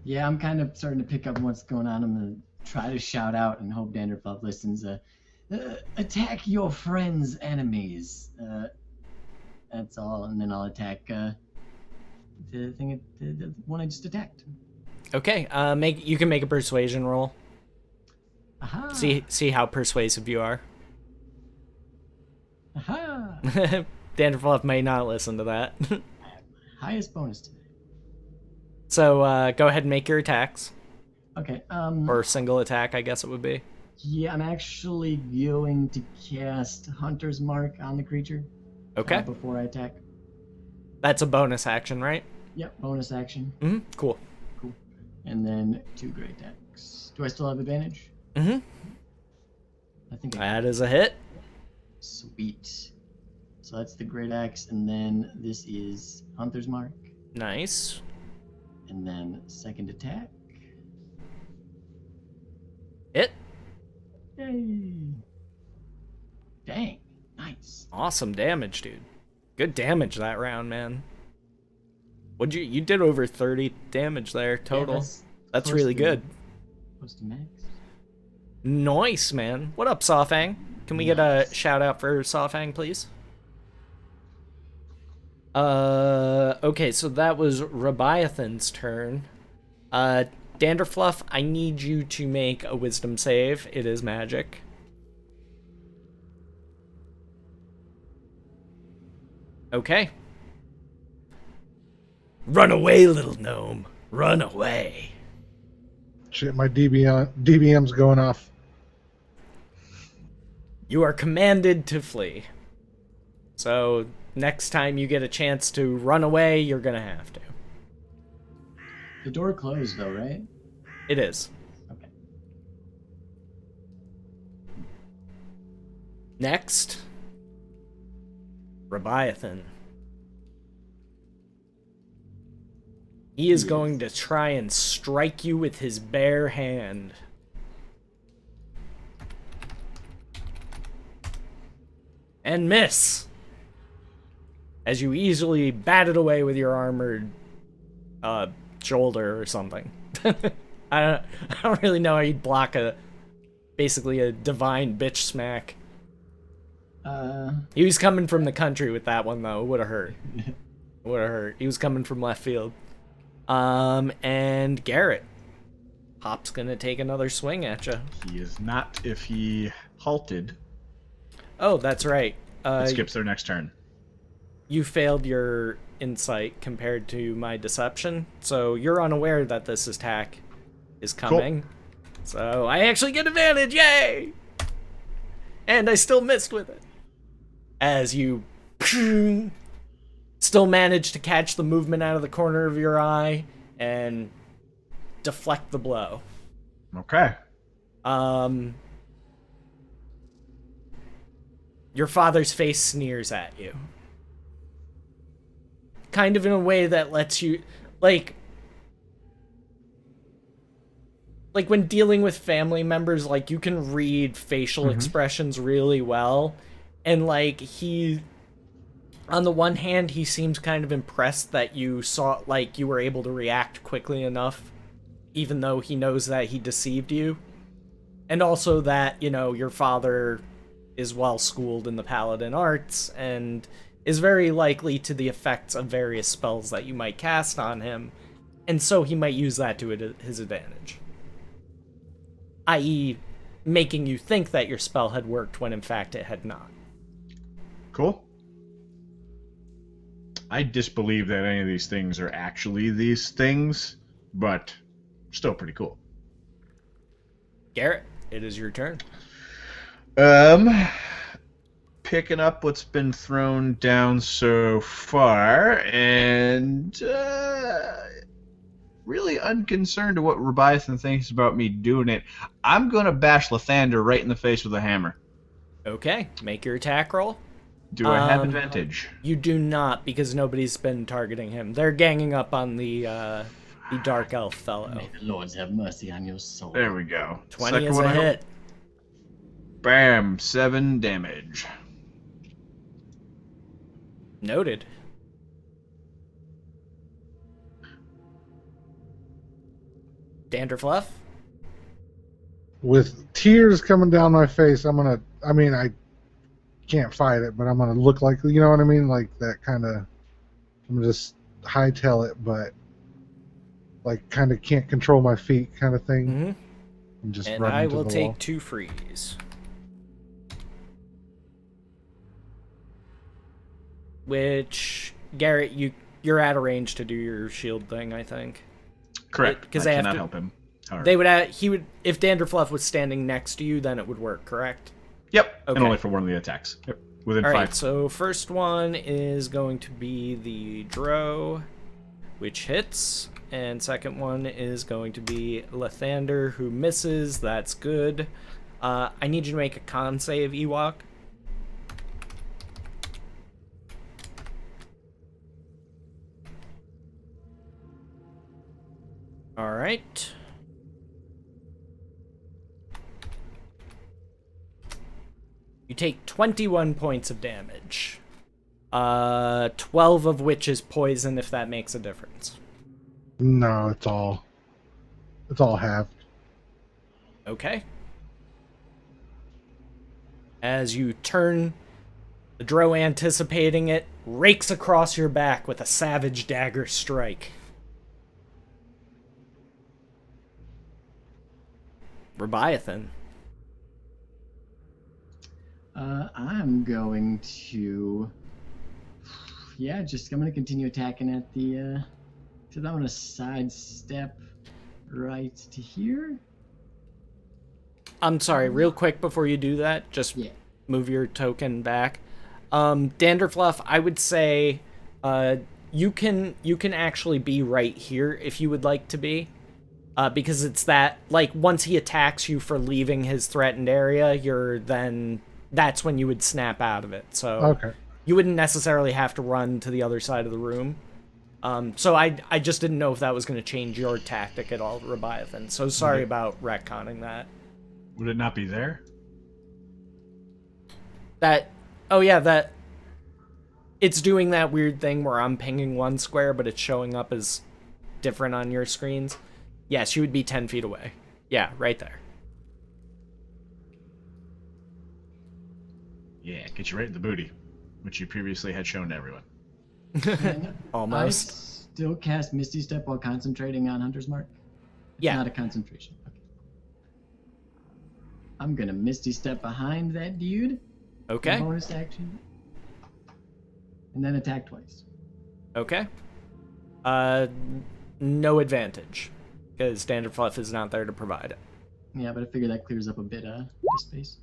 Yeah, I'm kind of starting to pick up what's going on. I'm gonna try to shout out and hope Danderfluff listens. Attack your friends' enemies. That's all, and then I'll attack the thing, the one I just attacked. Okay, you can make a persuasion roll. Aha! See how persuasive you are. Aha! Danderfluff may not listen to that. Highest bonus today. So go ahead and make your attacks. Okay. Or single attack, I guess it would be. Yeah, I'm actually going to cast Hunter's Mark on the creature. Okay. Before I attack. That's a bonus action, right? Yep, bonus action. Mm-hmm. Cool. And then 2 great attacks. Do I still have advantage? Mm-hmm. I think That is a hit. Sweet. So that's the great axe, and then this is Hunter's Mark. Nice. And then second attack. Hit. Yay! Dang, nice. Awesome damage, dude. Good damage that round, man. You did over 30 damage there total. Yeah, that's close really to- good. Close to max. Nice, man. What up, Sawfang? Can we get a shout out for Sawfang, please? Okay, so that was Rebiathan's turn. Danderfluff, I need you to make a wisdom save. It is magic. Okay. Run away, little gnome. Run away. Shit, my DBM's going off. You are commanded to flee. So, next time you get a chance to run away, you're gonna have to. The door closed though, right? It is. Okay. Next, Rebiathan. He is going to try and strike you with his bare hand. And miss! As you easily bat it away with your armored shoulder or something. I don't really know how you'd block basically a divine bitch smack. He was coming from the country with that one though. It would have hurt. Would have hurt. He was coming from left field. And Garrett. Hop's gonna take another swing at you. He is not if he halted. Oh, that's right. It skips their next turn. You failed your insight compared to my deception, so you're unaware that this attack is coming. Cool. So I actually get advantage, yay! And I still missed with it. As you still manage to catch the movement out of the corner of your eye and deflect the blow. Okay. Your father's face sneers at you. Kind of in a way that lets you, like when dealing with family members, like, you can read facial expressions really well. And, like, on the one hand, he seems kind of impressed that you were able to react quickly enough, even though he knows that he deceived you. And also that, your father is well schooled in the paladin arts and is very likely to the effects of various spells that you might cast on him, and so he might use that to his advantage. I.e., making you think that your spell had worked when in fact it had not. Cool. I disbelieve that any of these things are actually these things, but still pretty cool. Garrett, it is your turn. Picking up what's been thrown down so far, and really unconcerned to what Rebiathan thinks about me doing it. I'm gonna bash Lathander right in the face with a hammer. Okay, make your attack roll. Do I have advantage? You do not, because nobody's been targeting him. They're ganging up on the dark elf fellow. May the Lords have mercy on your soul. There we go. 20 Second is one a I hope. hit. Bam, 7 damage. Noted. Danderfluff? With tears coming down my face, I can't fight it, but I'm gonna look like, you know what I mean? Like that kind of, I'm gonna just hightail it, but like kind of can't control my feet kind of thing. Mm-hmm. And just And run I into will the take wall. 2 freeze. Which, Garrett, you're out of range to do your shield thing, I think. Correct. Because I they have cannot to. help him. However. They would. He would. If Danderfluff was standing next to you, then it would work. Correct. Yep. Okay. And only for one of the attacks. Yep. Within All 5. right. So first one is going to be the Dro, which hits, and second one is going to be Lathander, who misses. That's good. I need you to make a con save, Ewok. All right. You take 21 points of damage. 12 of which is poison, if that makes a difference. No, it's all halved. Okay. As you turn, the Dro, anticipating it, rakes across your back with a savage dagger strike. Rebiathan. I'm going to, I'm gonna continue attacking at the, because I'm gonna sidestep right to here. I'm sorry, real quick before you do that, just Yeah. move your token back. Danderfluff, I would say you can actually be right here if you would like to be. Because it's that, like, once he attacks you for leaving his threatened area, that's when you would snap out of it. So Okay. you wouldn't necessarily have to run to the other side of the room. So I just didn't know if that was going to change your tactic at all, Rebiathan. So sorry about retconning that. Would it not be there? It's doing that weird thing where I'm pinging one square, but it's showing up as different on your screens. Yes, you would be 10 feet away. Yeah, right there. Yeah, get you right in the booty, which you previously had shown to everyone. And Almost. I still cast Misty Step while concentrating on Hunter's Mark? Yeah. Not a concentration. Okay. I'm gonna Misty Step behind that dude. Okay. Bonus action. And then attack twice. Okay. No advantage, because Danderfluff is not there to provide it. Yeah, but I figure that clears up a bit of space.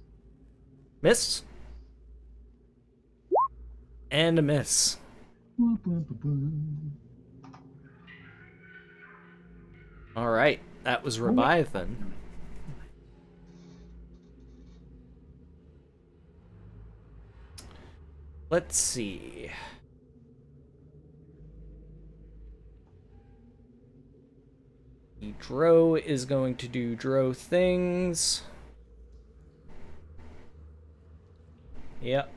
Miss. And a miss. All right, that was Rebiathan. Let's see. The Dro is going to do Dro things. Yep.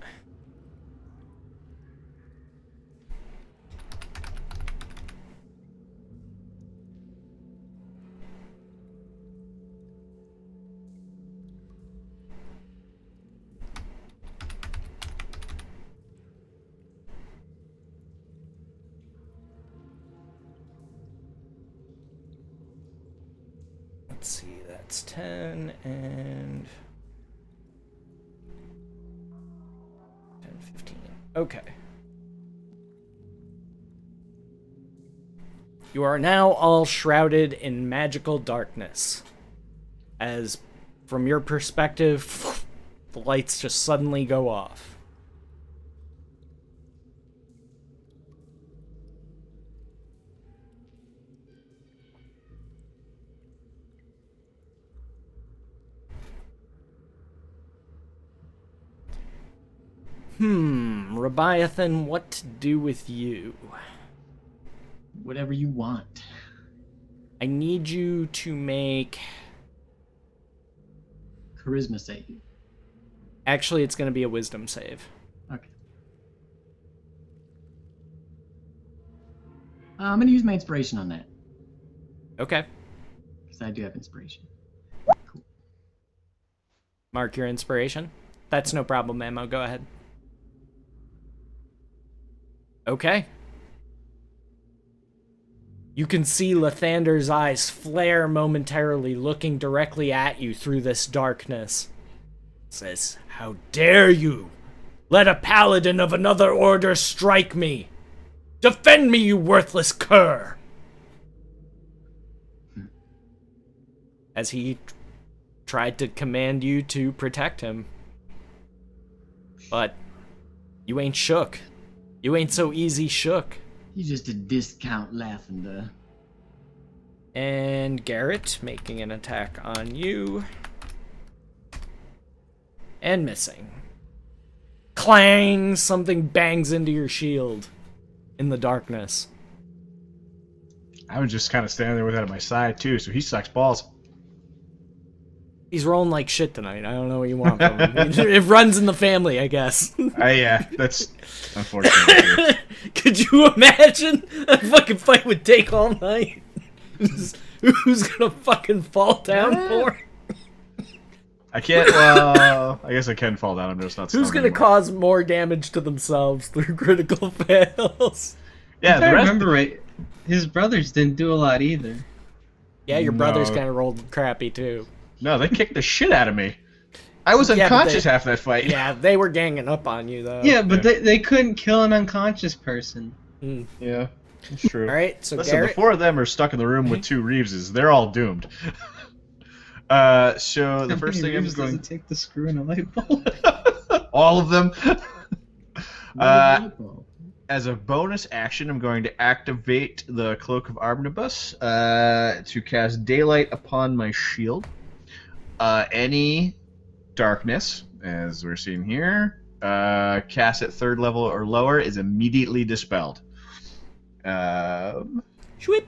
let's see, that's 10 and 10, 15. Okay. You are now all shrouded in magical darkness. As, from your perspective, the lights just suddenly go off. Rebiathan, what to do with you? Whatever you want. I need you to make... Charisma save. Actually, it's going to be a wisdom save. Okay. I'm gonna use my inspiration on that. Okay. Because I do have inspiration. Cool. Mark your inspiration. That's no problem, Ammo. Go ahead. Okay. You can see Lathander's eyes flare momentarily, looking directly at you through this darkness. Says, "How dare you? Let a paladin of another order strike me! Defend me, you worthless cur!" As he tried to command you to protect him. But you ain't shook. You ain't so easy shook. He's just a discount Lathander. And Garrett making an attack on you. And missing. Clang! Something bangs into your shield in the darkness. I was just kind of standing there with that at my side, too, so he sucks balls. He's rolling like shit tonight. I don't know what you want from him. It runs in the family, I guess. Yeah, that's unfortunate. Could you imagine a fucking fight would take all night? Who's gonna fucking fall down for it? I can't, well, I guess I can fall down. I'm just not Who's strong gonna anymore. cause more damage to themselves through critical fails? Yeah, If the I rest... remember right, his brothers didn't do a lot either. Yeah, your brothers No. kind of rolled crappy too. No, they kicked the shit out of me. I was Yeah, but unconscious they- half that fight. Yeah, they were ganging up on you though. Yeah, but they couldn't kill an unconscious person. Yeah, that's true. All right, so Listen, Garrett. the four of them are stuck in the room with two Reeveses. They're all doomed. So the first thing I'm Reeves going... doesn't take the screw in a light bulb. all of them. Uh, As a bonus action, I'm going to activate the Cloak of Omnibus to cast Daylight upon my shield. Any darkness, as we're seeing here, cast at 3rd level or lower is immediately dispelled. Shwip.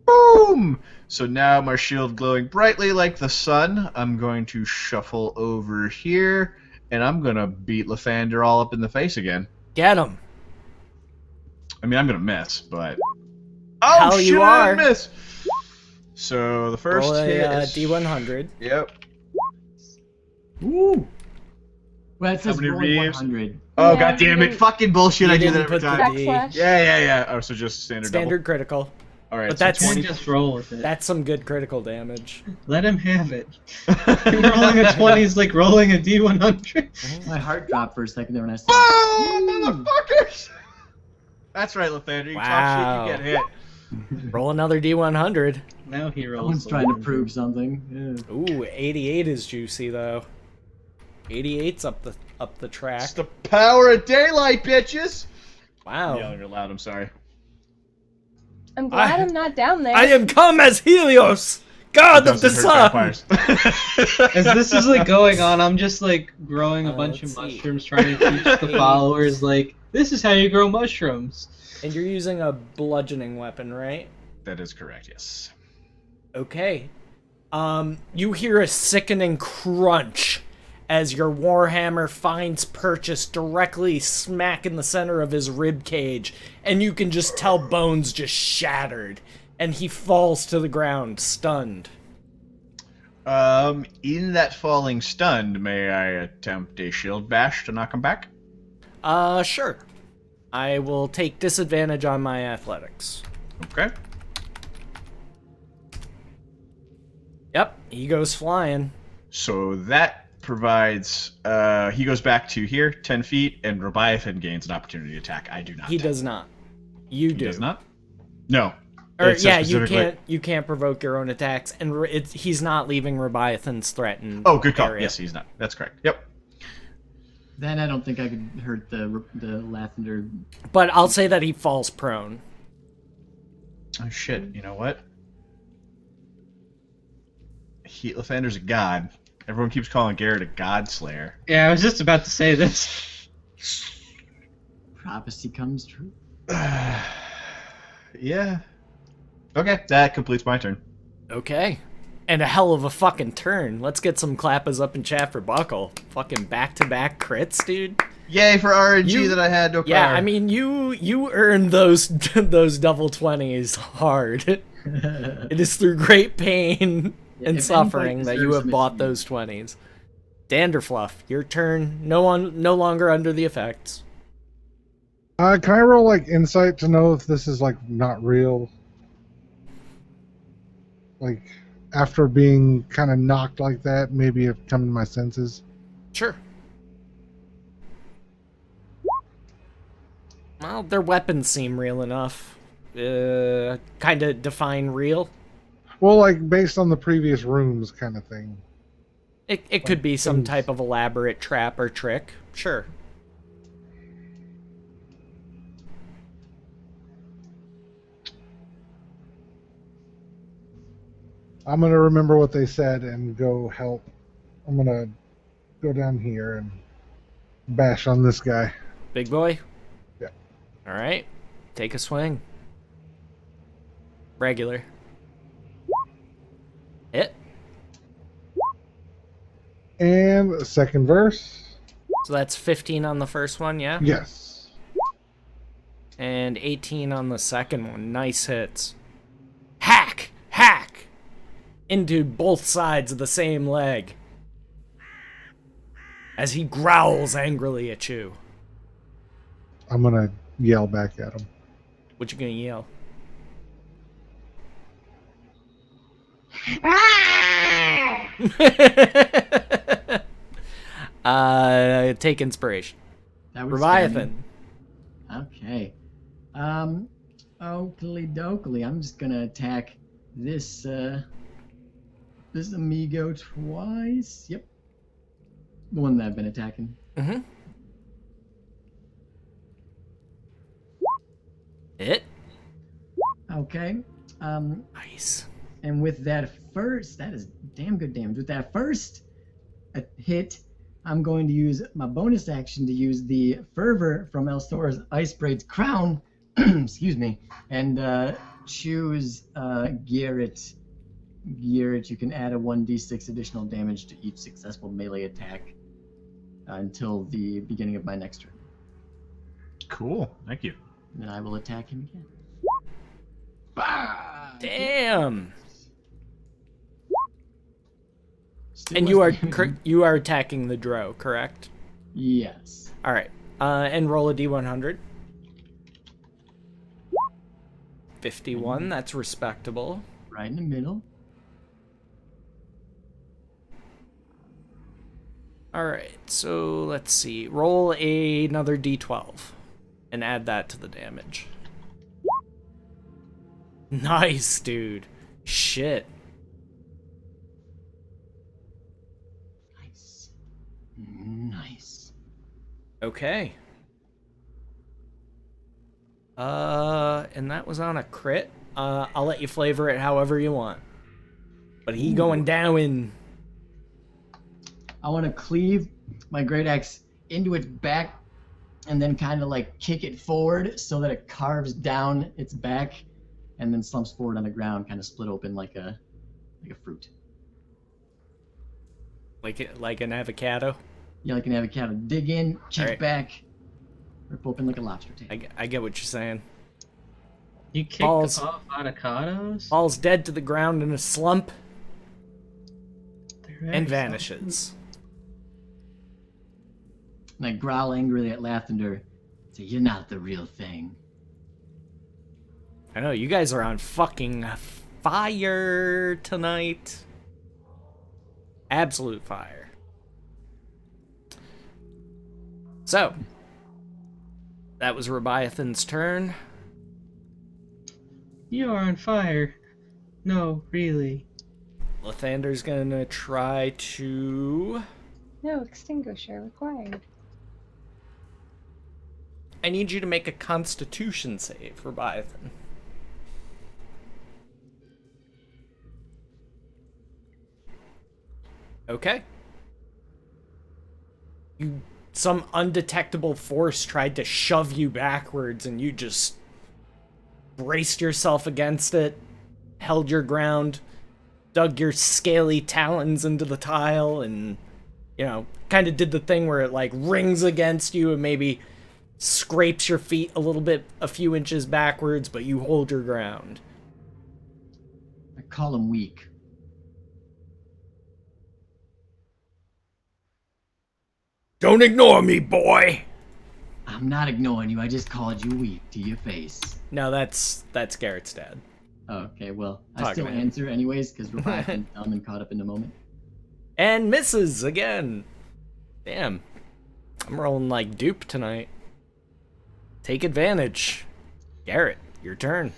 Boom! So now my shield glowing brightly like the sun. I'm going to shuffle over here, and I'm going to beat Lathander all up in the face again. Get him. I mean, I'm going to miss, but... Hell, shit, you I are. didn't miss! So the first Roll hit a is... D100. Yep. Woo! Well, it says many roll Reeves? 100. Oh, Yeah, god damn you it. didn't- Fucking bullshit. You I do that didn't every put the time. D. Backslash. Yeah. Oh, so just standard Standard critical. double? Alright, but so that's- 20. Just roll with it. That's some good critical damage. Let him have it. Rolling a 20 is like rolling a D100. My heart dropped for a second there when I said, Oh, motherfuckers! That's right, Lathander. You Wow. talk shit, you get hit. Roll another D100. Now he rolls. someone's the trying to 100. prove something. Yeah. Ooh, 88 is juicy though. 88's up the track. It's the power of daylight, bitches! Wow. I'm yelling real loud, I'm sorry. I'm glad I- I'm not down there. I am come as Helios, god of the Doesn't hurt sun. vampires. As this is like going on, I'm just like growing a bunch of let's see. mushrooms, trying to teach the followers like this is how you grow mushrooms. And you're using a bludgeoning weapon, right? That is correct, yes. Okay. You hear a sickening crunch as your warhammer finds purchase directly smack in the center of his rib cage, and you can just tell bones just shattered, and he falls to the ground, stunned. In that falling stunned, may I attempt a shield bash to knock him back? Sure. I will take disadvantage on my athletics. Okay. Yep, he goes flying. So that provides. He goes back to here, 10 feet, and Leviathan gains an opportunity attack. I do not. He does not. You He do. does not? No. Or It says yeah, you specifically- can't provoke your own attacks, and he's not leaving Leviathan's threatened. Oh, good call. area. Yes, he's not. That's correct. Yep. Then I don't think I could hurt the Lathander. But I'll say that he falls prone. Oh shit! You know what? Lathander's a god. Everyone keeps calling Garrett a god slayer. Yeah, I was just about to say this. Prophecy comes true. Yeah. Okay, that completes my turn. Okay. And a hell of a fucking turn. Let's get some clappers up in chat for Buckle. Fucking back-to-back crits, dude. Yay for RNG You- that I had no power. Yeah, I mean, you earned those those double 20s hard. It is through great pain and if suffering anybody that you deserves have some bought achievement. those 20s. Danderfluff, your turn. No longer under the effects. Can I roll like insight to know if this is like not real? Like after being kind of knocked like that, maybe I've come to my senses. Sure. Well, their weapons seem real enough. Kind of define real. Well, like based on the previous rooms, kind of thing. It could be some things. type of elaborate trap or trick. Sure. I'm gonna remember what they said and go help. I'm gonna go down here and bash on this guy. Big boy? Yeah. Alright. Take a swing. Regular. Hit. And second verse. So that's 15 on the first one, yeah? Yes. And 18 on the second one. Nice hits. Hack! Hack! Into both sides of the same leg. As he growls angrily at you. I'm gonna yell back at him. What you gonna yell? Take inspiration. That would scare me. Leviathan. Okay. Oakley dokley. I'm just gonna attack this this amigo twice. Yep. The one that I've been attacking. Mm-hmm. Hit. Okay. Nice. And with that first, that is damn good damage. With that first hit, I'm going to use my bonus action to use the fervor from Elstora's Ice Braid's crown, excuse me, and choose Garrett. Garrett, you can add a 1d6 additional damage to each successful melee attack until the beginning of my next turn. Cool. Thank you. And then I will attack him again. Damn. Still And you are less- you are attacking the Drow, correct? Yes. All right. And roll a d100. 51. That's respectable. Right in the middle. All right. So let's see. Roll another d12 and add that to the damage. Nice, dude. Shit. Nice. Nice. Okay. And that was on a crit. I'll let you flavor it however you want. But he going down. I want to cleave my great axe into its back and then kind of like kick it forward so that it carves down its back and then slumps forward on the ground, kind of split open like a fruit. Like an avocado. Yeah, like an avocado. Dig in, kick Alright. back, rip open like a lobster tail. I get what you're saying. You kicked Balls. off avocados? Falls dead to the ground in a slump They're and excellent. vanishes. And I growl angrily at Lathander. Say, you're not the real thing. I know, you guys are on fucking fire tonight. Absolute fire. So, that was Rebiathan's turn. You are on fire. No, really. Lathander's gonna try to... No extinguisher required. I need you to make a Constitution save, Rebiathan. Okay. Some undetectable force tried to shove you backwards, and you just braced yourself against it, held your ground, dug your scaly talons into the tile, and, you know, kind of did the thing where it, like, rings against you and maybe scrapes your feet a little bit, a few inches backwards, but you hold your ground. I call him weak. Don't ignore me, boy! I'm not ignoring you. I just called you weak to your face. No, that's Garrett's dad. Okay, well, I Talk still about it. answer anyways because we're back and dumb and caught up in the moment. And misses again. Damn. I'm rolling like dupe tonight. Take advantage. Garrett, your turn.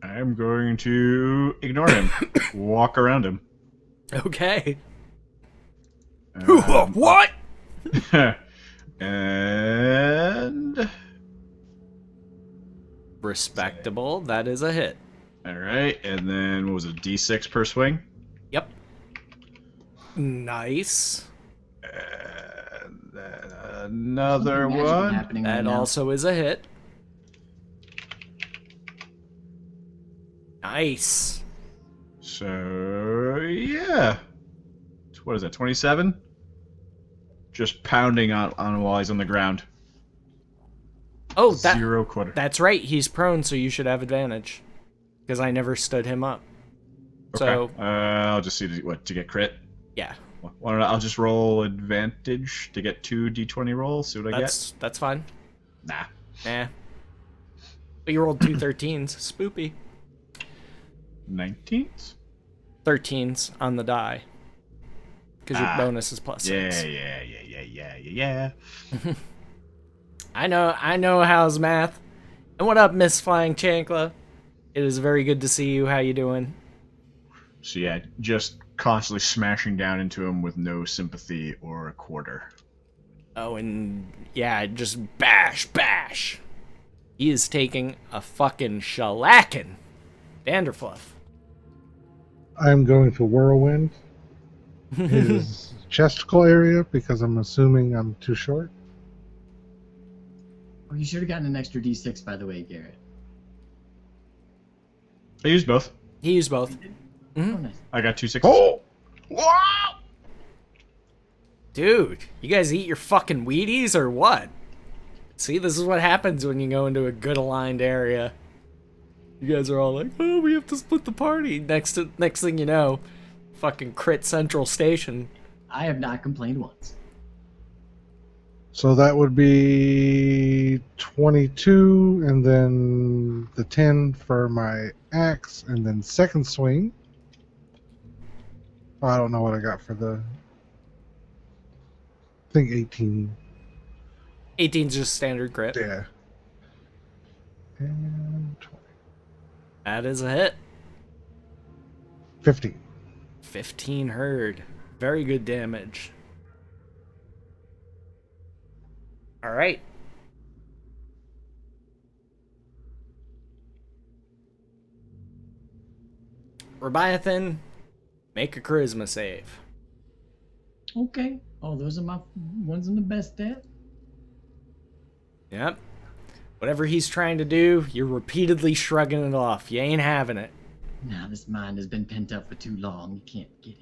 I'm going to ignore him. Walk around him. Okay. Um, What? and Respectable. That is a hit. all right, and then what was it? D6 per swing. Yep. Nice. And then another Something magical one. happening right That now. also is a hit. Nice. So yeah, what is that? 27. Just pounding on while he's on the ground. Oh, Zero quarter. that's right. He's prone, so you should have advantage. Because I never stood him up. So, Okay. I'll just see to get crit. yeah. Why don't I'll just roll advantage to get 2 d20 rolls. See what I get. That's fine. Nah. Nah. But you rolled 2 13s. Spoopy. 19s. 13s on the die. Because your bonus is plus 6. Yeah. I know how's math. And what up, Miss Flying Chankla? It is very good to see you. How you doing? So yeah, just constantly smashing down into him with no sympathy or a quarter. Oh, and yeah, just bash. He is taking a fucking shellacking. Vanderfluff. I'm going to whirlwind his chesticle area because I'm assuming I'm too short. Oh, you should have gotten an extra D6, by the way, Garrett. I used both. He used both. Oh, nice. I got 2 6s. Oh! Wow! Dude, you guys eat your fucking Wheaties or what? See, this is what happens when you go into a good aligned area. You guys are all like, oh, we have to split the party. Next thing you know, fucking crit Central Station. I have not complained once. So that would be 22, and then the 10 for my axe, and then second swing. Oh, I don't know what I got for the... I think 18. 18's just standard crit. Yeah. And 20. That is a hit. 15. 15 herd. Very good damage. Alright. Rebiathan, make a charisma save. Okay. Oh, those are my ones in the best stat. Yep. Whatever he's trying to do, you're repeatedly shrugging it off. You ain't having it. Nah, this mind has been pent up for too long. You can't get it.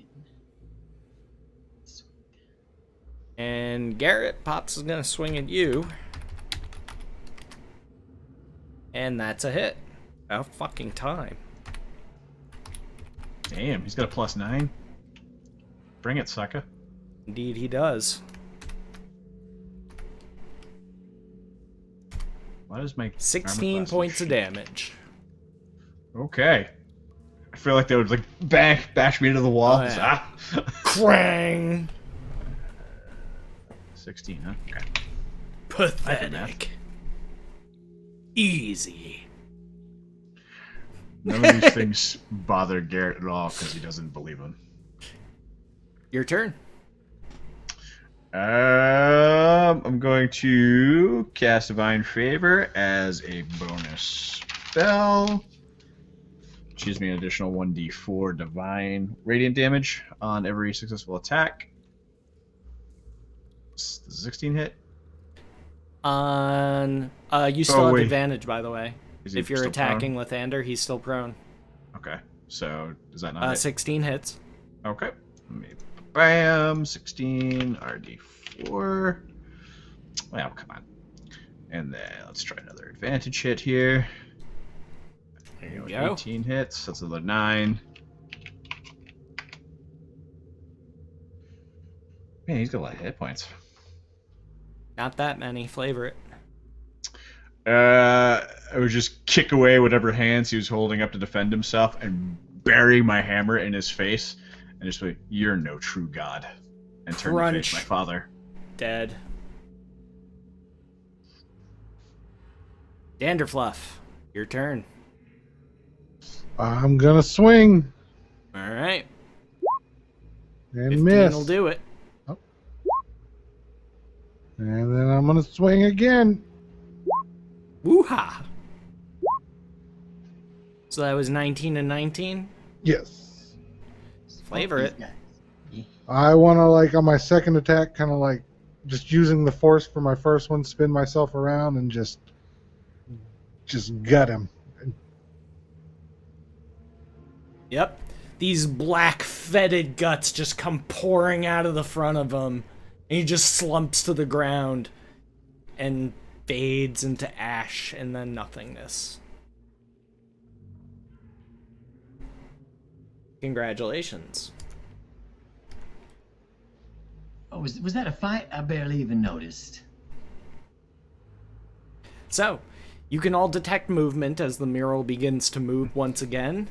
And Garrett, Pops is gonna swing at you. And that's a hit. About fucking time. Damn, he's got a +9. Bring it, sucker. Indeed he does. Why does my 16 armor class points of shit? damage. Okay. I feel like they would like bash me into the wall. Oh, yeah. Ah. Krang! 16, huh? Okay. Pathetic. Easy. None of these things bother Garrett at all because he doesn't believe them. Your turn. I'm going to cast Divine Favor as a bonus spell. Choose me an additional 1d4 Divine Radiant damage on every successful attack. Does 16 hit? You still have wait. advantage, by the way. Is he If you're still attacking Lathander, he's still prone. Okay, so does that not hit? 16 hits. Okay. Bam, 16, RD4. Well, come on. And then let's try another advantage hit here. There you go. go. 18 hits, that's another 9. Man, he's got a lot of hit points. Not that many. Flavor it. I would just kick away whatever hands he was holding up to defend himself and bury my hammer in his face and just be, "You're no true god," and turn to face Crunch. my father. Dead. Danderfluff, your turn. I'm gonna swing All right. and 15 miss. will do it. And then I'm gonna swing again. Woo-ha! So that was 19 and 19? Yes. Flavor it. I wanna, like, on my second attack, kind of like just using the force for my first one, spin myself around and just gut him. Yep. These black fetid guts just come pouring out of the front of him. And he just slumps to the ground and fades into ash and then nothingness. Congratulations. Oh, was that a fight? I barely even noticed. So, you can all detect movement as the mural begins to move once again,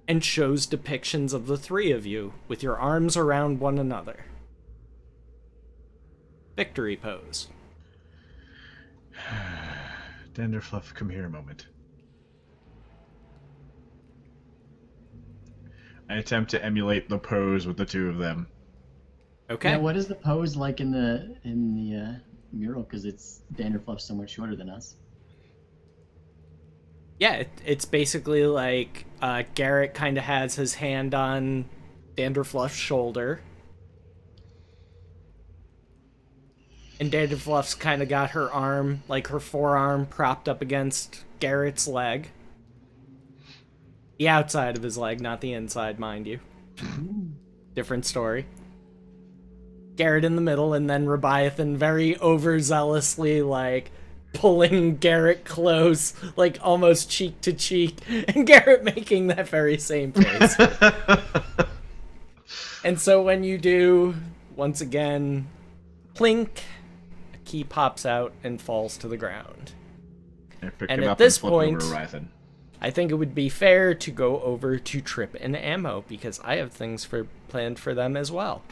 and shows depictions of the three of you with your arms around one another. Victory pose. Danderfluff, come here a moment. I attempt to emulate the pose with the two of them. Okay. Now, what is the pose like in the mural? Because it's Danderfluff's so much shorter than us. Yeah, it's basically like Garrett kind of has his hand on Danderfluff's shoulder. And Danderfluff's kind of got her arm, like her forearm, propped up against Garrett's leg. The outside of his leg, not the inside, mind you. Different story. Garrett in the middle, and then Rebiathan very overzealously, like, pulling Garrett close, like, almost cheek to cheek, and Garrett making that very same face. And so when you do, once again, plink, a key pops out and falls to the ground. I pick And him at up this and flip point- over Rythan. I think it would be fair to go over to Trip and Ammo, because I have things planned for them as well.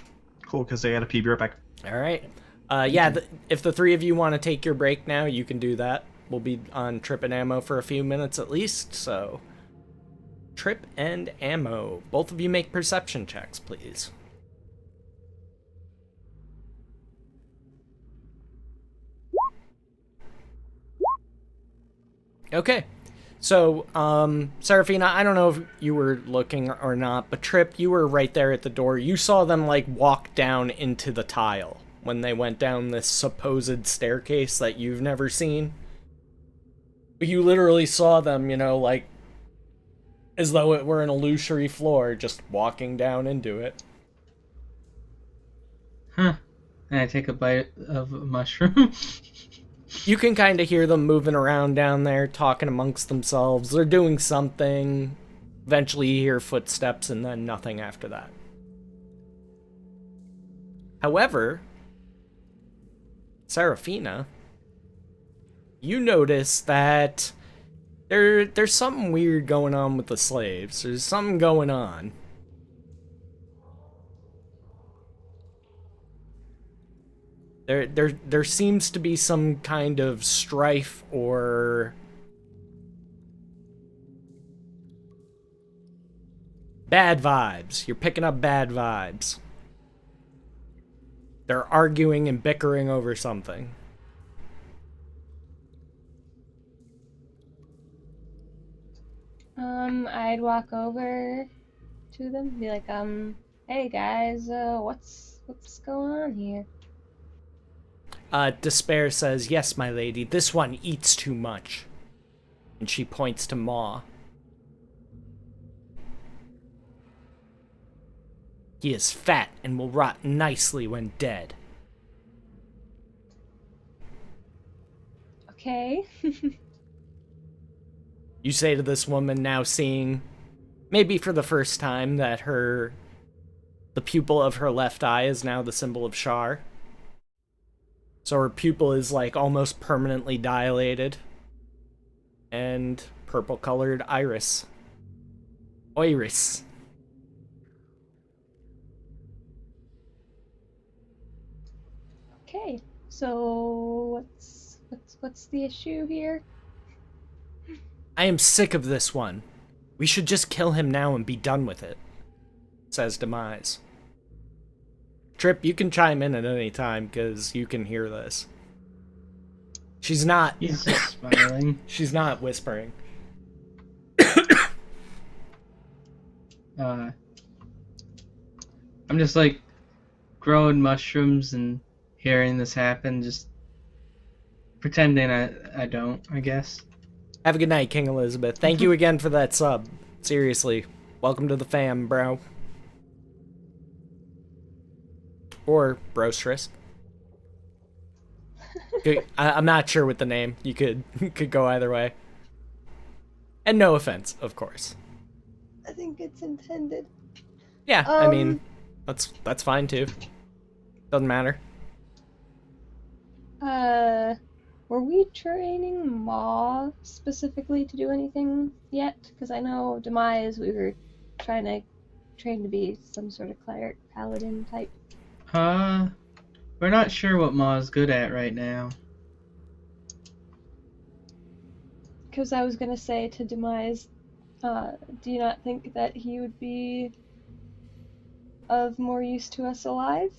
Cool, because they had a pee. Be right back. All right. If the three of you want to take your break now, you can do that. We'll be on Trip and Ammo for a few minutes at least, so... Trip and Ammo. Both of you make perception checks, please. Okay. So, Seraphina, I don't know if you were looking or not, but Trip, you were right there at the door. You saw them, like, walk down into the tile when they went down this supposed staircase that you've never seen. You literally saw them, like, as though it were an illusory floor, just walking down into it. Huh. And I take a bite of a mushroom. You can kind of hear them moving around down there, talking amongst themselves. They're doing something. Eventually you hear footsteps and then nothing after that. However, Seraphina, you notice that There's something weird going on with the slaves. There's something going on. There seems to be some kind of strife or bad vibes. You're picking up bad vibes. They're arguing and bickering over something. I'd walk over to them, be like, hey guys, what's going on here? Despair says, "Yes, my lady, this one eats too much." And she points to Maw. "He is fat and will rot nicely when dead." Okay. You say to this woman, now seeing, maybe for the first time, that the pupil of her left eye is now the symbol of Shar. So her pupil is like almost permanently dilated. And purple-colored iris. Iris. Okay. So what's the issue here? "I am sick of this one. We should just kill him now and be done with it," says Demise. Trip, you can chime in at any time, because you can hear this. She's not... He's just smiling. She's not whispering. I'm just like growing mushrooms and hearing this happen, just pretending I don't, I guess. Have a good night, King Elizabeth. Thank you again for that sub. Seriously. Welcome to the fam, bro. Or Brostress. I'm not sure with the name. You could go either way. And no offense, of course. I think it's intended. Yeah, I mean, that's fine too. Doesn't matter. Were we training Maw specifically to do anything yet? Because I know Demise, we were trying to train to be some sort of cleric paladin type. We're not sure what Maw's good at right now. Because I was gonna say to Demise, do you not think that he would be of more use to us alive?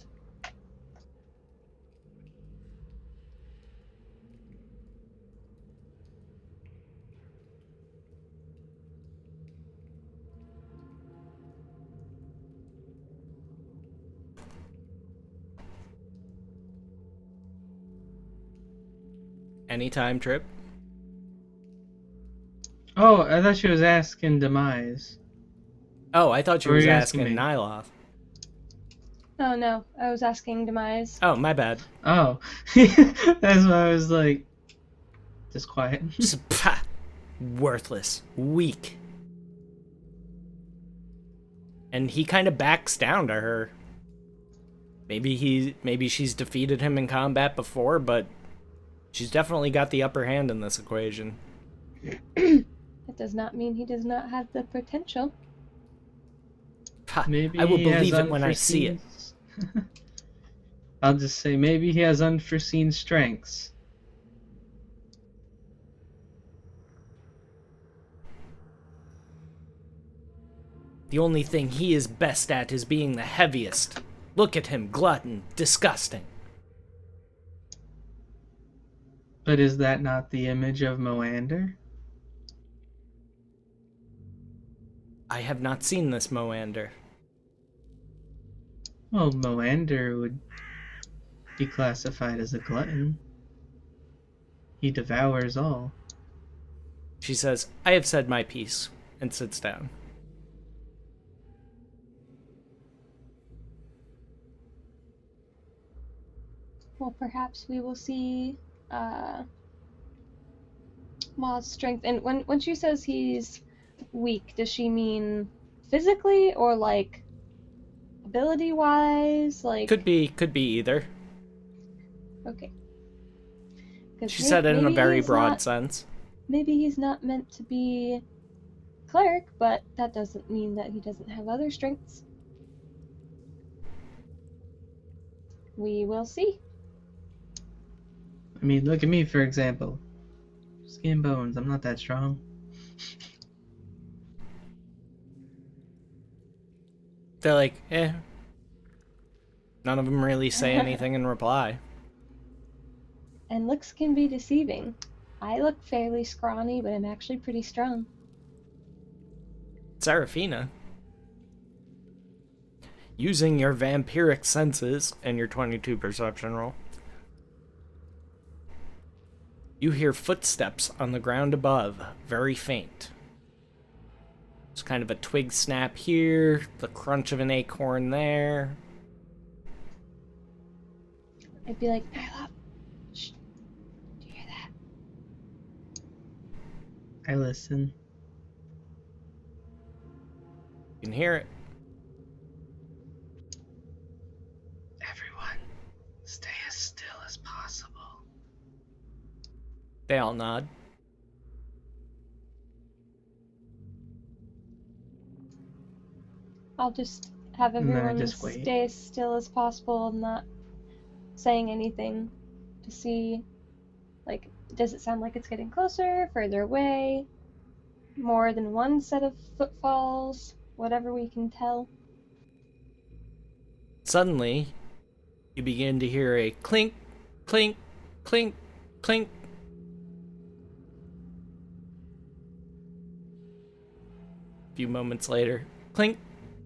Anytime, Trip. Oh, I thought she was asking Demise. Oh, I thought you Or was you asking asking me? Nyloth. Oh no, I was asking Demise. Oh, my bad. Oh, that's why I was like, just quiet. Just, pah, worthless. Weak. And he kind of backs down to her. Maybe she's defeated him in combat before, but she's definitely got the upper hand in this equation. That does not mean he does not have the potential. Ha, Maybe I will he has believe it when I see it. unforeseen- I'll just say maybe he has unforeseen strengths. The only thing he is best at is being the heaviest. Look at him, glutton, disgusting. But is that not the image of Moander? I have not seen this Moander. Well, Moander would be classified as a glutton. He devours all. She says, "I have said my piece," and sits down. Well, perhaps we will see Maw's strength. And when she says he's weak, does she mean physically or like ability-wise? Like Could be either. okay. 'Cause She said it in a maybe very he's broad not- sense. maybe he's not meant to be cleric, but that doesn't mean that he doesn't have other strengths. We will see. I mean, look at me, for example. Skin and bones, I'm not that strong. They're like, eh. None of them really say anything in reply. And looks can be deceiving. I look fairly scrawny, but I'm actually pretty strong. Seraphina, using your vampiric senses and your 22 perception roll, you hear footsteps on the ground above, very faint. There's kind of a twig snap here, the crunch of an acorn there. I'd be like, Nyla, shh, do you hear that? I listen. You can hear it. Everyone, stay as still as possible. They all nod. I'll just have And then I everyone just wait. stay as still as possible and not saying anything to see, like, does it sound like it's getting closer, further away, more than one set of footfalls, whatever we can tell. Suddenly, you begin to hear a clink, clink, clink, clink. A few moments later, clink,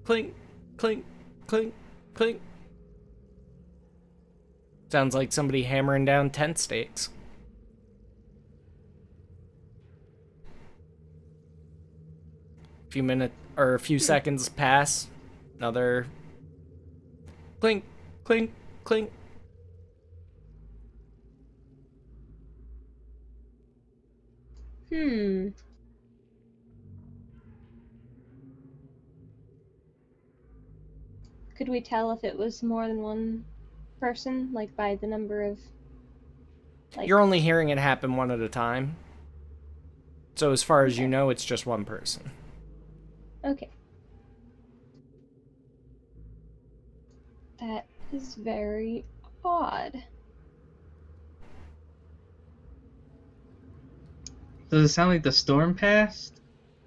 clink, clink, clink, clink. Sounds like somebody hammering down tent stakes. A few seconds pass. Another clink, clink, clink. Could we tell if it was more than one person, like by the number of, like... You're only hearing it happen one at a time. So as far as you know, it's just one person. Okay. That is very odd. Does it sound like the storm passed?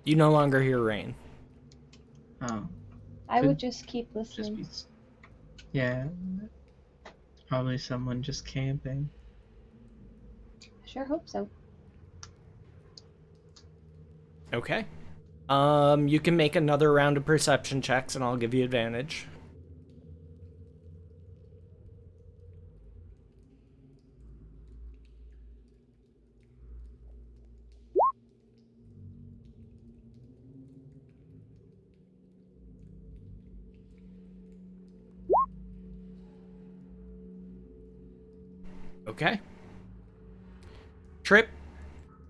You no longer hear rain. Oh, I Could would just keep just listening. be. Yeah, probably someone just camping. I sure hope so. Okay. You can make another round of perception checks and I'll give you advantage. Okay. Trip,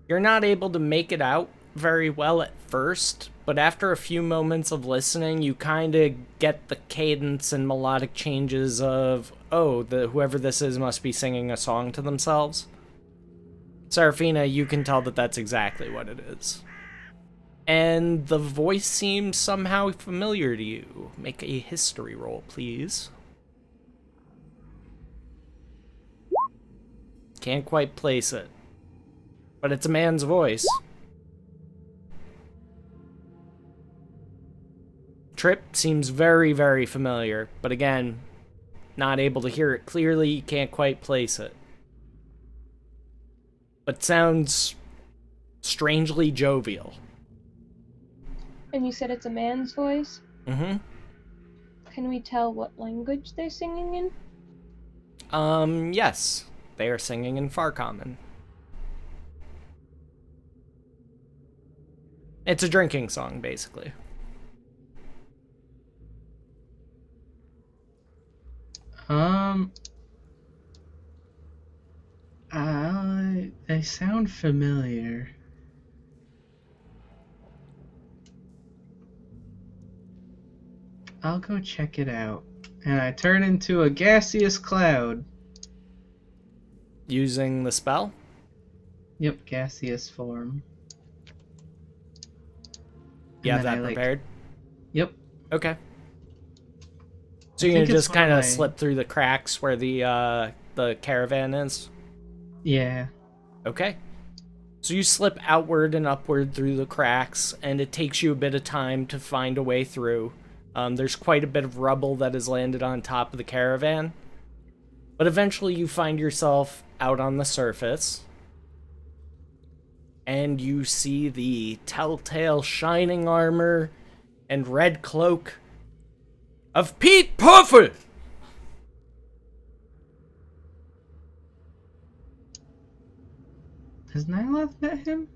you're not able to make it out very well at first, but after a few moments of listening, you kind of get the cadence and melodic changes of, oh, whoever this is must be singing a song to themselves. Seraphina, you can tell that that's exactly what it is. And the voice seems somehow familiar to you. Make a history roll, please. Can't quite place it. But it's a man's voice. Trip seems very, very familiar, but again, not able to hear it clearly, can't quite place it. But sounds strangely jovial. And you said it's a man's voice? Mm-hmm. Can we tell what language they're singing in? Yes. They are singing in Farcommon. It's a drinking song, basically. They sound familiar. I'll go check it out. And I turn into a gaseous cloud. Using the spell? Yep, gaseous form. You And have then that I, prepared? Yep. Okay. So I you're gonna think it's just one of kind of my- slip through the cracks where the caravan is? Yeah. Okay. So you slip outward and upward through the cracks, and it takes you a bit of time to find a way through. There's quite a bit of rubble that has landed on top of the caravan. But eventually you find yourself out on the surface, and you see the telltale shining armor and red cloak of Pete Puffle! Has Nyloth met him?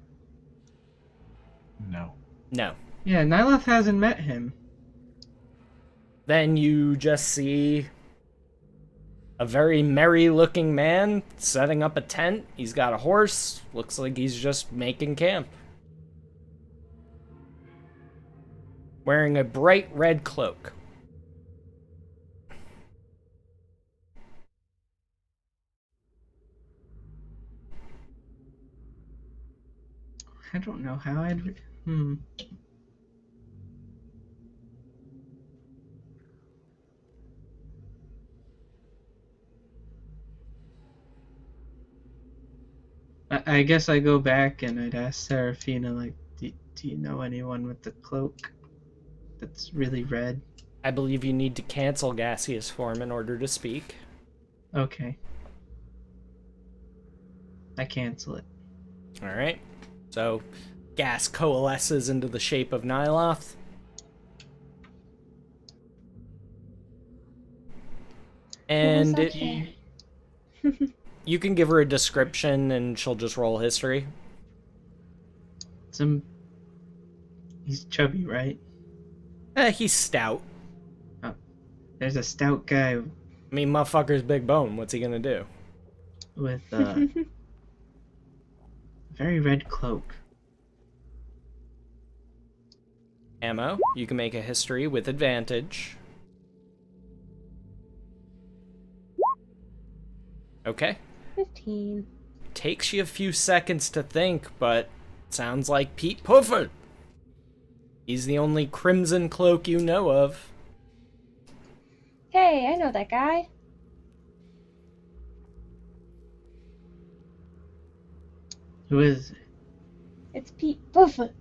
No. No. Yeah, Nyloth hasn't met him. Then you just see a very merry-looking man setting up a tent. He's got a horse. Looks like he's just making camp. Wearing a bright red cloak. I don't know how I'd. I guess I go back and I'd ask Seraphina, like, do you know anyone with the cloak that's really red? I believe you need to cancel gaseous form in order to speak. Okay. I cancel it. Alright. So, gas coalesces into the shape of Nyloth. And What was up there? you can give her a description and she'll just roll history. He's chubby, right? He's stout. There's a stout guy I mean, motherfucker's big bone. What's he gonna do? with a very red cloak. Ammo, you can make a history with advantage. Okay. 15. Takes you a few seconds to think, but sounds like Pete Puffer. He's the only crimson cloak you know of. Hey, I know that guy. Who is it? It's Pete Buffer.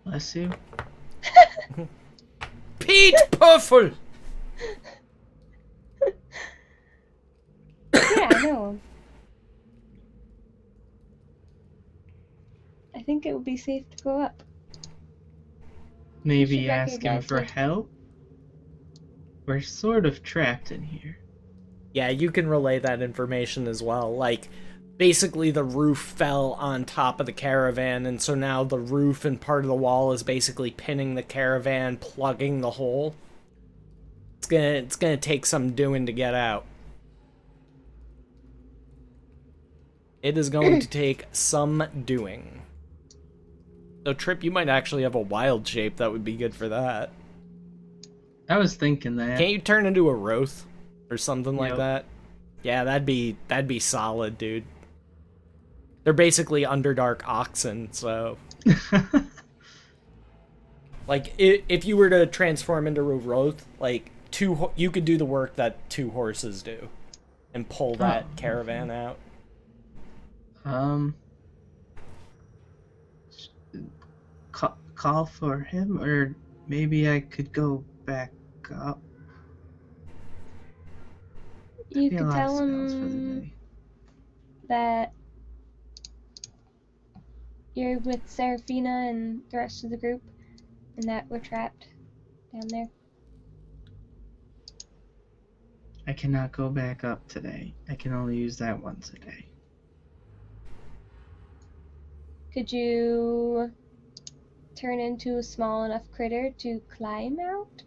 Bless you. Pete Puffer! Yeah, I know him. I think it would be safe to go up. Maybe Should ask him recognize for me. help? We're sort of trapped in here. Yeah, you can relay that information as well. Like, basically the roof fell on top of the caravan, and so now the roof and part of the wall is basically pinning the caravan, plugging the hole. It's gonna take some doing to get out. It is going to take some doing. So, Trip, you might actually have a wild shape that would be good for that. I was thinking that. Can't you turn into a Roth or something like Yep. that? Yeah, that'd be solid, dude. They're basically Underdark oxen, so like if you were to transform into a Roth, like you could do the work that 2 horses do and pull that caravan out. Call for him, or maybe I could go back up. You Be a could lot of tell spells for the him day. that you're with Seraphina and the rest of the group, and that we're trapped down there. I cannot go back up today. I can only use that once a day. Could you turn into a small enough critter to climb out?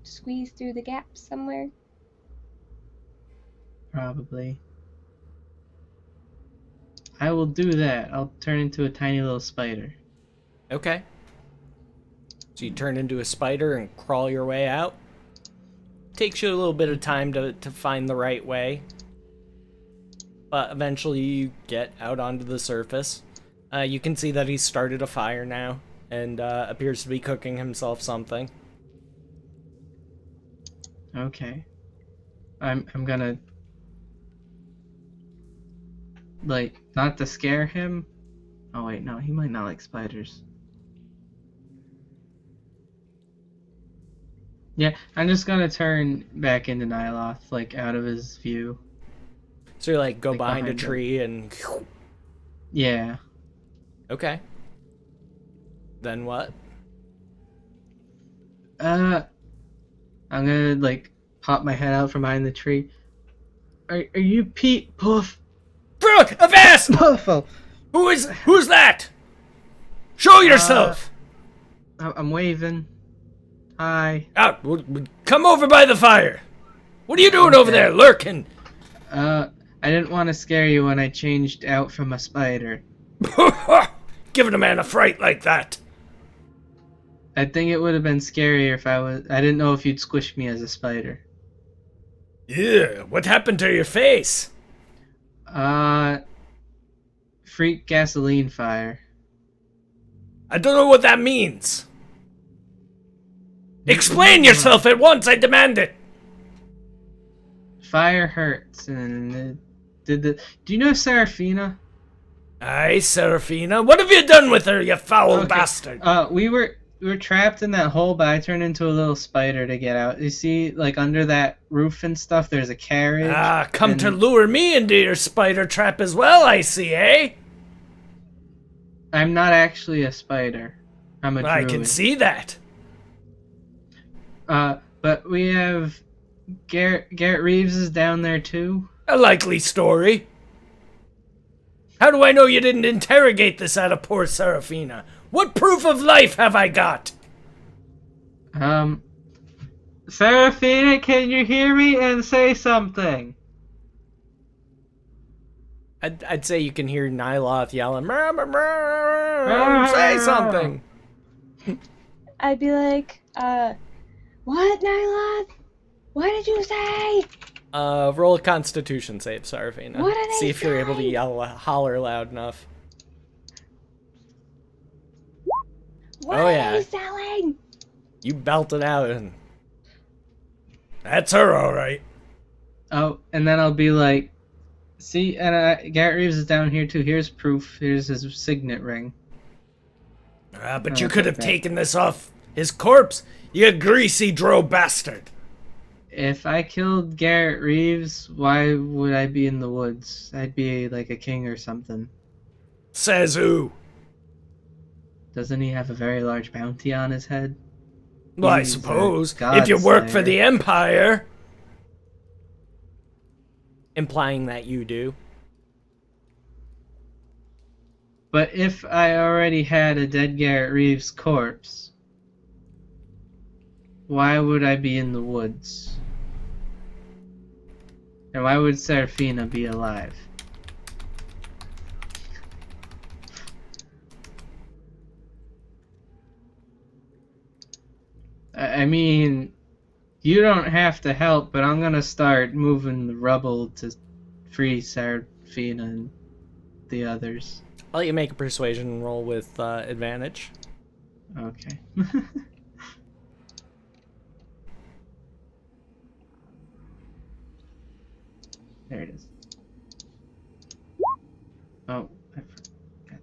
Squeeze through the gap somewhere? Probably. I will do that. I'll turn into a tiny little spider. Okay. So you turn into a spider and crawl your way out. Takes you a little bit of time to find the right way. but eventually you get out onto the surface. You can see that he's started a fire now, and appears to be cooking himself something. Okay. I'm gonna, like, not to scare him. Oh wait, no, he might not like spiders. Yeah, I'm just gonna turn back into Nyloth, like, out of his view. So you like go Like, behind a behind him. tree and... Yeah. Okay. Then what? I'm gonna, like, pop my head out from behind the tree. Are you Pete Puff? Brooke, Avast! Puffo! Who's that? Show yourself! I'm waving. Hi. Out! Come over by the fire! What are you doing over there, lurking? I didn't want to scare you when I changed out from a spider. Giving a man a fright like that. I think it would have been scarier if I didn't know if you'd squish me as a spider. Yeah, what happened to your face? Freak gasoline fire. I don't know what that means. Explain yourself at once, I demand it. Fire hurts, and it did the. Do you know Seraphina? Aye, Seraphina. What have you done with her, you foul Okay. bastard? We were trapped in that hole, but I turned into a little spider to get out. You see, like under that roof and stuff, there's a carriage. Ah, come to and lure me into your spider trap as well, I see, eh? I'm not actually a spider. I'm a druid. I can see that. But we have Garrett Reeves is down there too. A likely story. How do I know you didn't interrogate this out of poor Seraphina? What proof of life have I got? Seraphina, can you hear me and say something? I'd say you can hear Nyloth yelling, "Mrr, mrr, mrr, say something." I'd be like, what, Nyla? What did you say? Roll a Constitution save, Seraphina. What did I See if you're able to say? holler loud enough. What Oh, are yeah. they selling? You belted out, and that's her, all right. Oh, and then I'll be like, see, and Garrett Reeves is down here too. Here's proof. Here's his signet ring. But Oh, you could have okay. taken this off his corpse, you greasy dro bastard. If I killed Garrett Reeves, why would I be in the woods? I'd be like a king or something. Says who? Doesn't he have a very large bounty on his head? Well, I He's a suppose, god if you work for slayer. the Empire. Implying that you do. But if I already had a dead Garrett Reeves corpse, why would I be in the woods? And why would Seraphina be alive? I mean, you don't have to help, but I'm gonna start moving the rubble to free Seraphina and the others. I'll let you make a persuasion roll with advantage. Okay. There it is. Oh, I forgot.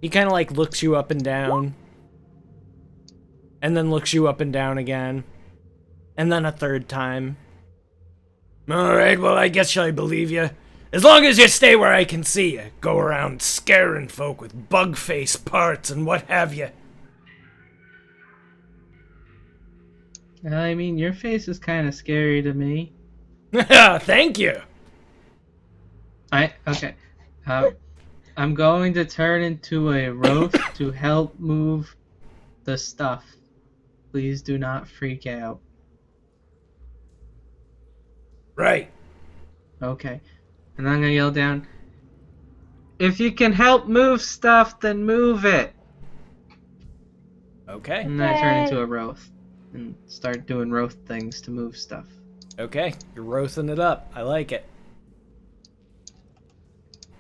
He kind of like looks you up and down. And then looks you up and down again. And then a third time. Alright, well, I guess I believe you. As long as you stay where I can see you. Go around scaring folk with bug face parts and what have you. I mean, your face is kind of scary to me. Thank you. Okay. I'm going to turn into a roast to help move the stuff. Please do not freak out. Right. Okay. And I'm gonna yell down, if you can help move stuff, then move it. Okay. And then I turn Yay. into a Roth and start doing Roth things to move stuff. Okay. You're roasting it up. I like it.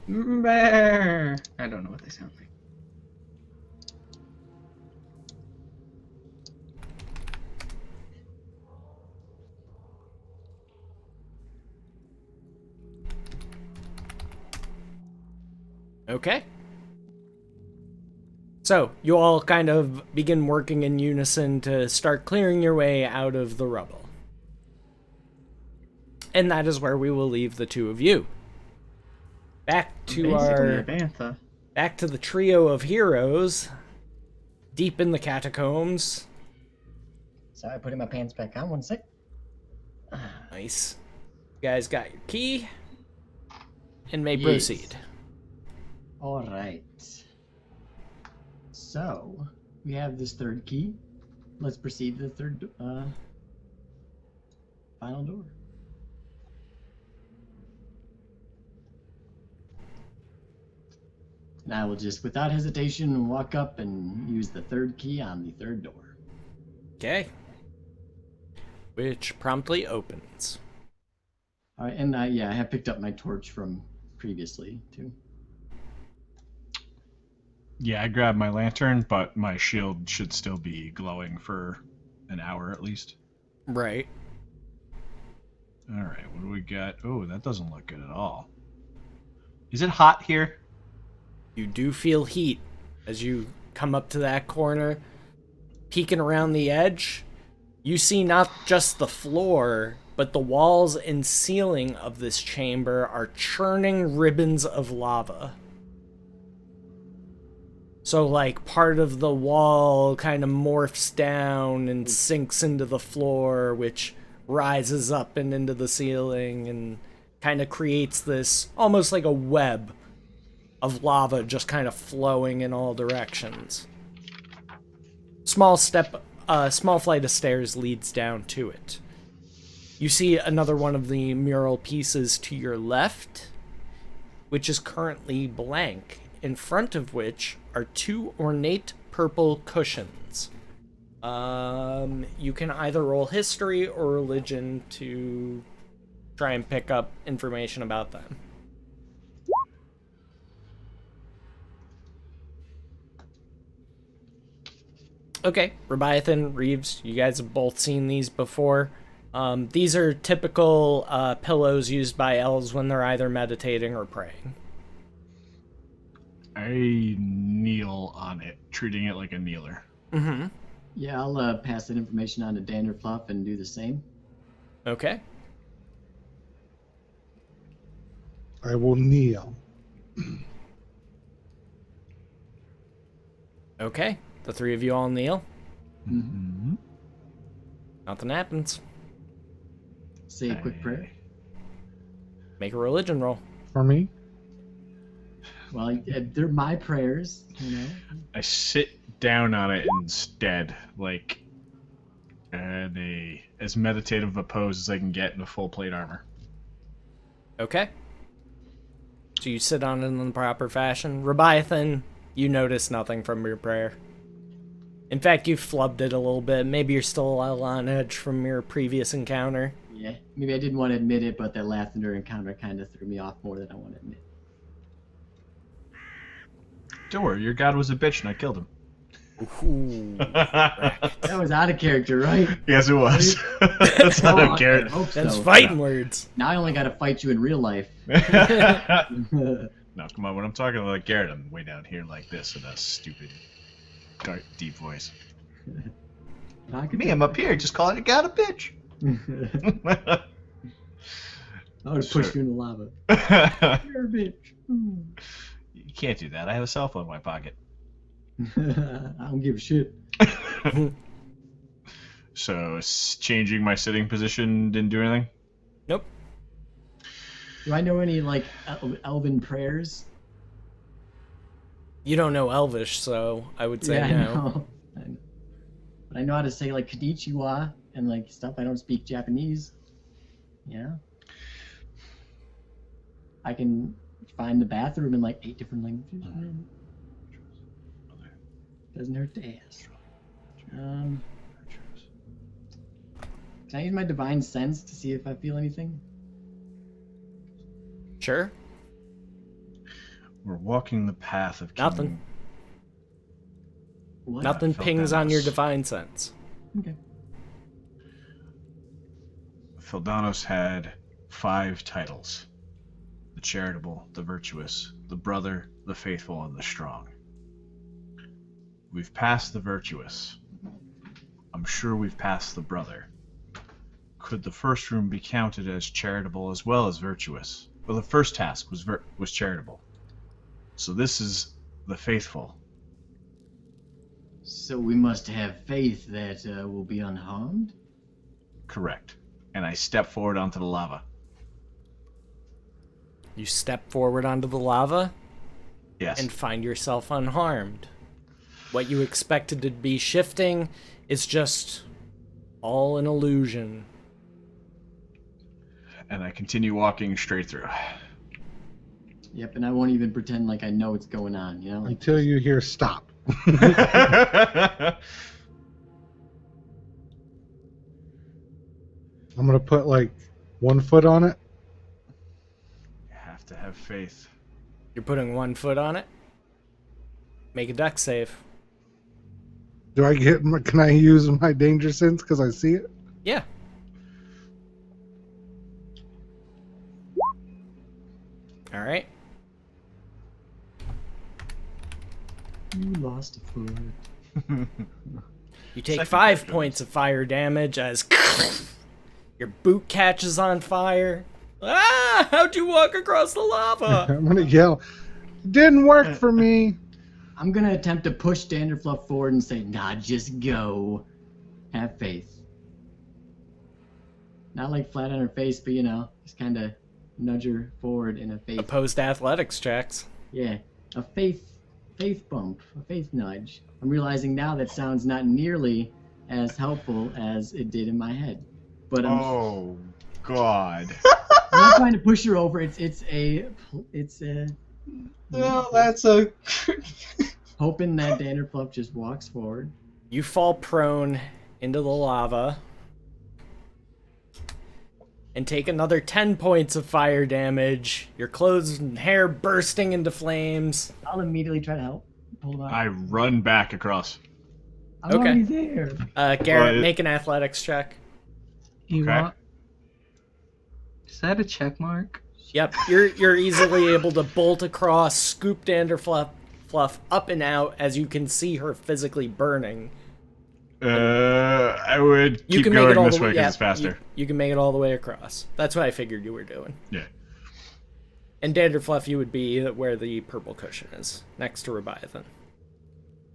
Bear. I don't know what they sound like. Okay. So, you all kind of begin working in unison to start clearing your way out of the rubble. And that is where we will leave the two of you. Back to Basically, our... Bantha. Back to the trio of heroes. Deep in the catacombs. Sorry, putting my pants back on. 1 sec. Nice. You guys got your key. And may Yes. proceed. All right. So we have this third key. Let's proceed to the third, final door. And I will just, without hesitation, walk up and use the third key on the third door. Okay. Which promptly opens. All right, and yeah, I have picked up my torch from previously too. Yeah, I grabbed my lantern, but my shield should still be glowing for an hour at least. Right. All right, what do we got? Oh, that doesn't look good at all. Is it hot here? You do feel heat as you come up to that corner, peeking around the edge. You see not just the floor, but the walls and ceiling of this chamber are churning ribbons of lava. So, like, part of the wall kind of morphs down and sinks into the floor, which rises up and into the ceiling and kind of creates this almost like a web of lava just kind of flowing in all directions. Small flight of stairs leads down to it. You see another one of the mural pieces to your left, which is currently blank, in front of which are two ornate purple cushions. You can either roll history or religion to try and pick up information about them. Okay, Rebiathan, Reeves, you guys have both seen these before. These are typical pillows used by elves when they're either meditating or praying. I kneel on it, treating it like a kneeler. Mm-hmm. Yeah, I'll pass that information on to Danderfluff and do the same. Okay. I will kneel. Okay. The three of you all kneel. Mm-hmm. Nothing happens. Say a quick prayer. Make a religion roll. For me? Well, they're my prayers, you know. I sit down on it instead, like as meditative a pose as I can get in a full plate armor. Okay. So you sit on it in the proper fashion. Rebiathan, you notice nothing from your prayer. In fact, you flubbed it a little bit. Maybe you're still a little on edge from your previous encounter. Yeah, maybe I didn't want to admit it, but that lavender encounter kind of threw me off more than I want to admit. Don't worry, your god was a bitch and I killed him. Ooh. That was out of character, right? Yes, it was. That's not Oh, a I carrot. hope That's so. fighting words. Now I only got to fight you in real life. No, come on. When I'm talking like Garrett, I'm way down here like this in a stupid, dark, deep voice. Me, I'm up here. Just calling a god a bitch. I would push you in the lava. You're a bitch. You can't do that. I have a cell phone in my pocket. I don't give a shit. So, changing my sitting position didn't do anything? Nope. Do I know any like elven prayers? You don't know Elvish, so I would say yeah, no. I know. But I know how to say like konnichiwa and like stuff. I don't speak Japanese. Yeah. I can find the bathroom in like 8 different languages. Doesn't hurt to ask. Can I use my divine sense to see if I feel anything? Sure. We're walking the path of Nothing. King What? Nothing pings on your Feldanos. divine sense. Okay. Feldanos had 5 titles: the charitable, the virtuous, the brother, the faithful, and the strong. We've passed the virtuous. I'm sure we've passed the brother. Could the first room be counted as charitable as well as virtuous? Well, the first task was charitable. So this is the faithful. So we must have faith that we'll be unharmed? Correct. And I step forward onto the lava. You step forward onto the lava Yes. and find yourself unharmed. What you expected to be shifting is just all an illusion. And I continue walking straight through. Yep, and I won't even pretend like I know what's going on, you know? Like, Until you hear stop. I'm gonna put like 1 foot on it. You have to have faith. You're putting 1 foot on it. Make a dex save. Do I get? Can I use my danger sense because I see it? Yeah. All right. you lost a foot. You take Second 5 question. points of fire damage as your boot catches on fire. Ah! How'd you walk across the lava? I'm gonna yell. Didn't work for me. I'm gonna attempt to push Danderfluff forward and say, nah, just go. Have faith. Not like flat on her face, but you know, just kind of nudge her forward in a faith. Opposed athletics checks. Yeah, a faith bump, a faith nudge. I'm realizing now that sounds not nearly as helpful as it did in my head. But Oh, God. I'm not trying to push her over. It's a Well, that's a. hoping that Danderfluff just walks forward. You fall prone into the lava and take another 10 points of fire damage. Your clothes and hair bursting into flames. I'll immediately try to help. Pull him out. I run back across. I'm Okay. already there. Garrett, Well, make an athletics check. You Okay. want? Is that a check mark? Yep, you're easily able to bolt across, scoop Danderfluff up and out as you can see her physically burning. I would You keep can make it going all this the way way. because Yeah, it's faster. you can make it all the way across. That's what I figured you were doing. Yeah. And Danderfluff, you would be where the purple cushion is, next to Rebiathan.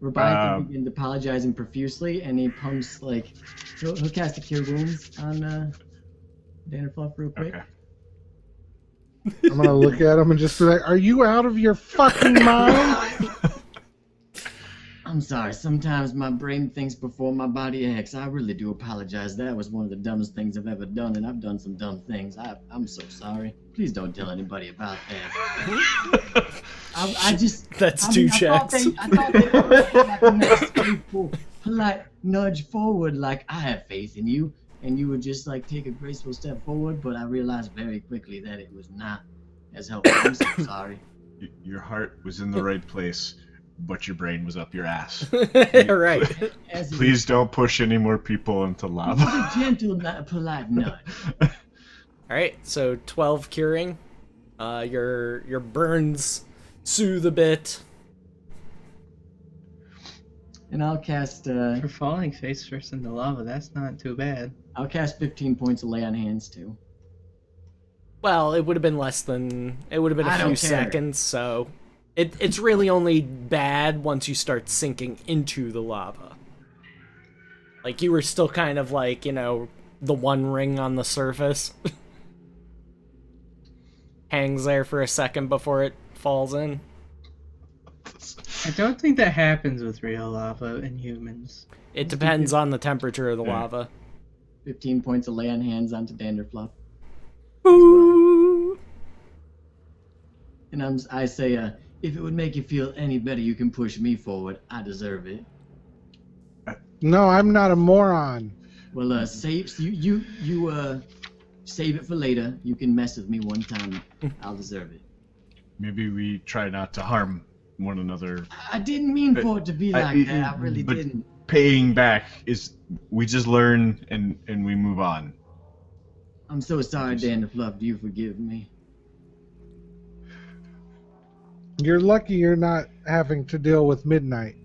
Rebiathan begins apologizing profusely, and he pumps like he'll cast a cure wounds on Danderfluff real quick. Okay. I'm gonna look at him and just be like, "Are you out of your fucking mind?" I'm sorry. Sometimes my brain thinks before my body acts. I really do apologize. That was one of the dumbest things I've ever done, and I've done some dumb things. I'm so sorry. Please don't tell anybody about that. I just. That's I two mean, checks. I thought they were like a nice, faithful, polite nudge forward, like I have faith in you, and you would just like take a graceful step forward. But I realized very quickly that it was not as helpful. I'm so sorry. Your heart was in the right place, but your brain was up your ass. Right. As it Please don't push any more people into was lava. a gentle, polite nudge. Alright, so 12 curing. Your burns soothe a bit. And I'll cast For falling face first into lava, that's not too bad. I'll cast 15 points of lay on hands too. Well, it would have been less than... It would have been I a few don't care. seconds, so... It's really only bad once you start sinking into the lava. Like, you were still kind of like, you know, the one ring on the surface. Hangs there for a second before it falls in. I don't think that happens with real lava in humans. It depends on the temperature of the Yeah. lava. 15 points of lay on hands onto Danderfluff. Boo! And I say, if it would make you feel any better, you can push me forward. I deserve it. No, I'm not a moron. Well, save save it for later. You can mess with me one time. I'll deserve it. Maybe we try not to harm one another. I didn't mean for it to be like that. I really but didn't. Paying back is we just learn and we move on. I'm so sorry, Dan the Fluff. Do you forgive me? You're lucky you're not having to deal with midnight.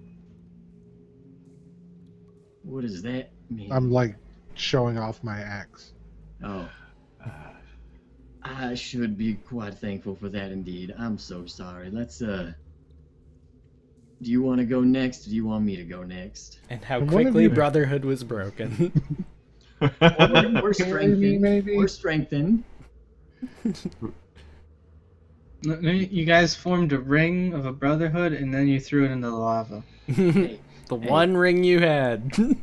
What does that mean? I'm like showing off my axe. Oh. I should be quite thankful for that indeed. I'm so sorry. Let's, do you want to go next, or do you want me to go next? And how And one of quickly you- Brotherhood was broken. We're strengthened. Maybe. We're strengthened. You guys formed a ring of a brotherhood, and then you threw it into the lava. Hey, The one ring you had. And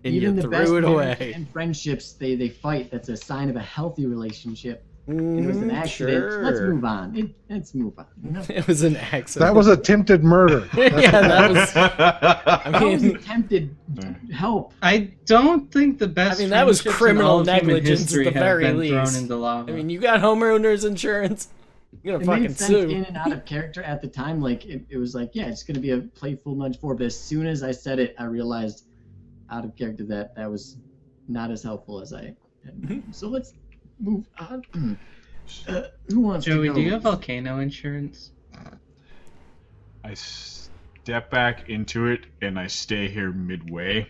even you the best threw it marriage away. and friendships, they fight. That's a sign of a healthy relationship. It was an accident. Sure. Let's move on. Let's move on. You know? It was an accident. That was attempted murder. Yeah, that was. I That was mean, attempted help. I don't think the best. I mean, that was friendships in criminal all of human negligence at history the have very been least. thrown into lava. I mean, you got homeowners insurance. You're It gonna made fucking sense sue. in and out of character at the time. Like it was like, yeah, it's gonna be a playful nudge forward. But as soon as I said it, I realized out of character that was not as helpful as I had. So let's move on. Who wants Joey, to go? do you have volcano insurance? I step back into it and I stay here midway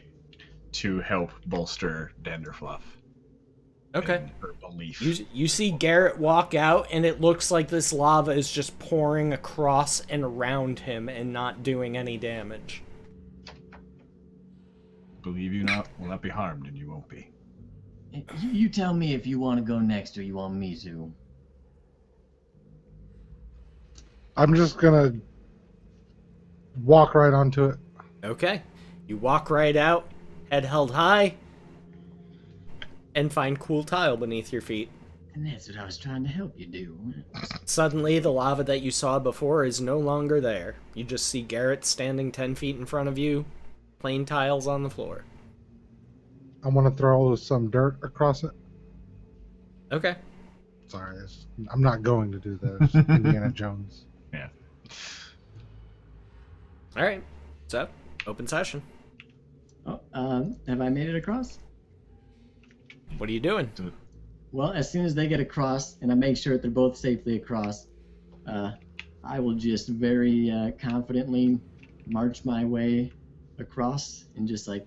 to help bolster Danderfluff. Okay. in her belief. You see Garrett walk out, and it looks like this lava is just pouring across and around him and not doing any damage. Believe you not, will not be harmed, and you won't be. You tell me if you want to go next or you want me to. I'm just gonna walk right onto it. Okay. You walk right out, head held high, and find cool tile beneath your feet. And that's what I was trying to help you do. Suddenly, the lava that you saw before is no longer there. You just see Garrett standing 10 feet in front of you, plain tiles on the floor. I want to throw some dirt across it. Okay. Sorry, I'm not going to do that. It's Indiana Jones. Yeah. Alright. So, open session. Oh, have I made it across? What are you doing? Well, as soon as they get across, and I make sure that they're both safely across, I will just very confidently march my way across and just like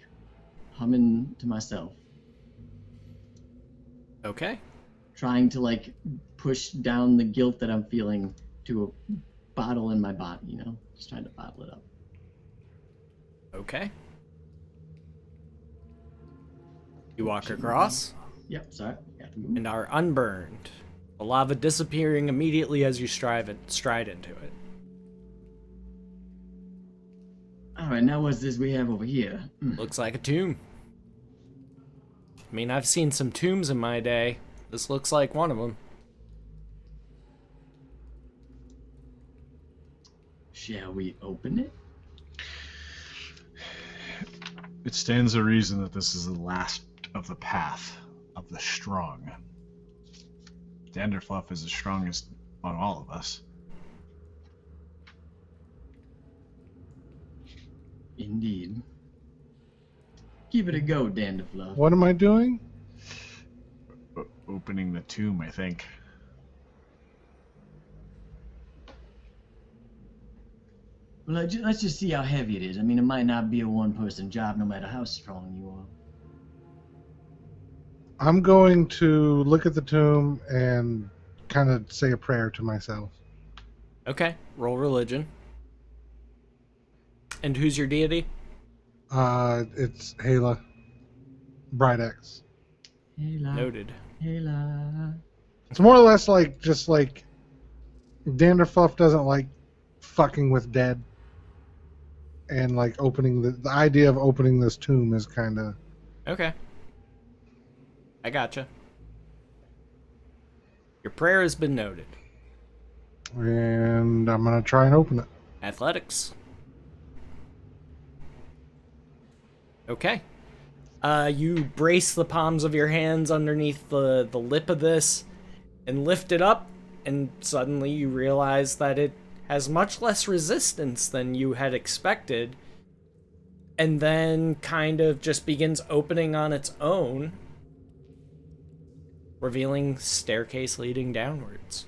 humming to myself, Okay. trying to like push down the guilt that I'm feeling to a bottle in my body, you know, just trying to bottle it up. Okay. You walk across Yep, sorry, got to move. and are unburned. The lava disappearing immediately as you stride into it. All right, now what's this we have over here? Looks like a tomb. I mean, I've seen some tombs in my day. This looks like one of them. Shall we open it? It stands to reason that this is the last of the path of the strong. Danderfluff is the strongest on all of us. Indeed. Give it a go, Danderfluff. What am I doing? Opening the tomb, I think. Well, let's just see how heavy it is. I mean, it might not be a one-person job, no matter how strong you are. I'm going to look at the tomb and kind of say a prayer to myself. Okay, roll religion. And who's your deity? It's Hala. Bright X. Hela, Noted. Hela. It's more or less like just like Danderfluff doesn't like fucking with dead, and like opening the idea of opening this tomb is kind of Okay. I gotcha. Your prayer has been noted. and I'm gonna try and open it. Athletics. Okay. You brace the palms of your hands underneath the lip of this and lift it up, and suddenly you realize that it has much less resistance than you had expected, and then kind of just begins opening on its own, revealing staircase leading downwards.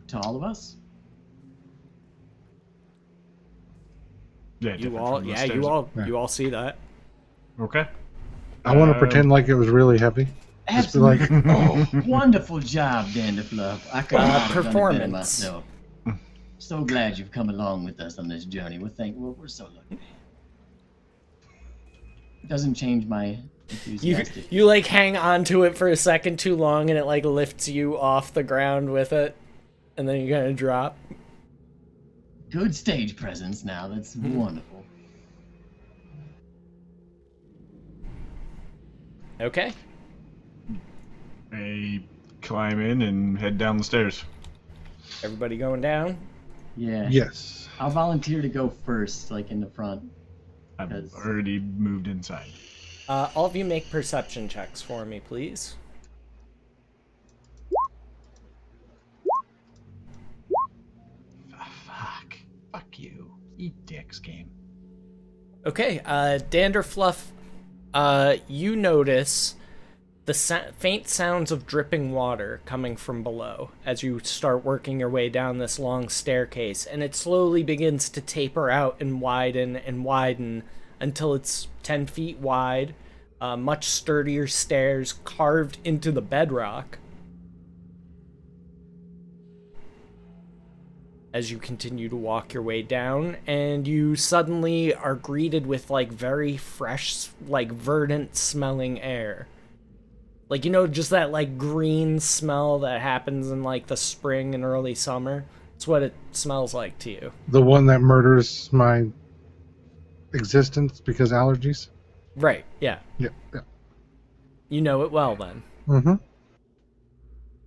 To all of us? Yeah, You different all, from the yeah, stairs. you all see that. Okay. I want to pretend like it was really heavy. Just be like, Absolutely. Oh, wonderful job, Danderfluff. I could not have done it better Performance. myself. So glad you've come along with us on this journey. We're so lucky. It doesn't change my enthusiastic. You like hang on to it for a second too long, and it like lifts you off the ground with it, and then you're gonna drop. Good stage presence now. That's wonderful. Okay. I climb in and head down the stairs. Everybody going down? Yeah. yes. I'll volunteer to go first, like in the front. I've Because- already moved inside. All of you make perception checks for me, please. Fuck you. Eat dicks, game. Okay, Danderfluff, you notice the faint sounds of dripping water coming from below as you start working your way down this long staircase, and it slowly begins to taper out and widen until it's 10 feet wide, much sturdier stairs carved into the bedrock. As you continue to walk your way down, and you suddenly are greeted with like very fresh, like verdant smelling air. Like, you know, just that like green smell that happens in like the spring and early summer. It's what it smells like to you. The one that murders my existence because allergies. Right, yeah. Yeah. You know it well then. Mm-hmm.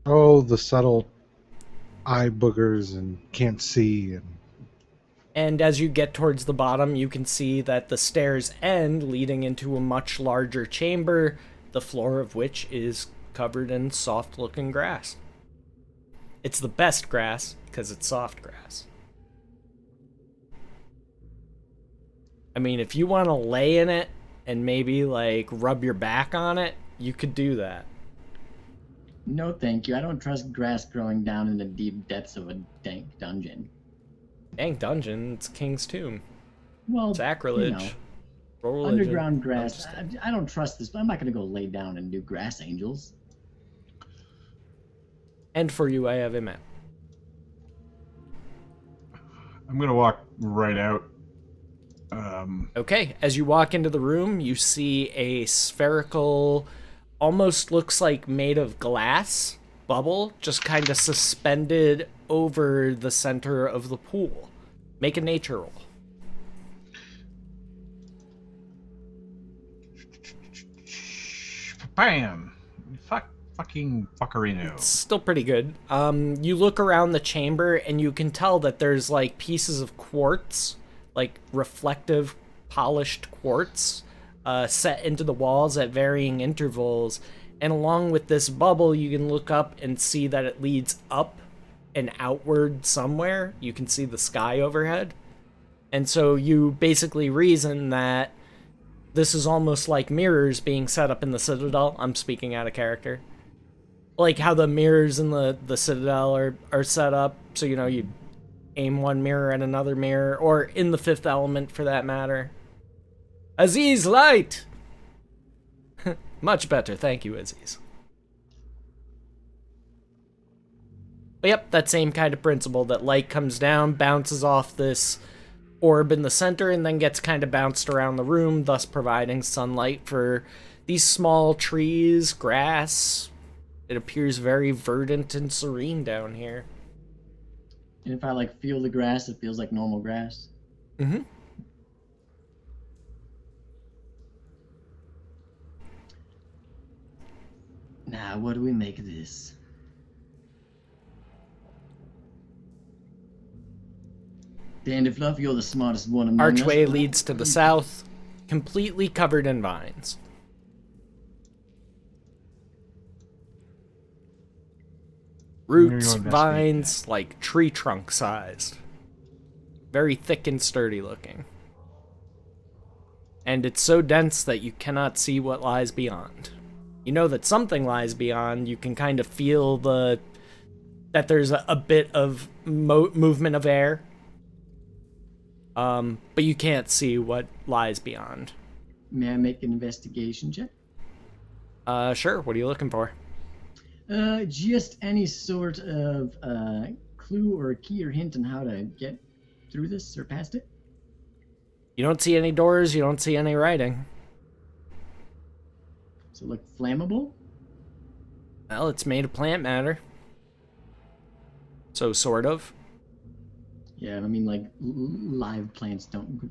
Oh, the subtle eye boogers and can't see and And as you get towards the bottom, you can see that the stairs end, leading into a much larger chamber, the floor of which is covered in soft-looking grass. It's the best grass, because it's soft grass. I mean, if you want to lay in it and maybe, like, rub your back on it, you could do that. No, thank you. I don't trust grass growing down in the deep depths of a dank dungeon. Dank dungeon, it's King's Tomb. Well, Sacrilege. you know, Roll religion. underground grass. I don't trust this, but I'm not going to go lay down and do grass angels. And for you, I have a map. I'm gonna walk right out. Okay, as you walk into the room, you see a spherical, almost looks like made of glass bubble, just kind of suspended over the center of the pool. Make a nature roll. Bam! Fucking fuckerino. It's still pretty good. You look around the chamber and you can tell that there's like pieces of quartz, like reflective, polished quartz, set into the walls at varying intervals. And along with this bubble, you can look up and see that it leads up and outward somewhere. You can see the sky overhead. And so you basically reason that this is almost like mirrors being set up in the Citadel. I'm speaking out of character. Like how the mirrors in the Citadel are set up. So, you know, you aim one mirror at another mirror. Or in the Fifth Element, for that matter. Aziz, light! Much better. Thank you, Aziz. But yep, that same kind of principle, that light comes down, bounces off this orb in the center, and then gets kind of bounced around the room, thus providing sunlight for these small trees, grass. It appears very verdant and serene down here. And if I like feel the grass, it feels like normal grass. Mm-hmm. Now, what do we make of this? Dandy Fluff, you're the smartest one among us. Archway leads to the south. completely covered in vines. Roots, investigate vines, like tree trunk sized. Very thick and sturdy looking. And it's so dense that you cannot see what lies beyond. You know that something lies beyond. You can kind of feel that there's a bit of movement of air. But you can't see what lies beyond. May I make an investigation check? Sure. What are you looking for? Just any sort of clue or key or hint on how to get through this or past it? You don't see any doors. You don't see any writing. Does it look flammable? Well, it's made of plant matter. So, sort of. Yeah, I mean, like, live plants don't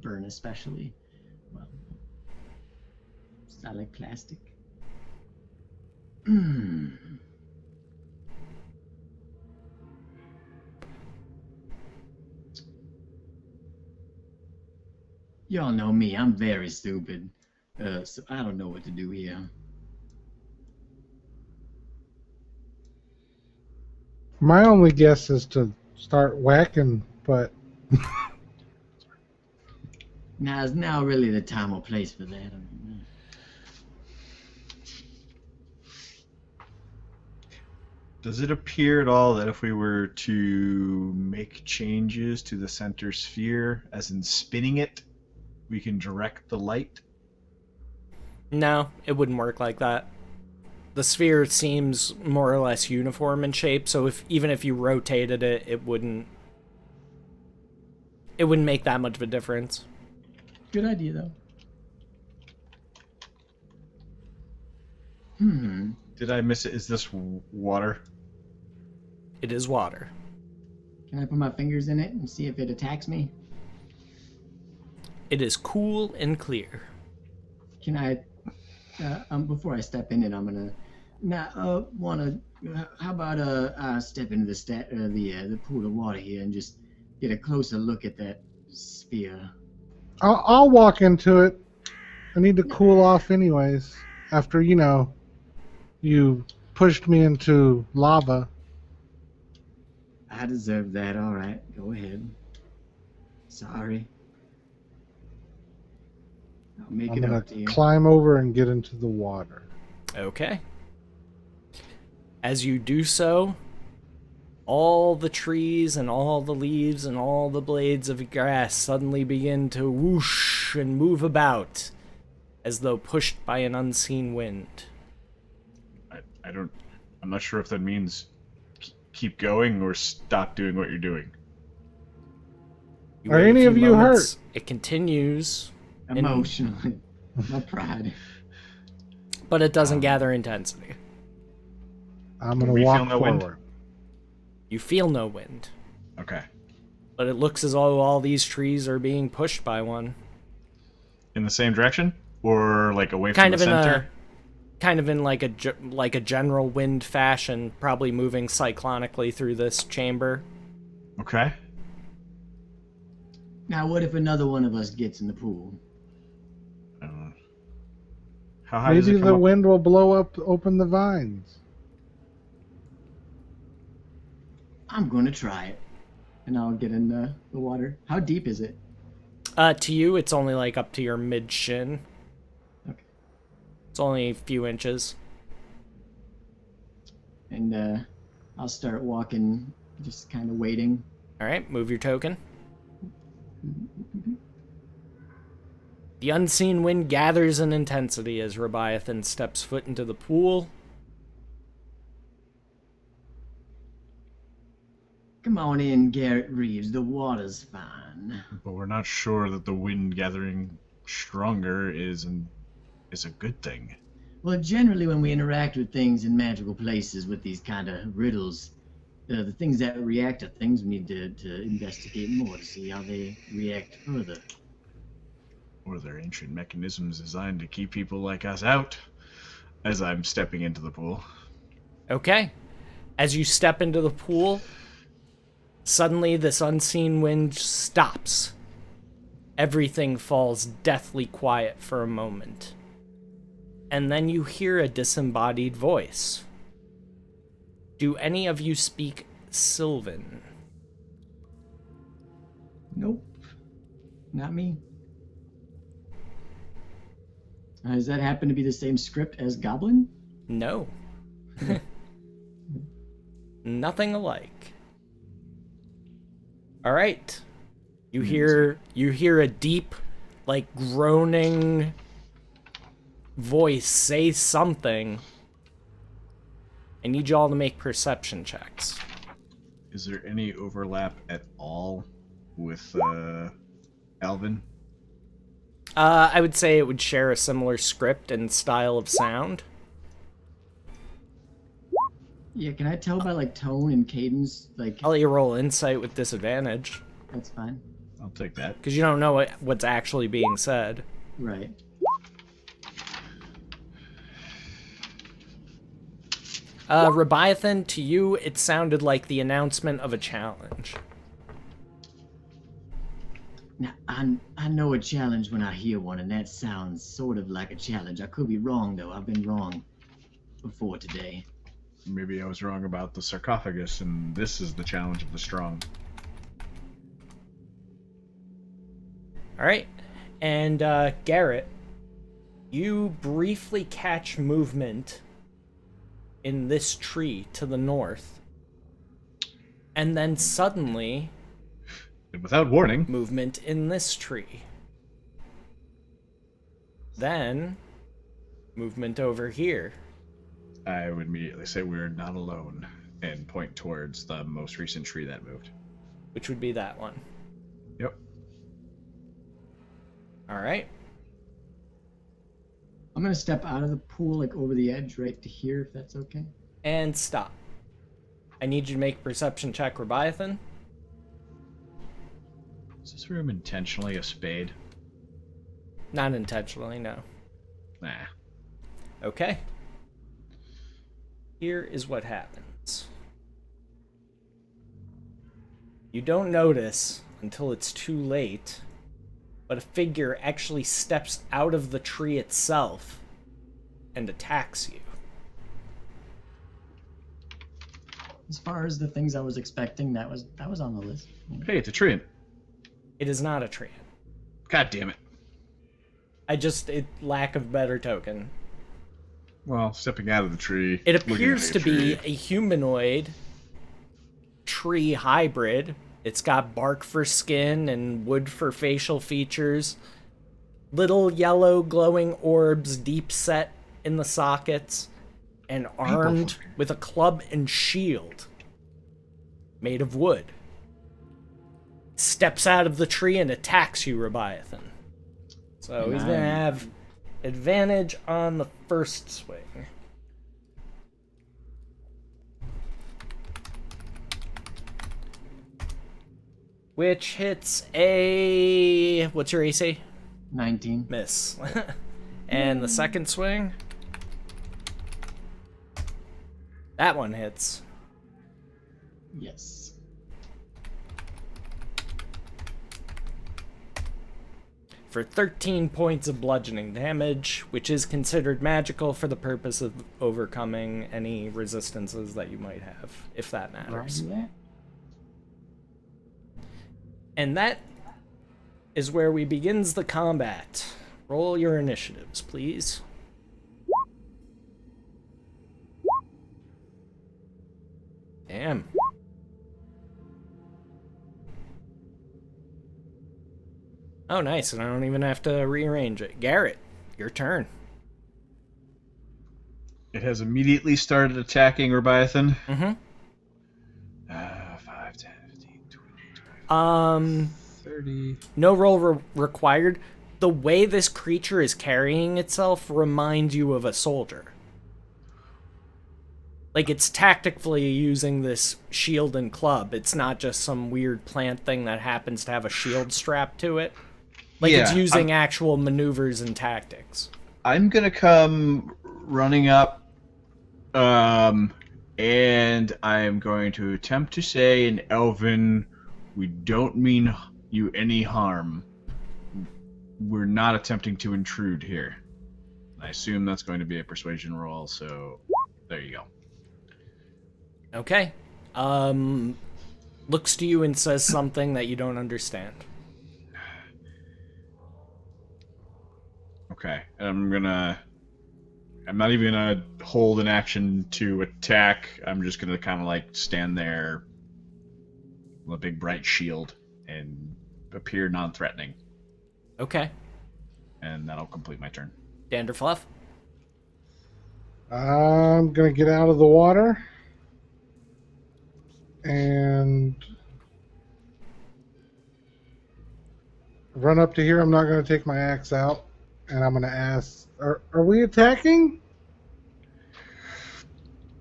burn especially well. It's not like plastic. Y'all know me, I'm very stupid. So I don't know what to do here. My only guess is to start whacking, but Now is now really the time or place for that. I mean, Does it appear at all that if we were to make changes to the center sphere, as in spinning it, we can direct the light? No, it wouldn't work like that. The sphere seems more or less uniform in shape, so even if you rotated it, it wouldn't make that much of a difference. good idea though. Did I miss it? Is this water? It is water. Can I put my fingers in it and see if it attacks me? It is cool and clear. Can I, before I step in it, I'm gonna, how about I step into the pool of water here and just get a closer look at that sphere. I'll walk into it. I need to cool off anyways. After, you pushed me into lava. I deserve that, alright, go ahead. Sorry. I'll make I'm it gonna up to you. climb over and get into the water. Okay. As you do so, all the trees and all the leaves and all the blades of grass suddenly begin to whoosh and move about, as though pushed by an unseen wind. I'm not sure if that means keep going or stop doing what you're doing. You Are wait a any few of you moments, hurt? It continues, Emotionally. My pride. but it doesn't gather intensity. I'm gonna We feel walk no wind? forward. You feel no wind, Okay. but it looks as though all these trees are being pushed by one. In the same direction? Or like away from Kind the of in center? like a general wind fashion, probably moving cyclonically through this chamber. Okay. Now, what if another one of us gets in the pool? How high does Maybe it come the up? wind will blow open the vines. I'm gonna try it. And I'll get in the water. How deep is it? To you, it's only like up to your mid shin. Okay. It's only a few inches. And I'll start walking, just kind of waiting. All right, move your token. The unseen wind gathers in intensity as Rebiathan steps foot into the pool. Come on in, Garrett Reeves. The water's fine. But we're not sure that the wind gathering stronger is a good thing. Well, generally, when we interact with things in magical places with these kind of riddles, the things that react are things we need to investigate more to see how they react further. Or they're ancient mechanisms designed to keep people like us out. As I'm stepping into the pool. Okay. As you step into the pool, suddenly this unseen wind stops. Everything falls deathly quiet for a moment. And then you hear a disembodied voice. Do any of you speak Sylvan? Nope. Not me. Does that happen to be the same script as Goblin? No. Nothing alike. All right. You hear a deep, like, groaning voice say something. I need y'all to make perception checks. Is there any overlap at all with Alvin? I would say it would share a similar script and style of sound. Yeah, can I tell by like tone and cadence? Like, I'll let you roll insight with disadvantage, that's fine. I'll take that. because you don't know what's actually being said. Right. Rebiathan, to you, it sounded like the announcement of a challenge. Now, I know a challenge when I hear one, and that sounds sort of like a challenge. I could be wrong, though. I've been wrong before today. Maybe I was wrong about the sarcophagus, and this is the challenge of the strong. All right. And Garrett, you briefly catch movement in this tree to the north. And then suddenly, And without warning, movement in this tree. Then, movement over here. I would immediately say we're not alone and point towards the most recent tree that moved. Which would be that one. Yep. All right. I'm gonna step out of the pool, like over the edge, right to here, if that's okay. And stop. I need you to make a perception check, Rebiathan. Is this room intentionally a spade? Not intentionally, no. Nah. Okay. Here is what happens. You don't notice until it's too late, but a figure actually steps out of the tree itself and attacks you. As far as the things I was expecting, that was on the list. Hey, it's a tree. It is not a tree. God damn it. Lack of better token. Well, stepping out of the tree. It looking appears at to a be tree. a humanoid tree hybrid. It's got bark for skin and wood for facial features. Little yellow glowing orbs deep set in the sockets, and armed with a club and shield made of wood. Steps out of the tree and attacks you, Rebiathan. So he's gonna have advantage on the first swing. Which hits a... What's your AC? 19. Miss. And the second swing? That one hits. Yes. For 13 points of bludgeoning damage, which is considered magical for the purpose of overcoming any resistances that you might have, if that matters. Roger that. And that is where we begins the combat. Roll your initiatives, please. Damn. Oh, nice, and I don't even have to rearrange it. Garrett, your turn. It has immediately started attacking Rebiathan. Mm-hmm. 5, 10, 15, 20, 30. No roll required. The way this creature is carrying itself reminds you of a soldier. Like, it's tactically using this shield and club. It's not just some weird plant thing that happens to have a shield strapped to it. Like, Yeah, it's using actual maneuvers and tactics. I'm gonna come running up, and I'm going to attempt to say in Elven, "We don't mean you any harm. we're not attempting to intrude here. I assume that's going to be a persuasion roll, so there you go. Okay. Looks to you and says something that you don't understand. Okay, I'm not even gonna hold an action to attack. I'm just gonna kind of like stand there with a big bright shield and appear non-threatening, Okay. and that'll complete my turn. Danderfluff? I'm gonna get out of the water and run up to here. I'm not gonna take my axe out, and I'm gonna ask, "Are we attacking?"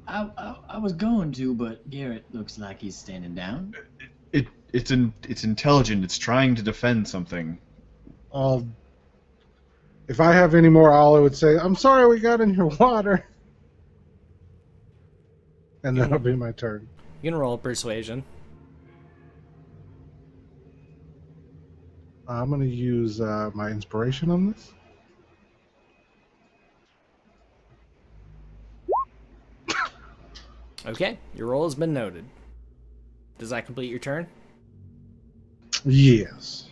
I was going to, but Garrett looks like he's standing down. It's intelligent. It's trying to defend something. If I have any more, all I would say, "I'm sorry we got in your water," and that'll be my turn. You can roll a persuasion. I'm gonna use my inspiration on this. Okay, your roll has been noted. Does that complete your turn? Yes.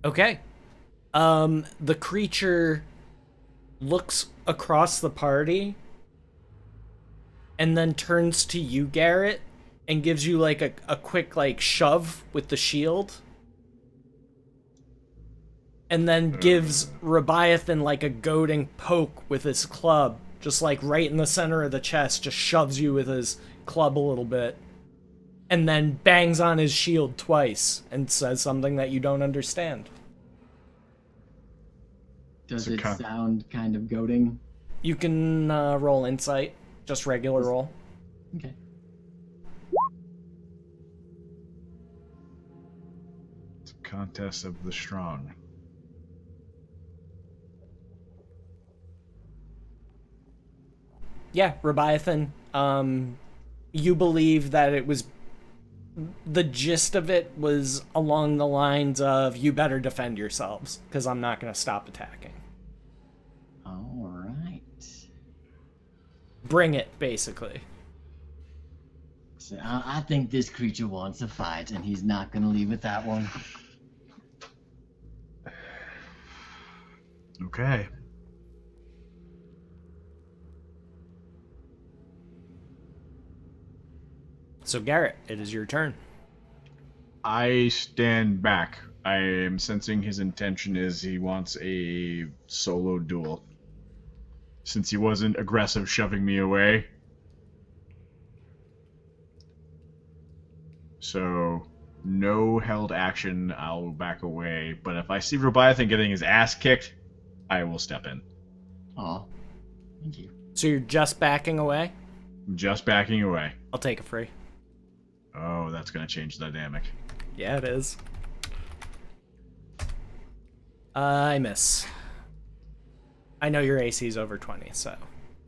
Okay. The creature looks across the party and then turns to you, Garrett, and gives you like a quick like shove with the shield. And then gives Rebiathan like a goading poke with his club, just like right in the center of the chest, just shoves you with his club a little bit. And then bangs on his shield twice and says something that you don't understand. Does It's a it con- sound kind of goading? You can roll insight, just regular roll. Okay. It's a contest of the strong. Yeah, Rebiathan, you believe that it was... The gist of it was along the lines of, you better defend yourselves, because I'm not going to stop attacking. All right. Bring it, basically. So I think this creature wants a fight, and he's not going to leave with that one. Okay. So Garrett, it is your turn. I stand back. I am sensing his intention is he wants a solo duel. Since he wasn't aggressive shoving me away. So, no held action, I'll back away. But if I see Rebiathan getting his ass kicked, I will step in. Aw. Thank you. So you're just backing away? Just backing away. I'll take a free. Oh, that's going to change the dynamic. Yeah, it is. I miss. I know your AC is over 20, so...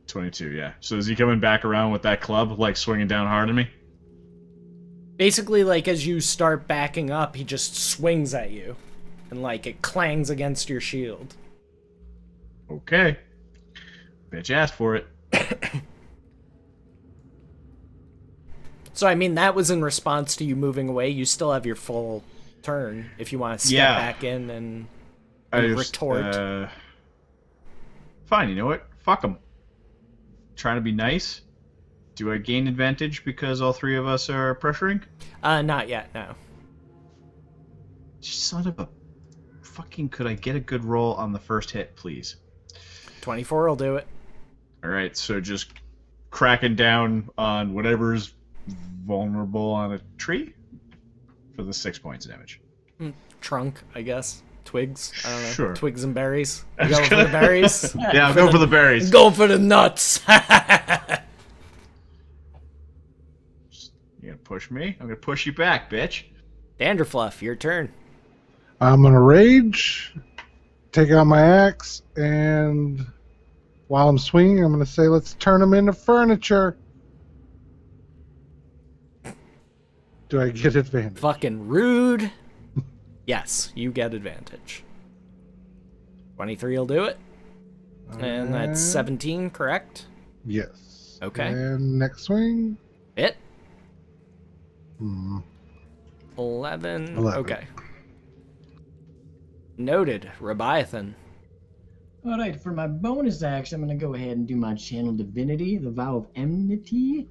22, yeah. So is he coming back around with that club, like swinging down hard at me? Basically, like, as you start backing up, he just swings at you. And, like, it clangs against your shield. Okay. Bitch asked for it. So, I mean, that was in response to you moving away. You still have your full turn if you want to step Yeah. back in and I just, retort. Fine, you know what? Fuck him. Trying to be nice. Do I gain advantage because all three of us are pressuring? Not yet, no. Son of a... Fucking could I get a good roll on the first hit, please? 24 will do it. Alright, so just cracking down on whatever's vulnerable on a tree for the 6 points of damage. Trunk, I guess. Twigs. I don't know. Sure. Twigs and berries. You go for the berries? Yeah, I'll go for the berries. Go for the nuts! You gonna push me? I'm gonna push you back, bitch. Danderfluff, your turn. I'm gonna rage, take out my axe, and while I'm swinging, I'm gonna say, "Let's turn them into furniture." Do I get advantage? Fucking rude. Yes, you get advantage. 23 will do it. And that's 17, correct? Yes. Okay. And next swing. Hit. Hmm. 11. 11. Okay. Noted. Rebiathan. Alright, for my bonus action, I'm going to go ahead and do my channel Divinity, the Vow of Enmity.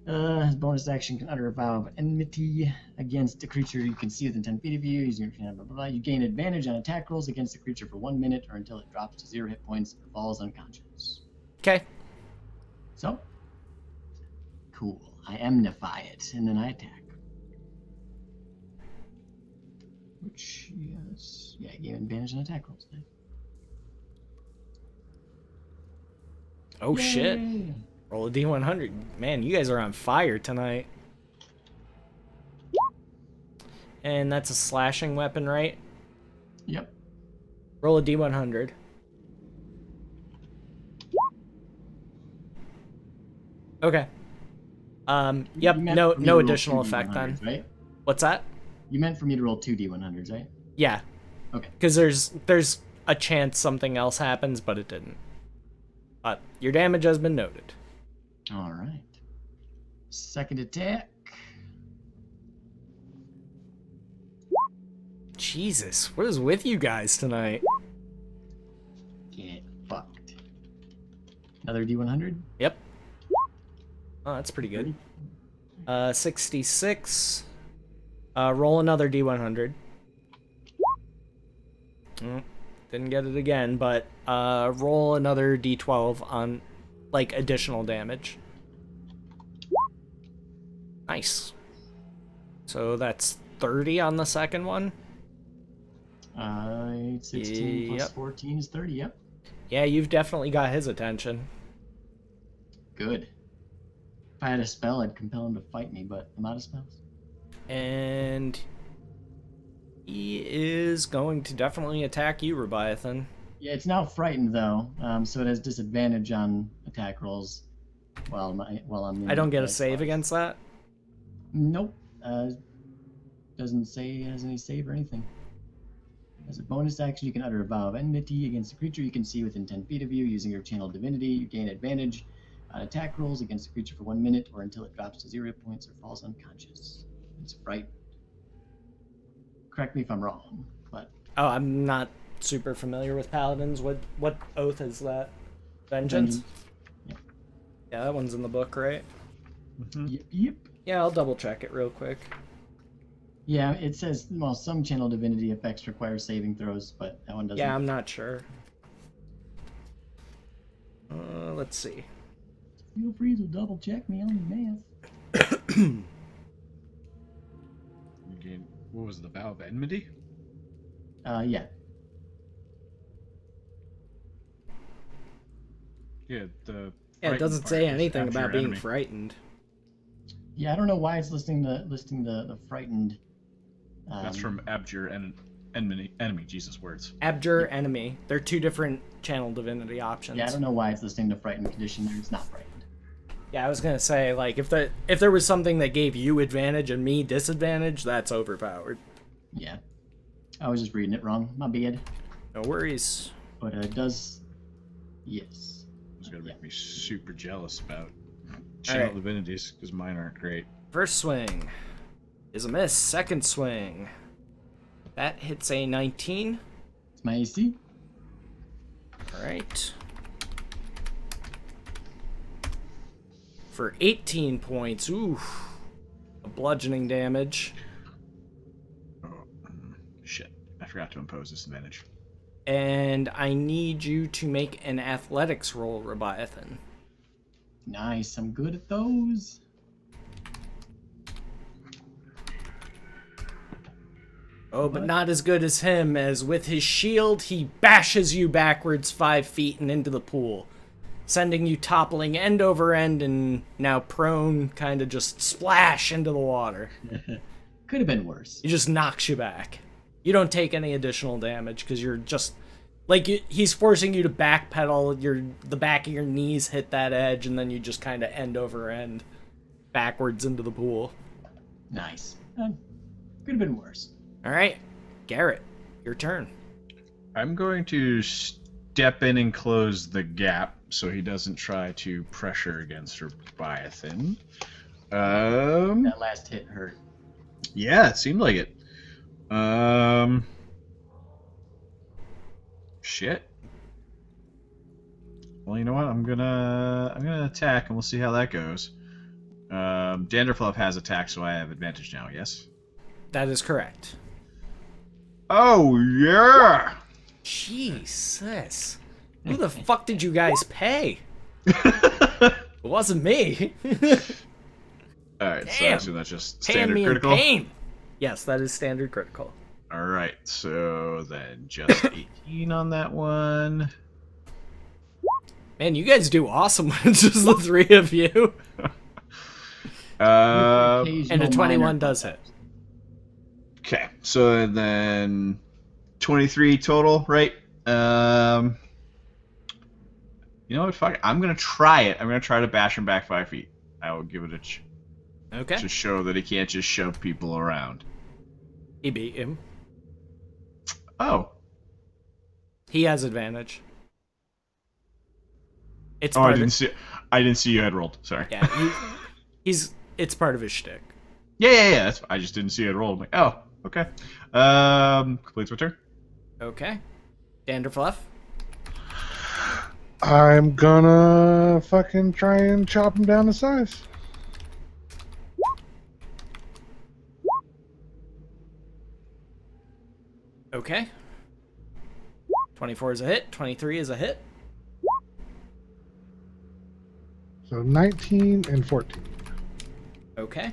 As bonus action, can utter a vow of enmity against a creature you can see within 10 feet of you. Using your channel, blah, blah, blah. You gain advantage on attack rolls against the creature for 1 minute or until it drops to 0 hit points or falls unconscious. Okay. So, cool. I amnify it, and then I attack. Which, yes. Yeah, I gain advantage on attack rolls. Nice. Oh, shit. Yay! Roll a D100. Man, you guys are on fire tonight. And that's a slashing weapon, right? Yep. Roll a D100. Okay. Yep, You meant no for me to roll additional 2 effect then. D100s, right? What's that? You meant for me to roll 2 D100s, right? Yeah. Okay. Because there's a chance something else happens, but it didn't. But your damage has been noted. All right. Second attack. Jesus, what is with you guys tonight? Get fucked. Another D100. Yep. Oh, that's pretty good. 66. Roll another D100. Didn't get it again, but roll another D12 on, like, additional damage. Nice. So that's 30 on the second one. 16 plus Yep. 14 is 30, yep. Yeah, you've definitely got his attention. Good. If I had a spell, I'd compel him to fight me, but I'm out of spells. And he is going to definitely attack you, Rebiathan. Yeah, it's now frightened, though, so it has disadvantage on attack rolls while I'm in I don't get a the save spells. against that. Nope. Doesn't say it has any save or anything. As a bonus action, you can utter a vow of enmity against a creature you can see within 10 feet of you. Using your channel Divinity, you gain advantage on attack rolls against a creature for 1 minute or until it drops to 0 hit points or falls unconscious. It's frightened. Correct me if I'm wrong, but Oh, I'm not super familiar with paladins. What oath is that? Vengeance? Yep. Yeah, that one's in the book, right? Yep. Yeah, I'll double check it real quick. Yeah, it says, well, some channel Divinity effects require saving throws, but that one doesn't. Yeah, I'm not sure. Let's see. Feel free to double check me on the math. Again, what was the vow of enmity? Yeah. Yeah, the. Yeah, it frightened doesn't part say is anything after about your being enemy. frightened. Yeah, I don't know why it's listing the frightened. That's from Abjure and enemy. Jesus words. Abjure, enemy. They're two different channel divinity options. Yeah, I don't know why it's listing the frightened condition there. It's not frightened. Yeah, I was gonna say, like, if there was something that gave you advantage and me disadvantage, that's overpowered. Yeah. I was just reading it wrong. My bad. No worries. But it does. Yes. It's gonna make me super jealous about channel Alright. divinities because mine aren't great. First swing is a miss. Second swing. That hits a 19. It's my AC. Alright. For 18 points. Ooh. Bludgeoning damage. Oh, shit! I forgot to impose disadvantage. And I need you to make an athletics roll, Rebiathan. Nice. I'm good at those. Oh, but not as good as him, as with his shield, he bashes you backwards 5 feet and into the pool, sending you toppling end over end and now prone, kind of just splash into the water. Could have been worse. He just knocks you back. You don't take any additional damage because you're just like he's forcing you to backpedal. The back of your knees hit that edge, and then you just kind of end over end, backwards into the pool. Nice. Could have been worse. All right, Garrett, your turn. I'm going to step in and close the gap so he doesn't try to pressure against Leviathan. That last hit hurt. Yeah, it seemed like it. Shit. Well, you know what? I'm gonna attack, and we'll see how that goes. Danderfluff has attack, so I have advantage now. Yes. That is correct. Oh yeah. Jesus. Who the fuck did you guys pay? It wasn't me. All right, so I Damn. assume that's just Paying standard me critical. in pain. Yes, that is standard critical. All right, so then just 18 on that one. Man, you guys do awesome when it's just the three of you. And a 21 does hit. Okay, so then 23 total, right? You know what? Fuck it. I'm gonna try it. I'm gonna try to bash him back 5 feet. I will give it a Okay. to show that he can't just shove people around. He beat him. Oh. He has advantage. It's Oh, part I didn't of, see. I didn't see you had rolled. Sorry. Yeah, it's part of his shtick. Yeah. That's. I just didn't see you had rolled. I'm like, oh, okay. Completes my turn. Okay. Danderfluff. I'm gonna fucking try and chop him down to size. Okay. 24 is a hit. 23 is a hit. So 19 and 14. Okay.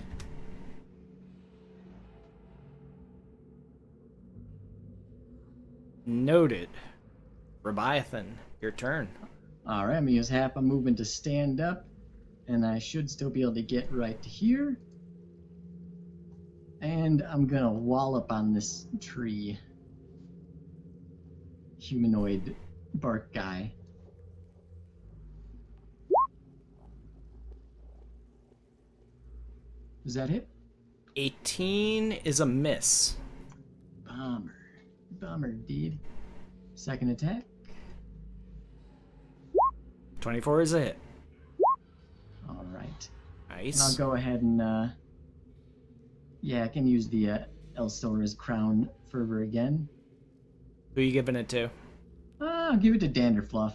Noted. Leviathan, your turn. Alright, I'm gonna use half a movement to stand up, and I should still be able to get right here. And I'm gonna wallop on this tree. Humanoid bark guy. Does that hit? 18 is a miss. Bummer. Bummer, dude. Second attack. 24 is a hit. Alright. And I'll Nice. go ahead and, yeah, I can use the Elsora's Crown Fervor again. Who are you giving it to? I'll give it to Danderfluff.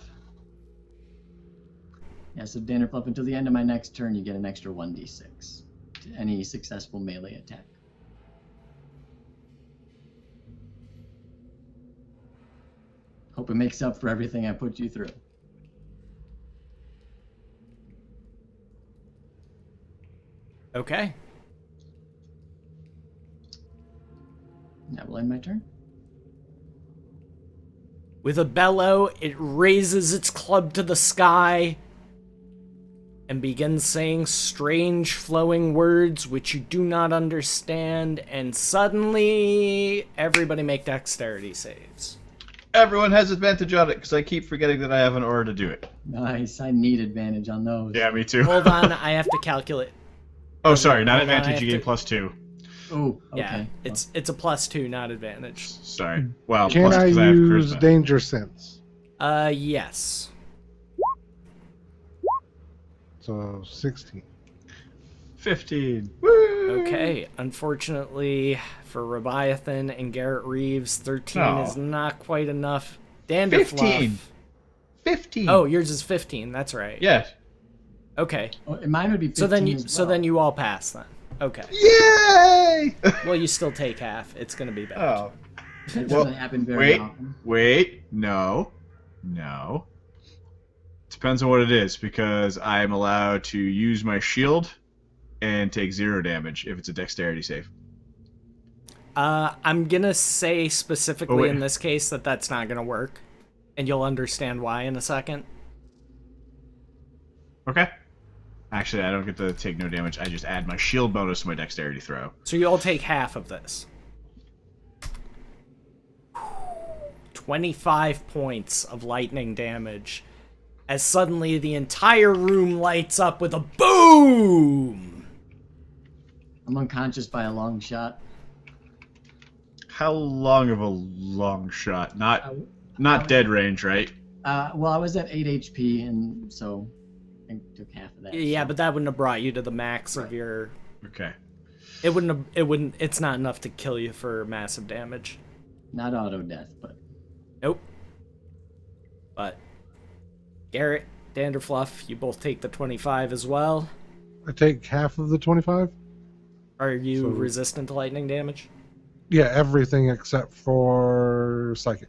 Yeah, so Danderfluff, until the end of my next turn, you get an extra 1d6 to any successful melee attack. Hope it makes up for everything I put you through. Okay. That will end my turn. With a bellow, it raises its club to the sky and begins saying strange flowing words which you do not understand, and suddenly everybody make dexterity saves. Everyone has advantage on it because I keep forgetting that I have an aura to do it. Nice, I need advantage on those. Yeah, me too. Hold on, I have to calculate. Oh, sorry, not Hold on, I advantage. have You gain to- +2. Oh, okay. Yeah, it's a +2, not advantage. Sorry. Well, Can plus I 'cause have use charisma. danger sense? Yes. So 16. 15. Okay, unfortunately for Leviathan and Garrett Reeves, 13 No. is not quite enough. Danderfluff. 15. 15. Oh, yours is 15, that's right. Yeah. Okay. Oh, and mine would be 15 So then you all pass then. Okay. Yay! Well, you still take half. It's going to be bad. Oh. That Well, doesn't happen very Wait, often. wait, no. Depends on what it is, because I'm allowed to use my shield and take 0 damage if it's a dexterity save. I'm going to say Oh, specifically wait. in this case that that's not going to work, and you'll understand why in a second. Okay. Actually, I don't get to take no damage. I just add my shield bonus to my dexterity throw. So you all take half of this. 25 points of lightning damage as suddenly the entire room lights up with a boom. I'm unconscious by a long shot. how long of a long shot? Not I not dead range, right? Well, I was at 8 HP, and so I took half of that. Yeah, so. but that wouldn't have brought you to the max of Right. your. Okay. It wouldn't have. It wouldn't. It's not enough to kill you for massive damage. Not auto death, but Nope. But Garrett, Danderfluff, you both take the 25 as well. I take half of the 25. Are you So- resistant to lightning damage? Yeah, everything except for psychic.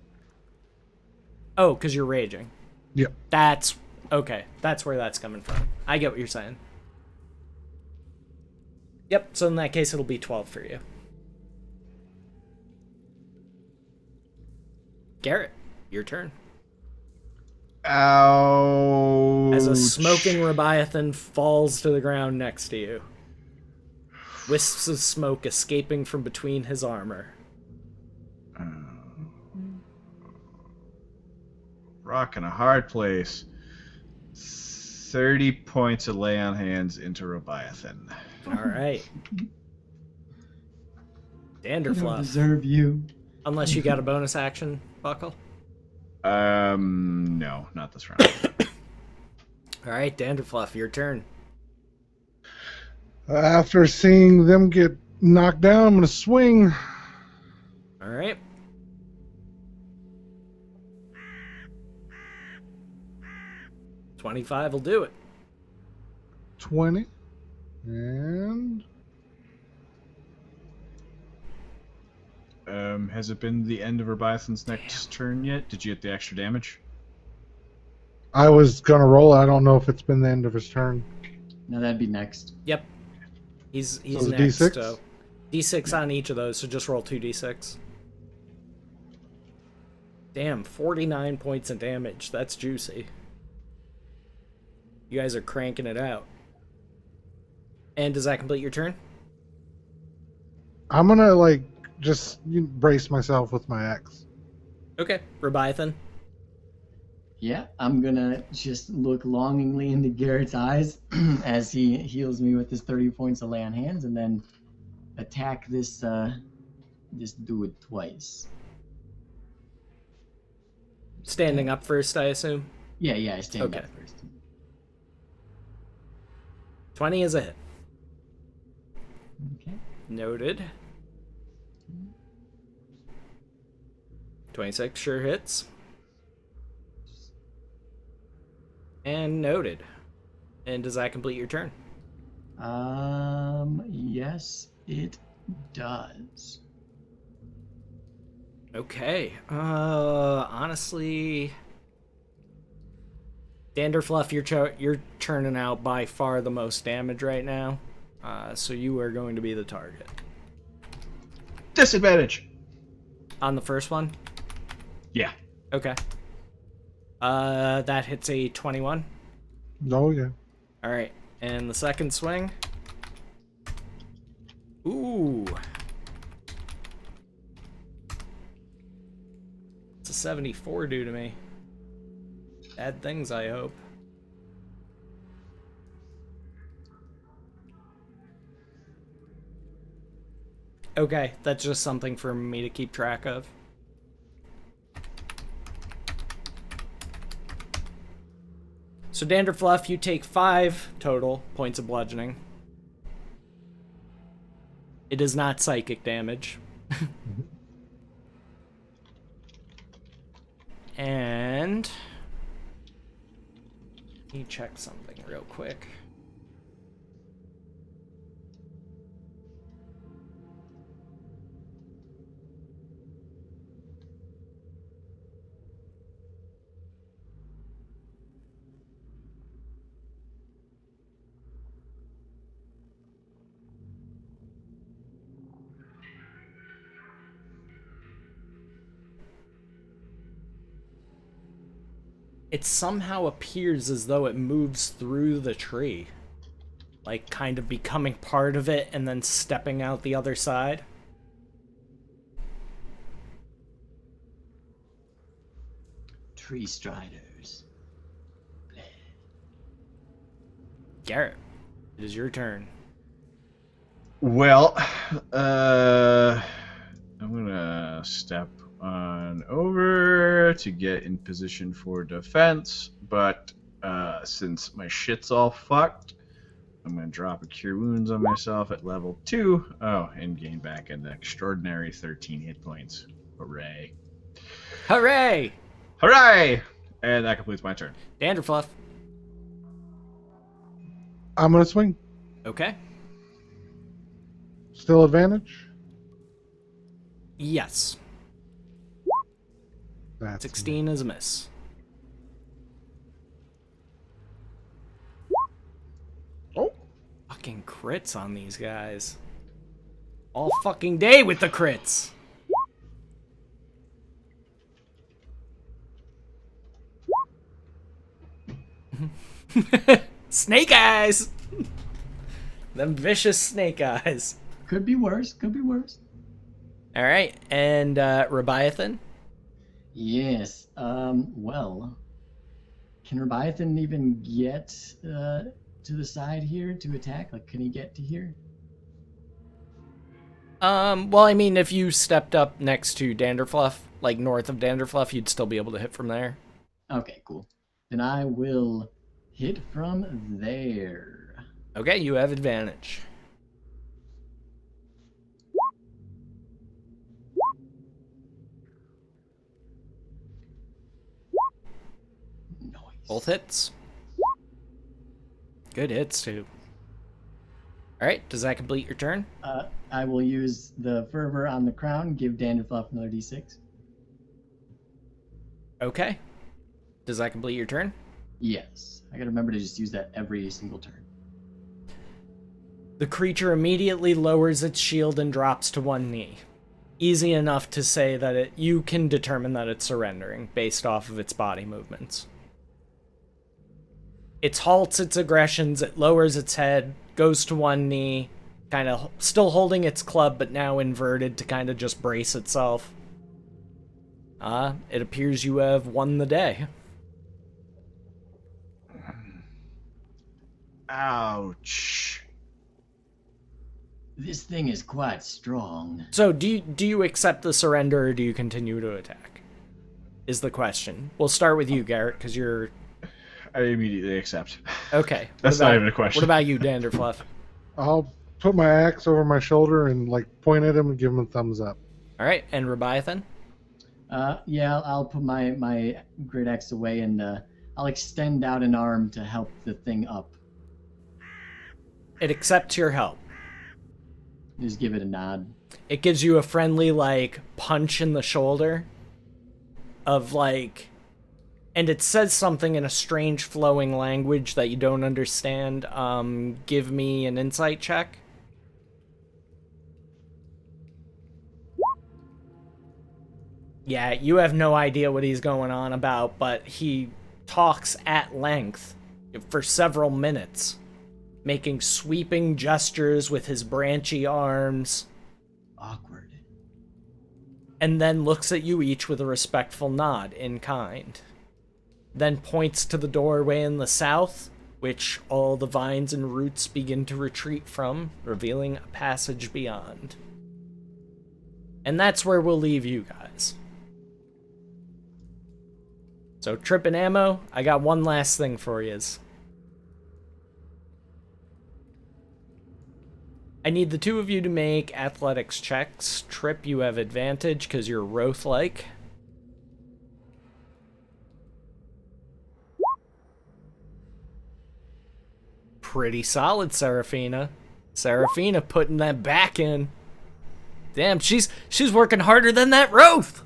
Oh, because you're raging. Yep. That's okay. That's where that's coming from. I get what you're saying. Yep. So in that case, it'll be 12 for you. Garrett, your turn. Ouch. As a smoking Leviathan falls to the ground next to you. Wisps of smoke escaping from between his armor. Rock in a hard place. 30 points of lay on hands into Leviathan. Alright. I don't Danderfluff. deserve you. Unless you got a bonus action, Buckle. No, not this round. Alright, Danderfluff, your turn. After seeing them get knocked down, I'm going to swing. Alright. $25 will do it. 20. And Has it been the end of Leviathan's next turn yet? Did you get the extra damage? I was going to roll. I don't know if it's been the end of his turn. No, that'd be next. Yep. He's So next. D6? So D6 on each of those, so just roll 2d6. Damn, 49 points of damage. That's juicy. You guys are cranking it out. And does that complete your turn? I'm going to, just brace myself with my axe. Okay, Leviathan. Yeah, I'm gonna just look longingly into Garrett's eyes as he heals me with his 30 points of lay on hands, and then attack this dude twice. Standing up first, I assume. Yeah, I stand Okay. up first. 20 is a hit. Okay. Noted. 26 sure hits. And noted. And does that complete your turn? Yes, it does. Okay. Honestly, Danderfluff, you're churning out by far the most damage right now. So you are going to be the target. Disadvantage. On the first one? Yeah. Okay. That hits a 21. Oh, yeah. Alright. And the second swing. Ooh. It's a 74 due to me. Bad things, I hope. Okay, that's just something for me to keep track of. So Danderfluff, you take 5 total points of bludgeoning. It is not psychic damage. And let me check something real quick. It somehow appears as though it moves through the tree. Like, kind of becoming part of it and then stepping out the other side. Tree Striders. Garrett, it is your turn. Well, I'm gonna step on over to get in position for defense, but since my shit's all fucked, I'm going to drop a Cure Wounds on myself at level 2. Oh, and gain back an extraordinary 13 hit points. Hooray. Hooray! Hooray! And that completes my turn. Danderfluff. I'm gonna swing. Okay. Still advantage. Yes. That's 16 is a miss. Oh. Fucking crits on these guys. All fucking day with the crits. Snake eyes! Them vicious snake eyes. Could be worse. Could be worse. Alright, and Rebiathan? Yes. Well, can Rebiathan even get to the side here to attack? Like, can he get to here? Well, I mean, if you stepped up next to Danderfluff, like north of Danderfluff, you'd still be able to hit from there. Okay, cool. Then I will hit from there. Okay, you have advantage. Nice. Both hits. Good hits, too. Alright, does that complete your turn? I will use the fervor on the crown, give Danderfluff another d6. Okay. Does that complete your turn? Yes. I gotta remember to just use that every single turn. The creature immediately lowers its shield and drops to one knee. Easy enough to say that you can determine that it's surrendering based off of its body movements. It halts its aggressions, it lowers its head, goes to one knee, kind of still holding its club but now inverted to kind of just brace itself. It appears you have won the day. Ouch. This thing is quite strong. So, do you accept the surrender, or do you continue to attack? Is the question. We'll start with you, Garrett, because you're... I immediately accept. Okay. That's not even a question. What about you, Danderfluff? I'll put my axe over my shoulder and like point at him and give him a thumbs up. All right, and Rebiathan? Yeah, I'll put my great axe away and I'll extend out an arm to help the thing up. It accepts your help. Just give it a nod. It gives you a friendly, like, punch in the shoulder of, like... And it says something in a strange flowing language that you don't understand. Give me an insight check. Yeah, you have no idea what he's going on about, but he talks at length for several minutes, making sweeping gestures with his branchy arms. Awkward. And then looks at you each with a respectful nod in kind. Then points to the doorway in the south, which all the vines and roots begin to retreat from, revealing a passage beyond. And that's where we'll leave you guys. So, Trip and Ammo, I got one last thing for yous. I need the two of you to make athletics checks. Trip, you have advantage because you're Roth-like. Pretty solid, Seraphina. Seraphina putting that back in. Damn, she's working harder than that Roth.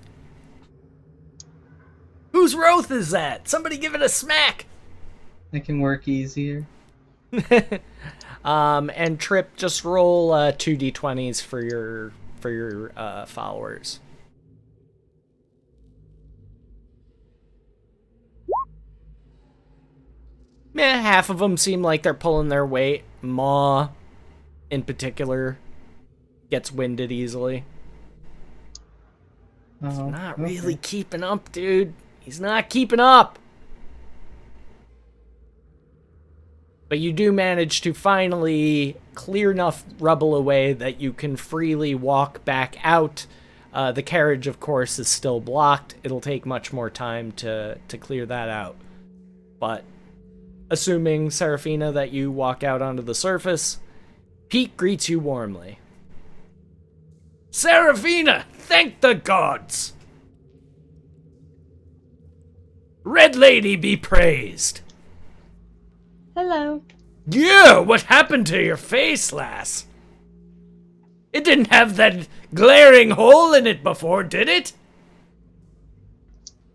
Whose Roth is that? Somebody give it a smack. I can work easier. And Trip, just roll 2d20s for your followers. Half of them seem like they're pulling their weight. Maw, in particular, gets winded easily. He's not really keeping up, dude. He's not keeping up. But you do manage to finally clear enough rubble away that you can freely walk back out The carriage, of course, is still blocked. It'll take much more time to clear that out. But assuming, Seraphina, that you walk out onto the surface, Pete greets you warmly. Seraphina, thank the gods! Red Lady be praised! Hello. Yeah, what happened to your face, lass? It didn't have that glaring hole in it before, did it?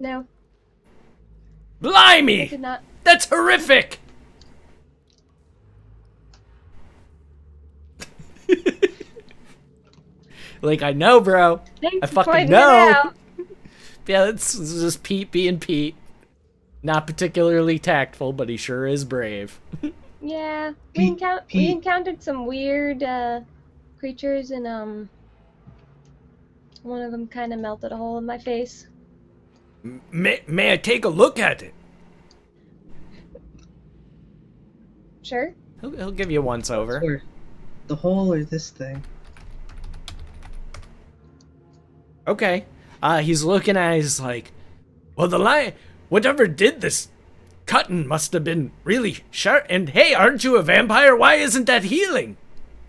No, I Blimey! did not. That's horrific! Like, I know, bro. Thanks I for fucking pointing know. it out. Yeah, it's just Pete being Pete. Not particularly tactful, but he sure is brave. Yeah, Pete, we Pete. encountered some weird creatures, and one of them kind of melted a hole in my face. May I take a look at it? Sure. He'll give you a once over. Or the hole or this thing? Okay. He's looking at it, he's like, well, whatever did this cutting must have been really sharp. And hey, aren't you a vampire? Why isn't that healing?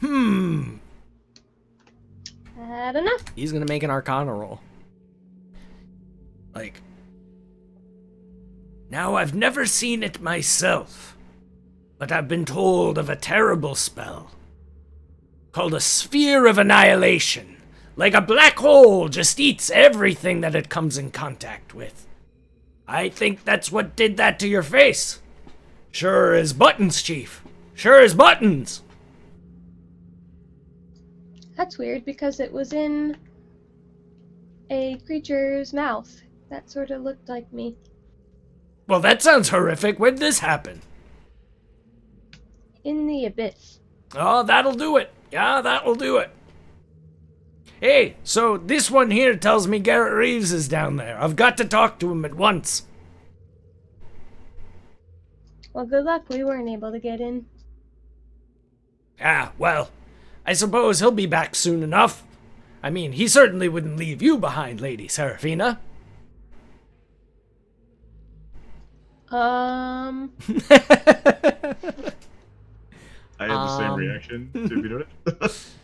I don't know. He's gonna make an Arcana roll. Like, now I've never seen it myself, but I've been told of a terrible spell called a Sphere of Annihilation. Like a black hole just eats everything that it comes in contact with. I think that's what did that to your face. Sure as buttons, Chief. Sure as buttons. That's weird because it was in a creature's mouth that sort of looked like me. Well, that sounds horrific. When did this happen? In the abyss. Oh, that'll do it. Yeah, that'll do it. Hey, so this one here tells me Garrett Reeves is down there. I've got to talk to him at once. Well, good luck. We weren't able to get in. Ah, well, I suppose he'll be back soon enough. I mean, he certainly wouldn't leave you behind, Lady Seraphina. I had the same reaction. Did you notice?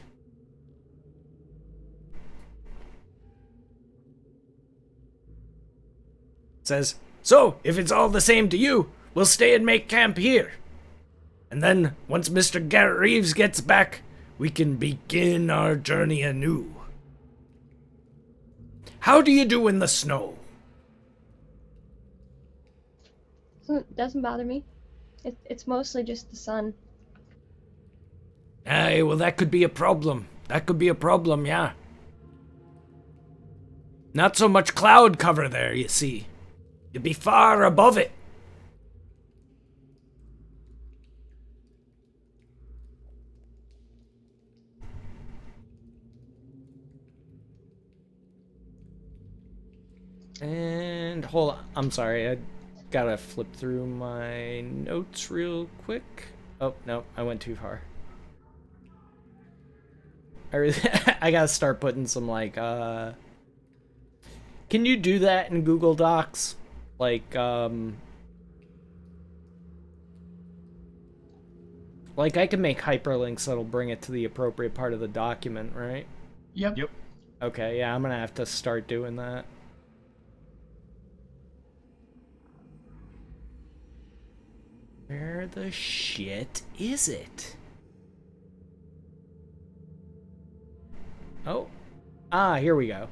Says, so, if it's all the same to you, we'll stay and make camp here. And then, once Mr. Garrett Reeves gets back, we can begin our journey anew. How do you do in the snow? It doesn't bother me. It's mostly just the sun. Aye, well, that could be a problem. That could be a problem, yeah. Not so much cloud cover there, you see. You'd be far above it. And hold on, I'm sorry, I gotta flip through my notes real quick. Oh, no, I went too far. I gotta start putting some, like, can you do that in Google Docs? Like I can make hyperlinks that'll bring it to the appropriate part of the document, right? Yep. Yep. Okay, yeah, I'm gonna have to start doing that. Where the shit is it? Oh. Ah, here we go.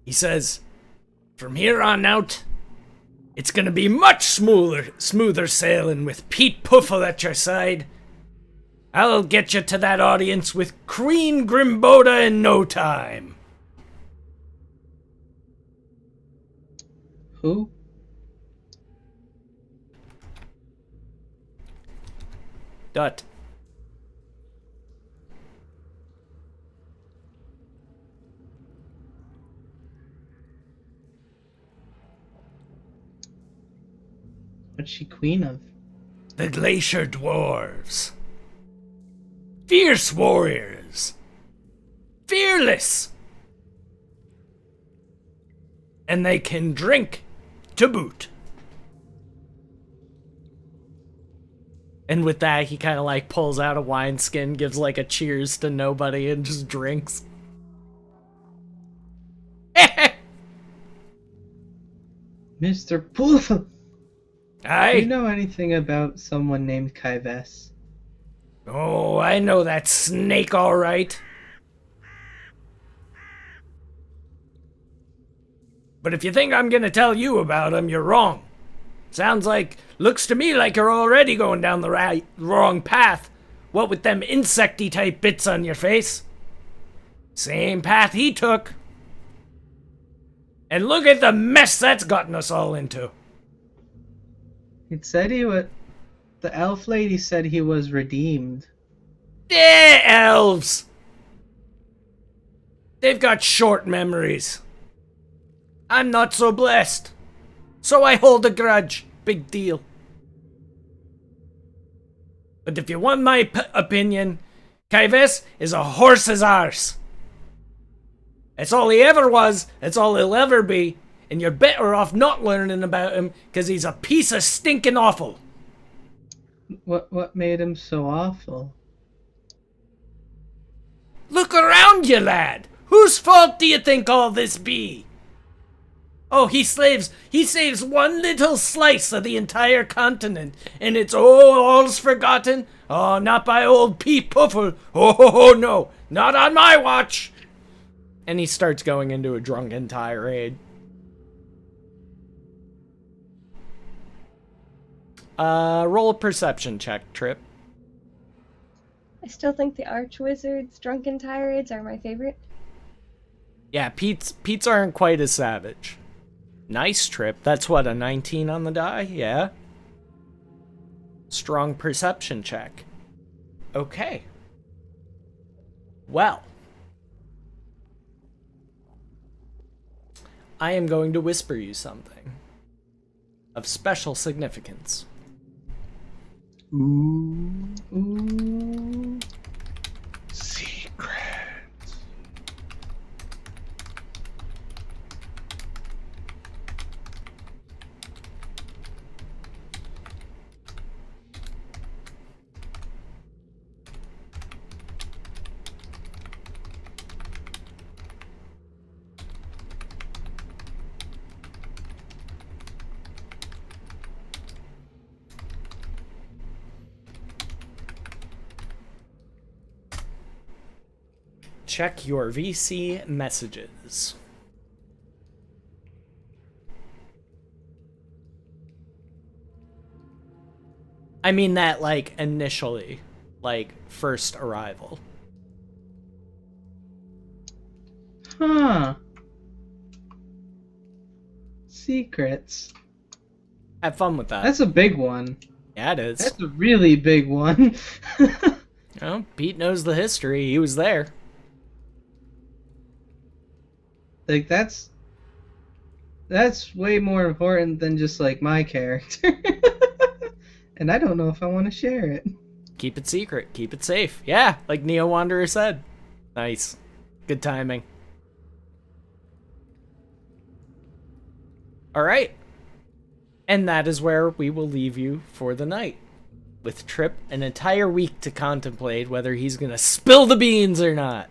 He says, from here on out, it's gonna be much smoother sailing with Pete Puffle at your side. I'll get you to that audience with Queen Grimboda in no time. Who? Dut. What's she queen of? The Glacier Dwarves. Fierce warriors. Fearless. And they can drink to boot. And with that, he kind of like pulls out a wineskin, gives like a cheers to nobody, and just drinks. Mr. Poof! Aye. Do you know anything about someone named Kyves? Oh, I know that snake all right. But if you think I'm gonna tell you about him, you're wrong. Looks to me like you're already going down the wrong path. What with them insecty type bits on your face? Same path he took. And look at the mess that's gotten us all into. It said he was. The elf lady said he was redeemed. Elves! They've got short memories. I'm not so blessed. So I hold a grudge. Big deal. But if you want my opinion, Kyves is a horse's arse. That's all he ever was, that's all he'll ever be, and you're better off not learning about him, because he's a piece of stinking awful. What made him so awful? Look around you, lad! Whose fault do you think all this be? Oh, he saves one little slice of the entire continent, and it's all's forgotten? Oh, not by old Pete Puffle. Oh, no, not on my watch. And he starts going into a drunken tirade. Roll a perception check, Trip. I still think the Archwizard's drunken tirades are my favorite. Yeah, Pete's aren't quite as savage. Nice, Trip. That's what, a 19 on the die? Yeah. Strong perception check. Okay. Well. I am going to whisper you something of special significance. Ooh. Secret. Check your VC messages. I mean that, like, initially. Like, first arrival. Huh. Secrets. Have fun with that. That's a big one. Yeah, it is. That's a really big one. Oh, Pete knows the history. He was there. Like, that's way more important than just, like, my character. And I don't know if I want to share it. Keep it secret. Keep it safe. Yeah, like Neo Wanderer said. Nice. Good timing. Alright. And that is where we will leave you for the night. With Trip an entire week to contemplate whether he's gonna spill the beans or not.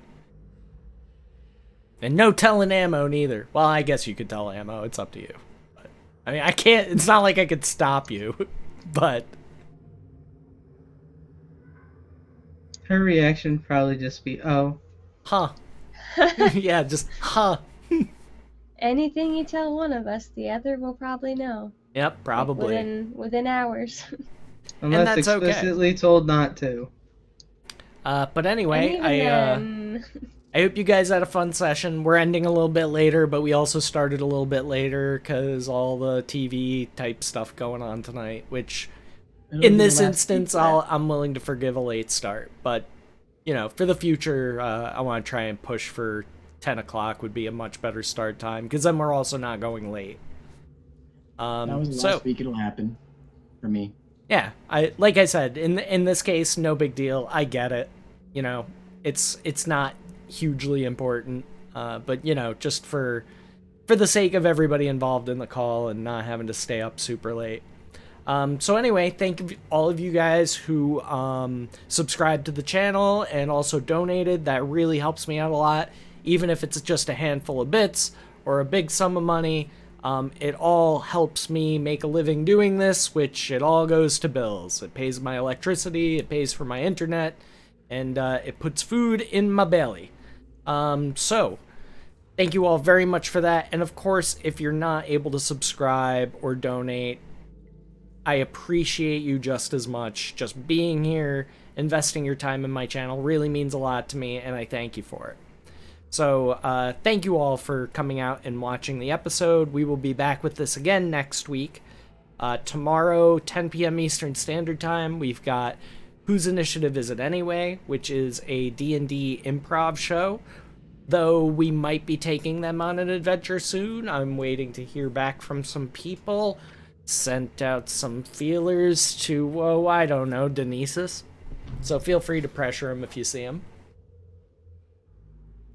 And no telling Ammo neither. Well, I guess you could tell Ammo. It's up to you. But, I mean, I can't... It's not like I could stop you. But... Her reaction would probably just be, oh. Huh. Yeah, just, huh. Anything you tell one of us, the other will probably know. Yep, probably. Within hours. Unless that's okay. explicitly told not to. But anyway, And I hope you guys had a fun session. We're ending a little bit later, but we also started a little bit later because all the TV type stuff going on tonight, which in this instance, I'm willing to forgive a late start. But, you know, for the future, I want to try and push for 10 o'clock would be a much better start time because then we're also not going late. That was last week. It'll happen. for me. Yeah, like I said, in this case, no big deal. I get it. You know, it's not hugely important, but you know, just for the sake of everybody involved in the call and not having to stay up super late. So anyway, thank you, all of you guys who subscribed to the channel and also donated. That really helps me out a lot, even if it's just a handful of bits or a big sum of money. It all helps me make a living doing this, which it all goes to bills. It pays my electricity, it pays for my internet, and it puts food in my belly. So thank you all very much for that. And of course, if you're not able to subscribe or donate, I appreciate you just as much. Just being here, investing your time in my channel really means a lot to me, and I thank you for it. So, thank you all for coming out and watching the episode. We will be back with this again next week. Tomorrow, 10 p.m. Eastern Standard Time, we've got Whose Initiative Is It Anyway?, which is a D&D improv show. Though we might be taking them on an adventure soon. I'm waiting to hear back from some people. Sent out some feelers to, oh, I don't know, Denise's. So feel free to pressure him if you see him.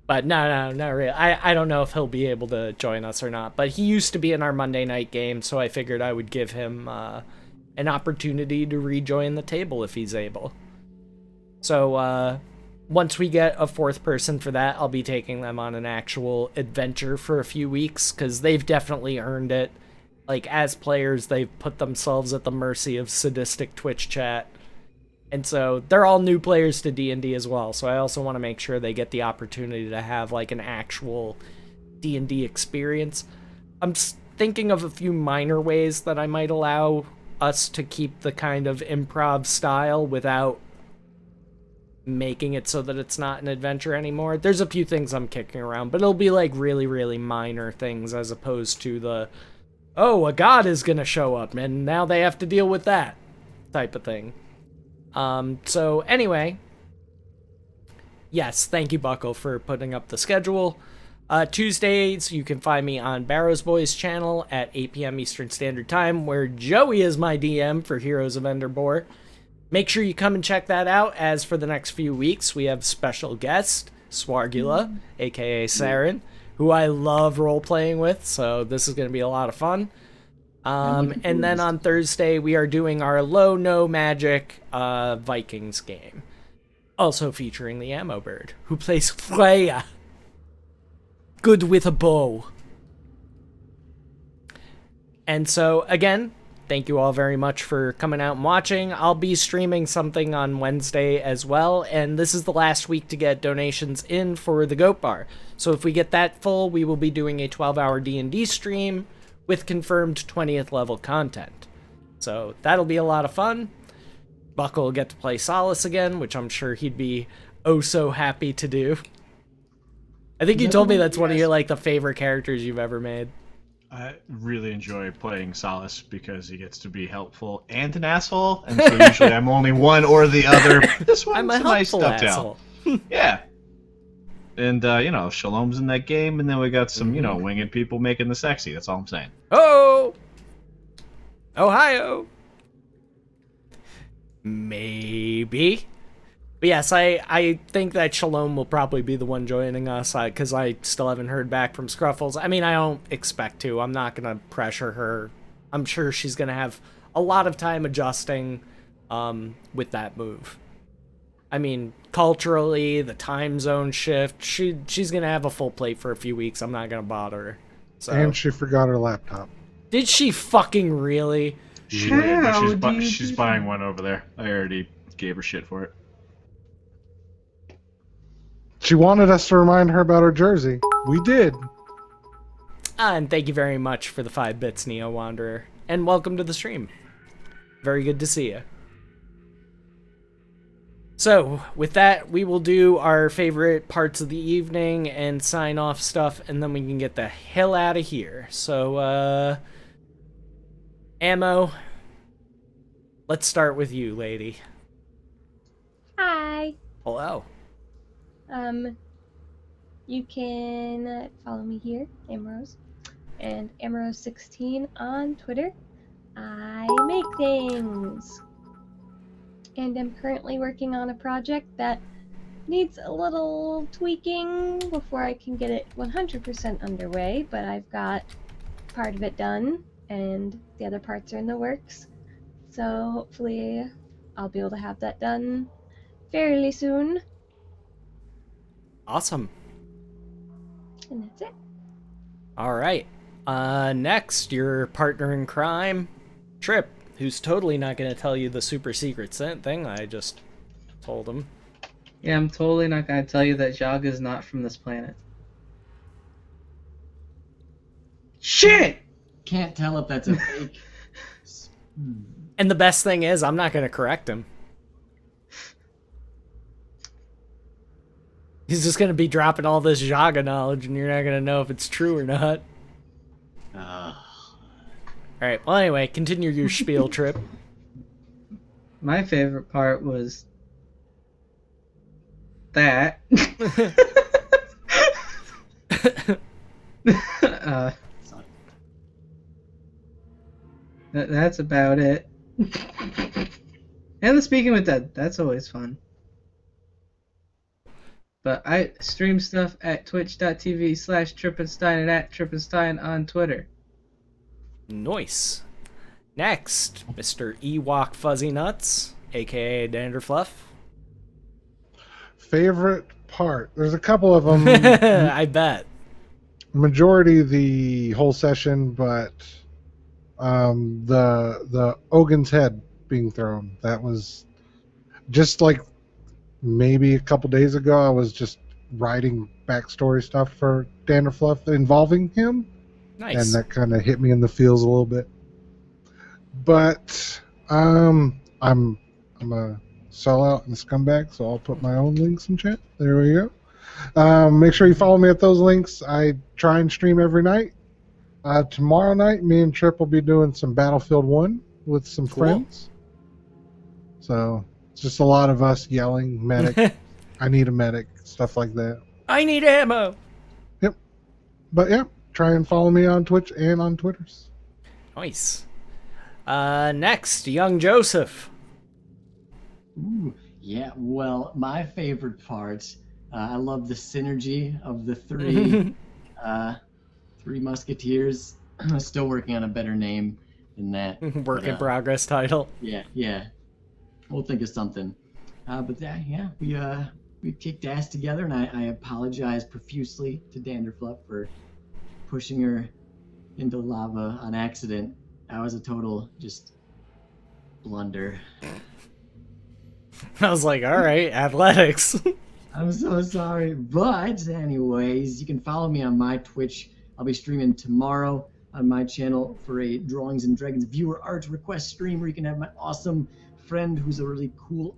But no, not really. I don't know if he'll be able to join us or not. But he used to be in our Monday night game, so I figured I would give him an opportunity to rejoin the table if he's able. So, once we get a fourth person for that, I'll be taking them on an actual adventure for a few weeks, because they've definitely earned it. Like, as players, they've put themselves at the mercy of sadistic Twitch chat. And so, they're all new players to D&D as well, so I also want to make sure they get the opportunity to have, like, an actual D&D experience. I'm thinking of a few minor ways that I might allow us to keep the kind of improv style without making it so that it's not an adventure anymore. There's a few things I'm kicking around, but it'll be, like, really, really minor things as opposed to the, oh, a god is gonna show up, and now they have to deal with that type of thing. So anyway, yes, thank you, Buckle, for putting up the schedule. Tuesdays, you can find me on Barrow's Boys channel at 8 p.m. Eastern Standard Time, where Joey is my DM for Heroes of Enderbor. Make sure you come and check that out, as for the next few weeks, we have special guest, Swargula, aka Saren, who I love role-playing with, so this is going to be a lot of fun. And then on Thursday, we are doing our Low No Magic Vikings game. Also featuring the Ammo Bird, who plays Freya. Good with a bow. And so, again, thank you all very much for coming out and watching. I'll be streaming something on Wednesday as well, and this is the last week to get donations in for the Goat Bar. So if we get that full, we will be doing a 12-hour D&D stream with confirmed 20th level content. So that'll be a lot of fun. Buckle will get to play Solace again, which I'm sure he'd be oh so happy to do. I think you told me that's one of your, like, the favorite characters you've ever made. I really enjoy playing Solace because he gets to be helpful and an asshole, and so usually I'm only one or the other. This one's I'm a nice helpful stuff asshole. Yeah. And, you know, Shalom's in that game, and then we got some, you know, winged people making the sexy. That's all I'm saying. Oh! Ohio! Maybe. But yes, I think that Shalom will probably be the one joining us, because I still haven't heard back from Scruffles. I mean, I don't expect to. I'm not going to pressure her. I'm sure she's going to have a lot of time adjusting with that move. I mean, culturally, the time zone shift, she's going to have a full plate for a few weeks. I'm not going to bother her. So. And she forgot her laptop. Did she fucking really? She did, but she's buying one over there. I already gave her shit for it. She wanted us to remind her about her jersey. We did. And thank you very much for the 5 bits, Neo Wanderer. And welcome to the stream. Very good to see you. So, with that, we will do our favorite parts of the evening and sign off stuff, and then we can get the hell out of here. So, Ammo, let's start with you, lady. Hi. Hello. You can follow me here, Amrose, and Amrose16 on Twitter. I make things. And I'm currently working on a project that needs a little tweaking before I can get it 100% underway, but I've got part of it done, and the other parts are in the works. So hopefully I'll be able to have that done fairly soon. Awesome. And that's it. All right. Next, your partner in crime, Trip, who's totally not going to tell you the super secret thing I just told him. Yeah, I'm totally not gonna tell you that Jog is not from this planet. Shit! Can't tell if that's a fake. And the best thing is, I'm not going to correct him. He's just going to be dropping all this Jaga knowledge, and you're not going to know if it's true or not. Alright, well anyway, continue your spiel, Trip. My favorite part was that. That's about it. And the speaking with Dead, that's always fun. But I stream stuff at twitch.tv/Trippenstein and at Trippenstein on Twitter. Nice. Next, Mr. Ewok Fuzzy Nuts, aka Danderfluff. Favorite part? There's a couple of them. I bet. Majority the whole session, but the Ogun's head being thrown, that was just like maybe a couple days ago. I was just writing backstory stuff for Danderfluff involving him, Nice. and that kind of hit me in the feels a little bit. But I'm a sellout and scumbag, so I'll put my own links in chat. There we go. Make sure you follow me at those links. I try and stream every night. Tomorrow night, me and Trip will be doing some Battlefield 1 with some friends. So it's just a lot of us yelling, medic, I need a medic, stuff like that. I need ammo! Yep. But yeah, try and follow me on Twitch and on Twitters. Nice. Next, Young Joseph. Ooh, yeah, well, my favorite part, I love the synergy of the three musketeers. I'm still working on a better name than that. Work in progress title. Yeah. We'll think of something. But yeah, we kicked ass together, and I apologize profusely to Danderfluff for pushing her into lava on accident. That was a total just blunder. I was like, alright, athletics. I'm so sorry. But anyways, you can follow me on my Twitch. I'll be streaming tomorrow on my channel for a Drawings and Dragons viewer art request stream where you can have my awesome friend who's a really cool,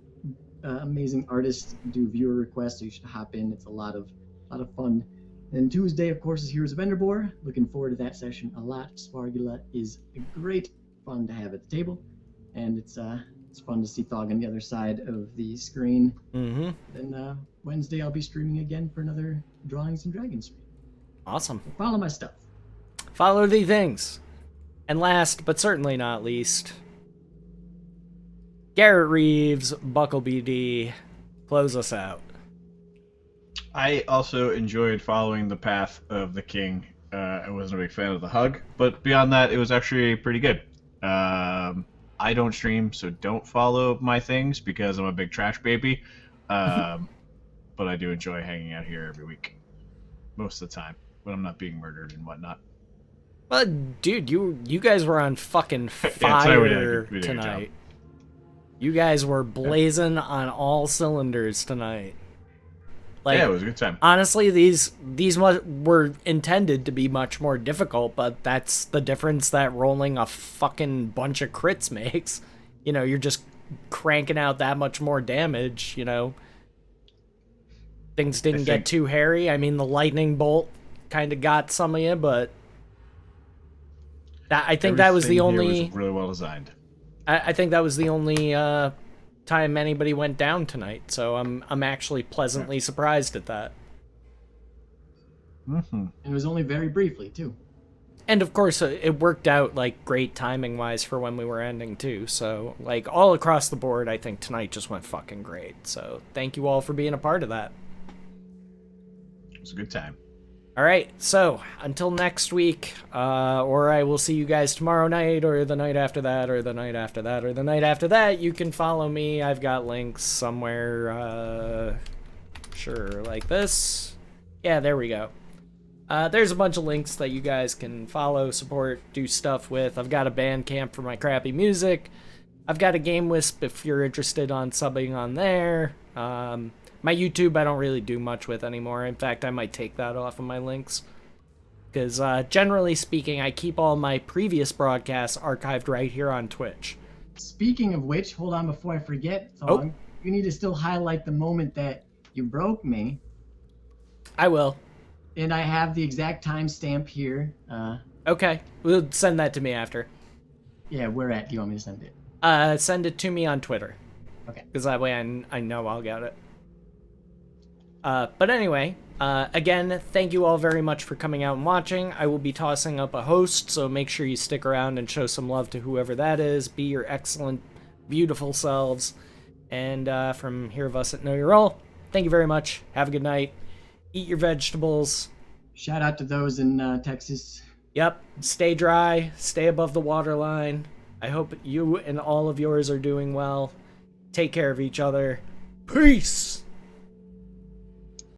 amazing artist do viewer requests. So you should hop in. It's a lot of fun. And Tuesday, of course, is Heroes of Enderbor. Looking forward to that session a lot. Spargula is a great fun to have at the table, and it's fun to see Thog on the other side of the screen. Mm-hmm. Then Wednesday I'll be streaming again for another Drawings and Dragons stream. Awesome. So follow my stuff. Follow the things. And last, but certainly not least, Garrett Reeves, Buckle BD, close us out. I also enjoyed following the path of the king. I wasn't a big fan of the hug, but beyond that, it was actually pretty good. I don't stream, so don't follow my things because I'm a big trash baby. But I do enjoy hanging out here every week, most of the time, when I'm not being murdered and whatnot. Well, dude, you guys were on fucking Yeah, fire we did a good job. tonight. You guys were blazing on all cylinders tonight. Like, Yeah, it was a good time. honestly, these were intended to be much more difficult, but that's the difference that rolling a fucking bunch of crits makes. You know, you're just cranking out that much more damage, you know. Things didn't get too hairy. I mean, the lightning bolt kind of got some of you, but I think that was the Everything here only... was really well designed. I think that was the only time anybody went down tonight, so I'm actually pleasantly surprised at that. Mm-hmm. And it was only very briefly too. And of course, it worked out like great timing wise for when we were ending too. So like all across the board, I think tonight just went fucking great. So thank you all for being a part of that. It was a good time. All right, so until next week, or I will see you guys tomorrow night, or the night after that, or the night after that, or the night after that. You can follow me. I've got links somewhere. Sure, like this. Yeah, there we go. There's a bunch of links that you guys can follow, support, do stuff with. I've got a Bandcamp for my crappy music. I've got a Game Wisp if you're interested on subbing on there. My YouTube I don't really do much with anymore. In fact, I might take that off of my links. Because generally speaking, I keep all my previous broadcasts archived right here on Twitch. Speaking of which, hold on before I forget, Thong. You need to still highlight the moment that you broke me. I will. And I have the exact timestamp here. Okay, we'll send that to me after. Yeah, where at do you want me to send it? Send it to me on Twitter. Okay. Because that way I know I'll get it. But anyway, again, thank you all very much for coming out and watching. I will be tossing up a host, so make sure you stick around and show some love to whoever that is. Be your excellent, beautiful selves. And from here of us at Know Your Role, thank you very much. Have a good night. Eat your vegetables. Shout out to those in Texas. Yep, stay dry, stay above the waterline. I hope you and all of yours are doing well. Take care of each other. Peace!